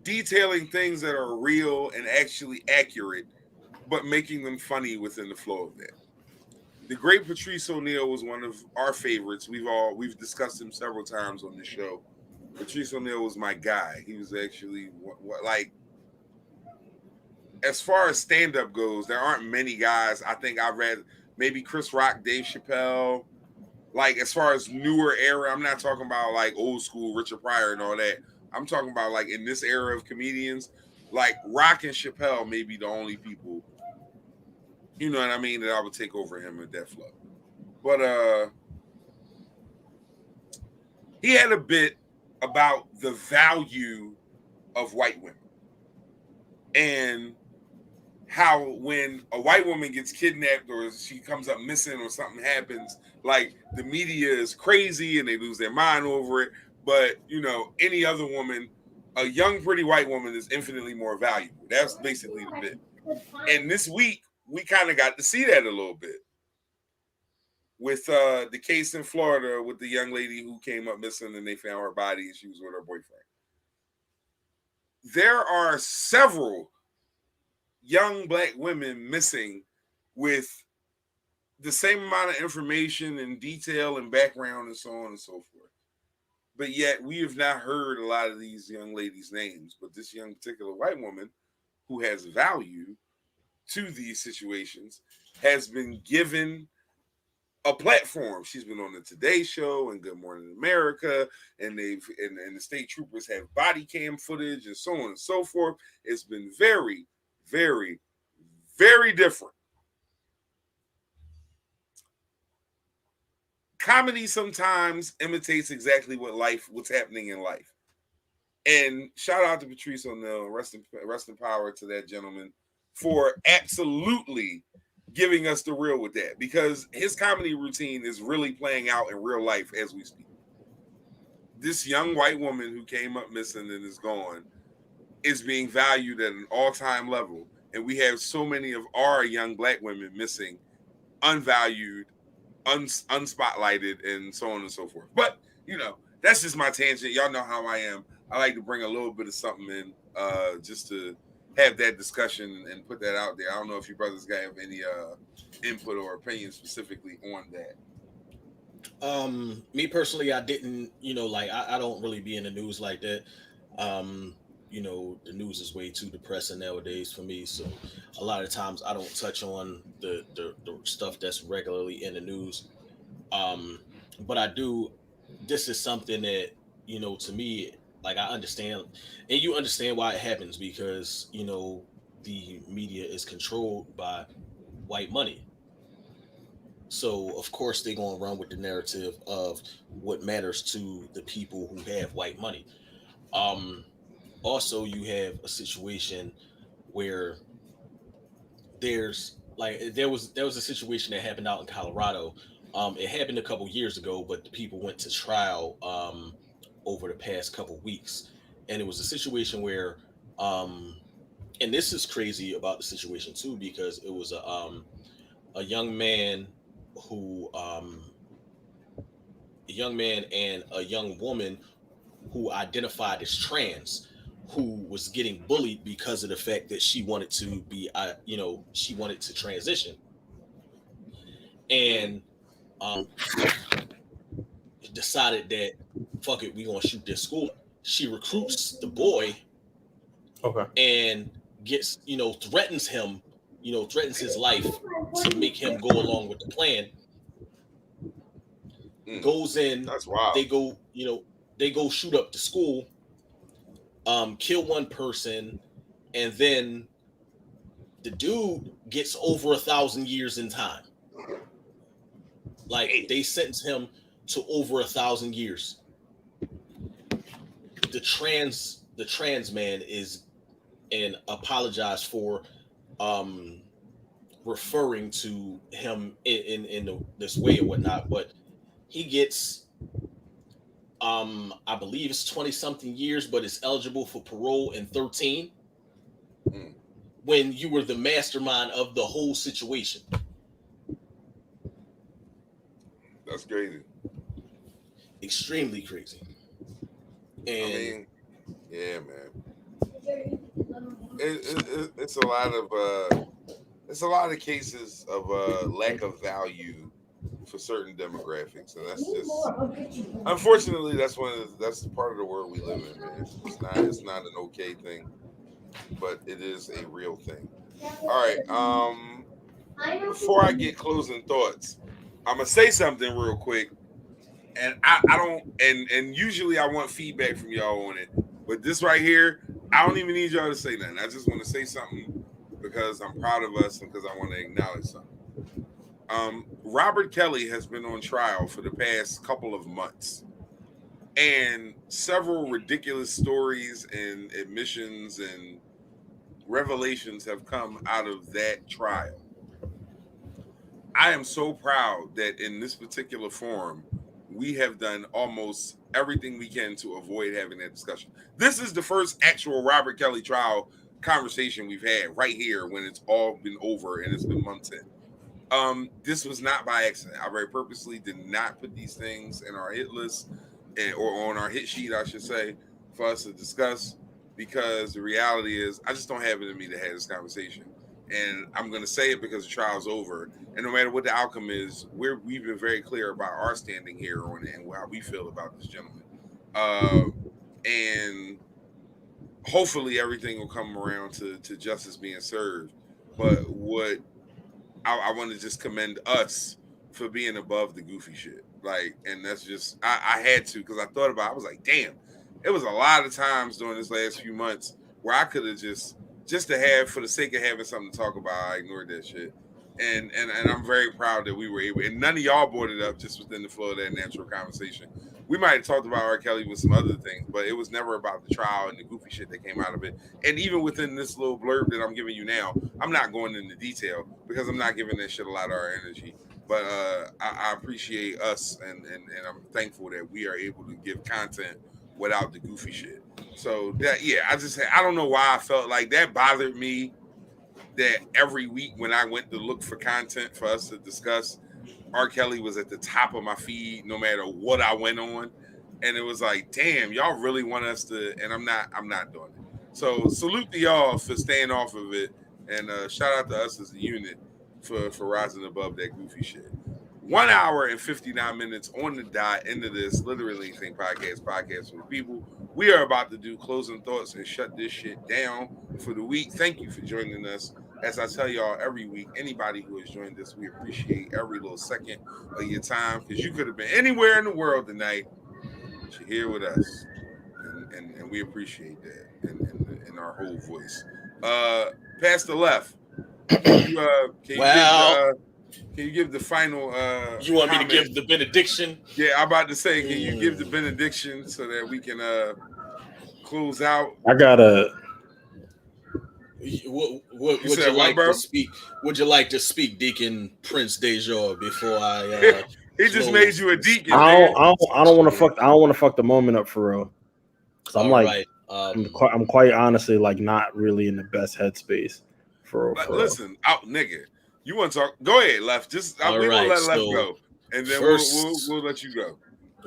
detailing things that are real and actually accurate, but making them funny within the flow of that. The great Patrice O'Neill was one of our favorites. We've discussed him several times on the show. Patrice O'Neill was my guy. He was actually like, as far as stand-up goes, there aren't many guys. I think I read maybe Chris Rock, Dave Chappelle. Like, as far as newer era, I'm not talking about like old school Richard Pryor and all that. I'm talking about like in this era of comedians, like Rock and Chappelle may be the only people, you know what I mean, that I would take over him at that flow. But he had a bit about the value of white women and how when a white woman gets kidnapped or she comes up missing or something happens, like, the media is crazy and they lose their mind over it. But, any other woman, a young, pretty white woman is infinitely more valuable. That's basically the bit. And this week, we kind of got to see that a little bit with the case in Florida with the young lady who came up missing and they found her body and she was with her boyfriend. There are several young black women missing with the same amount of information and detail and background and so on and so forth. But yet we have not heard a lot of these young ladies' names. But this young particular white woman who has value to these situations has been given a platform. She's been on the Today Show and Good Morning America, and the state troopers have body cam footage and so on and so forth. It's been very, very, very different. Comedy sometimes imitates exactly what's happening in life. And shout out to Patrice O'Neill, rest in power to that gentleman, for absolutely giving us the real with that, because his comedy routine is really playing out in real life as we speak. This young white woman who came up missing and is gone is being valued at an all-time level. And we have so many of our young black women missing, unvalued, unspotlighted, and so on and so forth. But, that's just my tangent. Y'all know how I am. I like to bring a little bit of something in just to have that discussion and put that out there. I don't know if you brothers got have any input or opinion specifically on that. Me personally, I didn't, like I don't really be in the news like that. The news is way too depressing nowadays for me. So a lot of times I don't touch on the stuff that's regularly in the news. But I do, this is something that, to me, like I understand, and you understand why it happens because, the media is controlled by white money. So of course they're going to run with the narrative of what matters to the people who have white money. Also, you have a situation where there was a situation that happened out in Colorado. It happened a couple years ago, but the people went to trial over the past couple weeks, and it was a situation where, and this is crazy about the situation too because it was a young man who a young man and a young woman who identified as trans who was getting bullied because of the fact that she wanted to be she wanted to transition and decided that fuck it, we gonna shoot this school. She recruits the boy and gets threatens him, threatens his life to make him go along with the plan. Goes in. That's wild. They go shoot up the school, kill one person, and then the dude gets over 1,000 years in time. Like they sentence him to over 1,000 years. The trans man is and apologized for referring to him in this way or whatnot, but he gets I believe it's 20 something years, but it's eligible for parole in 13 when you were the mastermind of the whole situation. That's crazy. Extremely crazy. And yeah, man. It's a lot of cases of lack of value for certain demographics, and that's just unfortunately that's that's part of the world we live in, man. It's not an okay thing, but it is a real thing. All right. Before I get closing thoughts, I'm gonna say something real quick, and I don't and usually I want feedback from y'all on it, but this right here, I don't even need y'all to say nothing. I just want to say something because I'm proud of us and because I want to acknowledge something. Robert Kelly has been on trial for the past couple of months, and several ridiculous stories and admissions and revelations have come out of that trial. I am so proud that in this particular forum, we have done almost everything we can to avoid having that discussion. This is the first actual Robert Kelly trial conversation we've had right here when it's all been over and it's been months in. This was not by accident. I very purposely did not put these things in our hit list or on our hit sheet, I should say, for us to discuss, because the reality is I just don't have it in me to have this conversation. And I'm going to say it because the trial's over. And no matter what the outcome is, we've been very clear about our standing here on it and how we feel about this gentleman. And hopefully everything will come around to justice being served. But what I want to just commend us for being above the goofy shit. Like, and that's just, I had to, because I thought about it. I was like, damn, it was a lot of times during this last few months where I could have just to have, for the sake of having something to talk about, I ignored that shit. And I'm very proud that we were able, and none of y'all brought it up just within the flow of that natural conversation. We might have talked about R. Kelly with some other things, but it was never about the trial and the goofy shit that came out of it. And even within this little blurb that I'm giving you now, I'm not going into detail because I'm not giving that shit a lot of our energy. But I appreciate us, and I'm thankful that we are able to give content without the goofy shit. So that, yeah, I don't know why I felt like that bothered me, that every week when I went to look for content for us to discuss, R. Kelly was at the top of my feed no matter what I went on. And it was like, damn, y'all really want us to, and I'm not doing it. So salute to y'all for staying off of it, and shout out to us as a unit for rising above that goofy shit. 1 hour and 59 minutes on the dot into this literally anything podcast for the people. We are about to do closing thoughts and shut this shit down for the week. Thank you for joining us. As I tell y'all every week, anybody who has joined us, we appreciate every little second of your time, because you could have been anywhere in the world tonight, but you're here with us, and we appreciate that in our whole voice. Pastor Left, can you give the final you want comment? Me to give the benediction? Yeah, I'm about to say, can you give the benediction so that we can close out? I gotta. Would you like to speak? Would you like to speak, Deacon Prince Dejour, before I? He just made you a deacon. I don't want to fuck. I don't want to fuck the moment up for real. So I'm like, right. I'm quite honestly like not really in the best headspace for real. Listen, out, nigga. You want to talk? Go ahead, Left. Just we will let Left go, and then we'll let you go.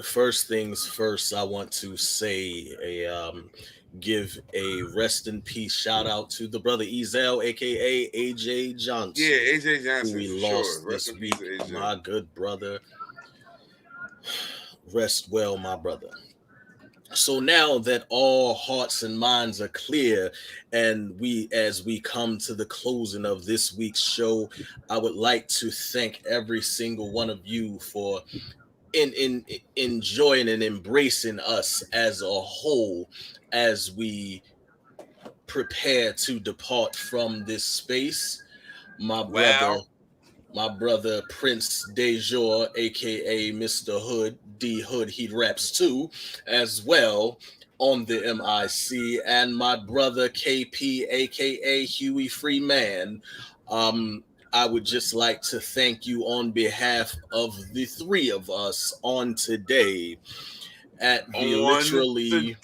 First things first, I want to say give a rest in peace shout out to the brother Ezel, aka AJ Johnson. Yeah, AJ Johnson. Who we lost this week. My good brother. Rest well, my brother. So now that all hearts and minds are clear, and as we come to the closing of this week's show, I would like to thank every single one of you for in enjoying and embracing us as a whole as we prepare to depart from this space. My brother Prince Dejour, aka Mr. Hood, D Hood, he raps too, as well on the MIC, and my brother KP, aka Huey Freeman. I would just like to thank you on behalf of the three of us on today at the Literally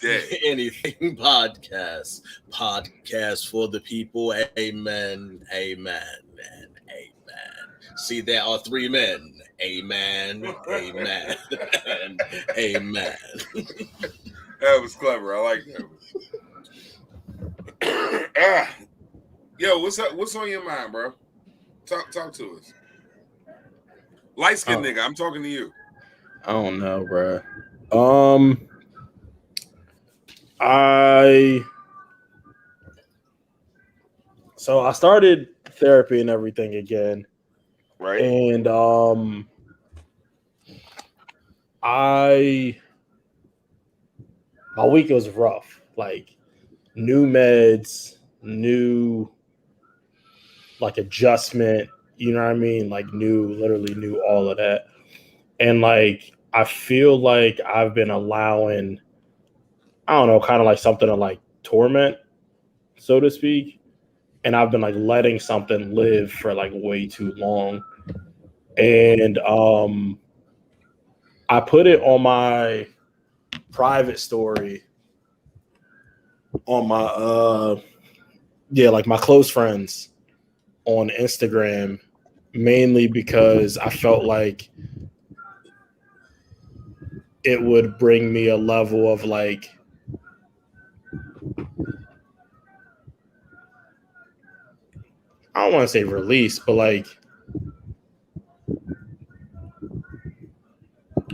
Anything podcast for the people. Amen, amen, and amen. See, there are three men. Amen, amen, and amen. That was clever. I like that. Yo, what's up? What's on your mind, bro? Talk to us. Light skinned nigga, I'm talking to you. I don't know, bro. I started therapy and everything again. Right. And my week was rough. Like new meds, new like adjustment, you know what I mean? Like literally knew all of that. And like I feel like I've been allowing, I don't know, kind of like something to like torment, so to speak. And I've been like letting something live for like way too long. And I put it on my private story on my like my close friends on Instagram, mainly because I felt like it would bring me a level of like I don't want to say release, but like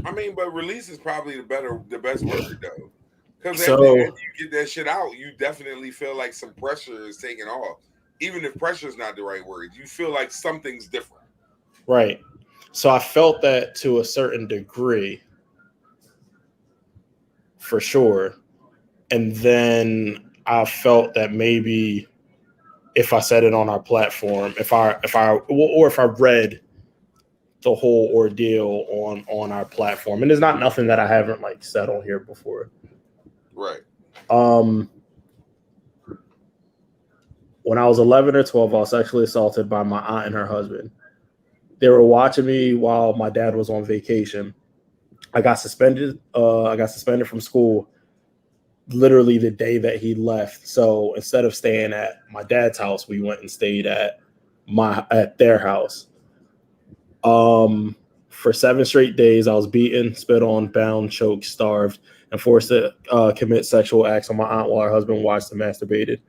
I mean, but release is probably the best word though. Because after you get that shit out, you definitely feel like some pressure is taken off. Even if pressure is not the right word, you feel like something's different. Right. So I felt that to a certain degree, for sure. And then I felt that maybe if I said it on our platform, if I read the whole ordeal on our platform, and there's not nothing that I haven't like said on here before. Right. When I was 11 or 12, I was sexually assaulted by my aunt and her husband. They were watching me while my dad was on vacation. I got suspended. From school literally the day that he left. So instead of staying at my dad's house, we went and stayed at their house. For 7 straight days, I was beaten, spit on, bound, choked, starved, and forced to commit sexual acts on my aunt while her husband watched and masturbated.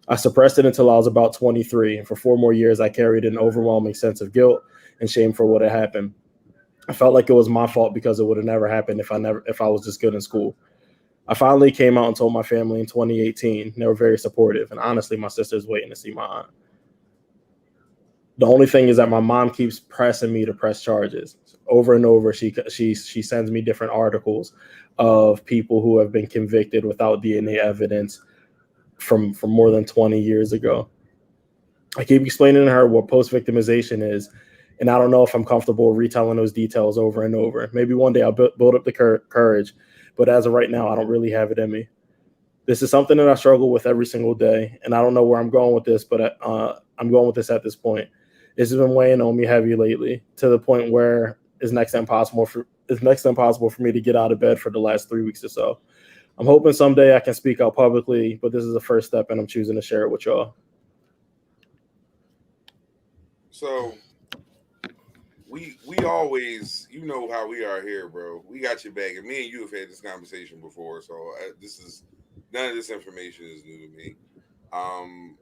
I suppressed it until I was about 23, and for 4 more years, I carried an overwhelming sense of guilt and shame for what had happened. I felt like it was my fault because it would have never happened if I was just good in school. I finally came out and told my family in 2018. They were very supportive, and honestly, my sister's waiting to see my aunt. The only thing is that my mom keeps pressing me to press charges over and over. She sends me different articles of people who have been convicted without DNA evidence from more than 20 years ago. I keep explaining to her what post-victimization is, and I don't know if I'm comfortable retelling those details over and over. Maybe one day I'll build up the courage, but as of right now, I don't really have it in me. This is something that I struggle with every single day, and I don't know where I'm going with this, but I'm going with this at this point. This has been weighing on me heavy lately, to the point where it's next to impossible for me to get out of bed for the last 3 weeks or so. I'm hoping someday I can speak out publicly, but this is the first step, and I'm choosing to share it with y'all. So we always, you know how we are here, bro. We got your back, and me and you have had this conversation before, so none of this information is new to me. I'm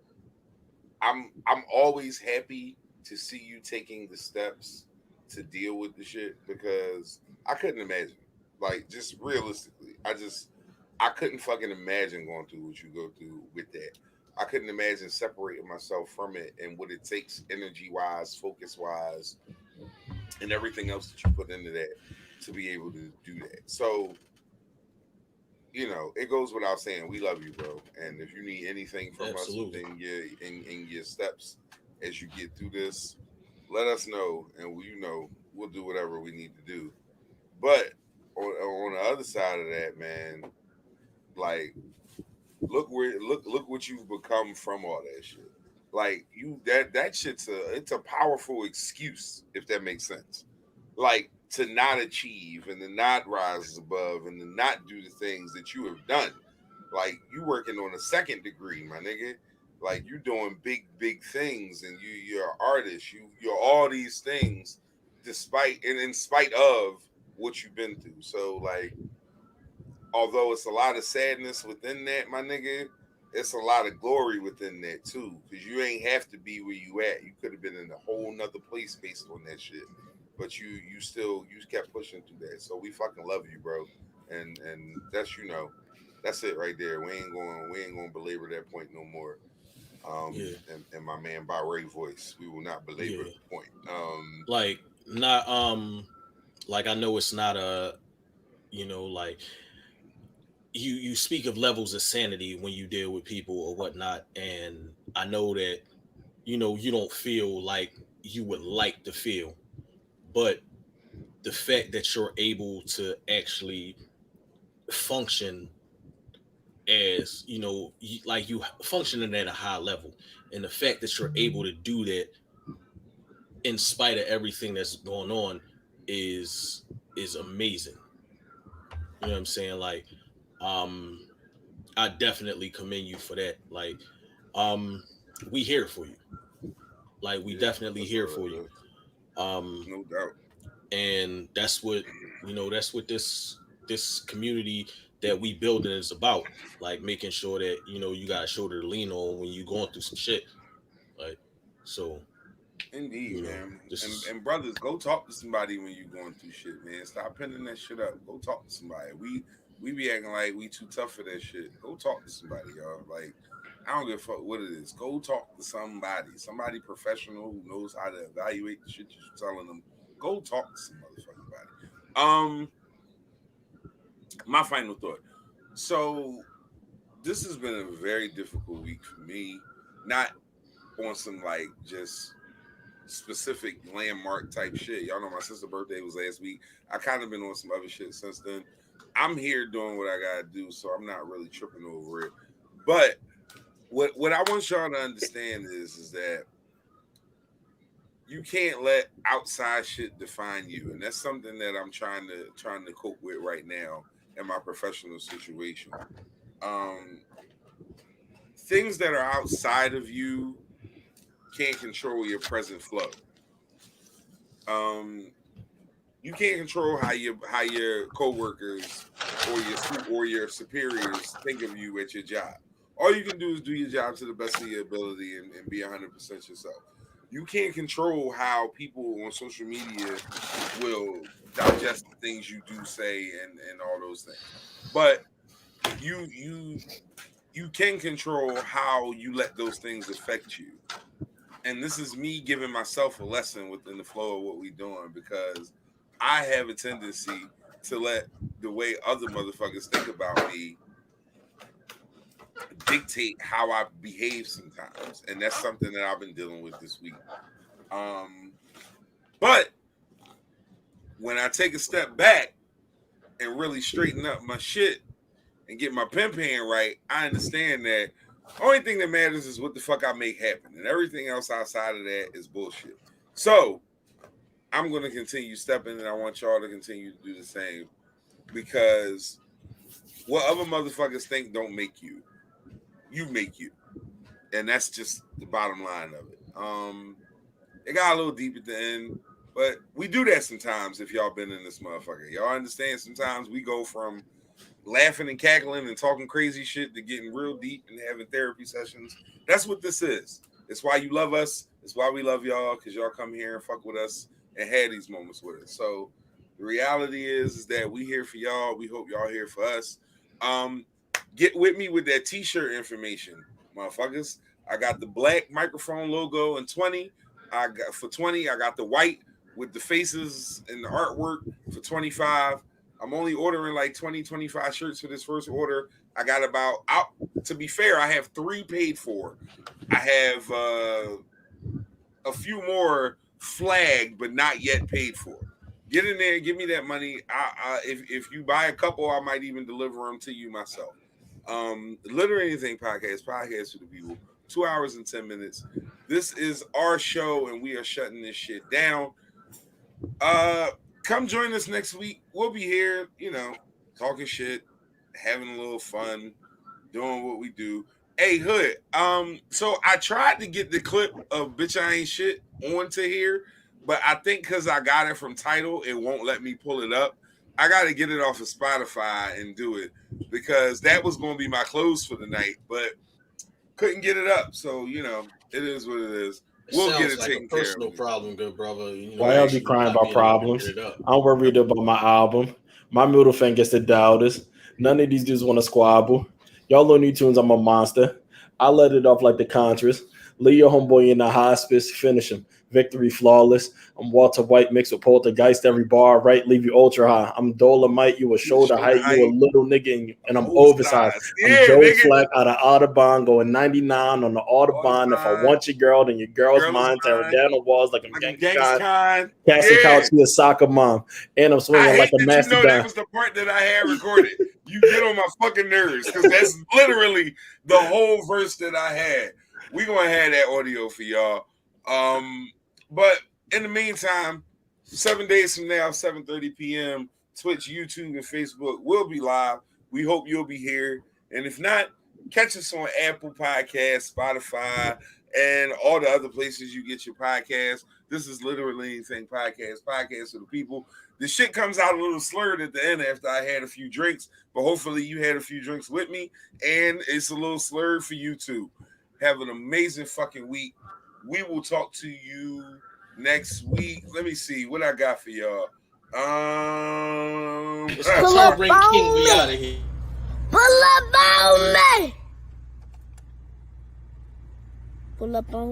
always happy to see you taking the steps to deal with the shit, because I couldn't imagine, like, just realistically, I couldn't fucking imagine going through what you go through with that. I couldn't imagine separating myself from it and what it takes energy wise, focus wise, and everything else that you put into that to be able to do that. So, you know, it goes without saying, we love you, bro. And if you need anything from Absolutely. us in your steps as you get through this, let us know, and we'll do whatever we need to do. But on the other side of that, man, like, look what you've become from all that shit. Like, that shit's it's a powerful excuse, if that makes sense. Like, to not achieve and to not rise above and to not do the things that you have done. Like, you working on a second degree, my nigga. Like, you doing big things, and you're an artist. You're all these things, despite and in spite of what you've been through. So, like, although it's a lot of sadness within that, my nigga, it's a lot of glory within that too. Because you ain't have to be where you at. You could have been in a whole nother place based on that shit. But you kept pushing through that. So we fucking love you, bro. And that's that's it right there. We ain't going to belabor that point no more. Yeah. And my man by Ray voice, we will not belabor the point. Like, not like, I know it's not a, like, you speak of levels of sanity when you deal with people or whatnot, and I know that you don't feel like you would like to feel, but the fact that you're able to actually function as like, you functioning at a high level, and the fact that you're able to do that in spite of everything that's going on is amazing. You know what I'm saying? Like, I definitely commend you for that. Like, we here for you. Like, we definitely here for you. No doubt. And that's what this community that we building is about. Like, making sure that you got a shoulder to lean on when you going through some shit. Like, so. Indeed, man. And brothers, go talk to somebody when you're going through shit, man. Stop pinning that shit up. Go talk to somebody. We be acting like we too tough for that shit. Go talk to somebody, y'all. Like, I don't give a fuck what it is. Go talk to somebody professional who knows how to evaluate the shit you're telling them. Go talk to some motherfucking body. My final thought. So this has been a very difficult week for me. Not on some, like, just specific landmark type shit. Y'all know my sister's birthday was last week. I kind of been on some other shit since then. I'm here doing what I gotta do, so I'm not really tripping over it. But what I want y'all to understand is that you can't let outside shit define you, and that's something that I'm trying to cope with right now in my professional situation. Things that are outside of you can't control your present flow. You can't control how your coworkers or your superiors think of you at your job. All you can do is do your job to the best of your ability and be 100% yourself. You can't control how people on social media will digest the things you do say and all those things. But you can control how you let those things affect you. And this is me giving myself a lesson within the flow of what we're doing, because I have a tendency to let the way other motherfuckers think about me dictate how I behave sometimes. And that's something that I've been dealing with this week. But when I take a step back and really straighten up my shit and get my pen right, I understand that the only thing that matters is what the fuck I make happen. And everything else outside of that is bullshit. So I'm going to continue stepping, and I want y'all to continue to do the same, because what other motherfuckers think don't make you. You make you. And that's just the bottom line of it. It got a little deep at the end, but we do that sometimes if y'all been in this motherfucker. Y'all understand sometimes we go from laughing and cackling and talking crazy shit to getting real deep and having therapy sessions. That's what this is. It's why you love us. It's why we love y'all, because y'all come here and fuck with us and had these moments with us. So the reality is that we here for y'all. We hope y'all here for us. Get with me with that t-shirt information, motherfuckers. I got the black microphone logo in 20. I got the white with the faces and the artwork for 25. I'm only ordering like 20, 25 shirts for this first order. I got to be fair, I have 3 paid for. I have a few more flagged, but not yet paid for. Get in there, give me that money. If you buy a couple, I might even deliver them to you myself. Literally Anything podcast for the people. 2 hours and 10 minutes. This is our show, and we are shutting this shit down. Come join us next week. We'll be here, talking shit, having a little fun, doing what we do. Hey, Hood. So I tried to get the clip of Bitch I Ain't Shit onto here, but I think because I got it from Tidal, it won't let me pull it up. I got to get it off of Spotify and do it, because that was going to be my close for the night, but couldn't get it up. So, it is what it is. We'll get it taken care of. Personal problem, good brother. Why y'all be crying about problems? I'm worried about my album. My middle finger's the doubters. None of these dudes want to squabble. Y'all Looney Tunes, I'm a monster. I let it off like the Contras. Leave your homeboy in the hospice. Finish him. Victory flawless. I'm Walter White mixed with poltergeist. Every bar right, leave you ultra high. I'm Dolomite. You a shoulder height. You a little nigga, and I'm oversized. Yeah, I'm Joe Flack out of Audubon, going 99 on the Audubon. If I want your girl, then your girl's mine. Tearing down the walls like I'm Genghis Khan. Casting couch to a soccer mom, and I'm swinging like a mastodon. That was the part that I had recorded. You get on my fucking nerves, because that's literally the whole verse that I had. We gonna have that audio for y'all. But in the meantime, 7 days from now, 7:30 p.m., Twitch, YouTube, and Facebook will be live. We hope you'll be here. And if not, catch us on Apple Podcasts, Spotify, and all the other places you get your podcasts. This is Literally Anything podcast for the people. The shit comes out a little slurred at the end after I had a few drinks, but hopefully you had a few drinks with me, and it's a little slurred for you too. Have an amazing fucking week. We will talk to you next week. Let me see what I got for y'all. Pull up on me. We out of here. Pull up on me. Pull up on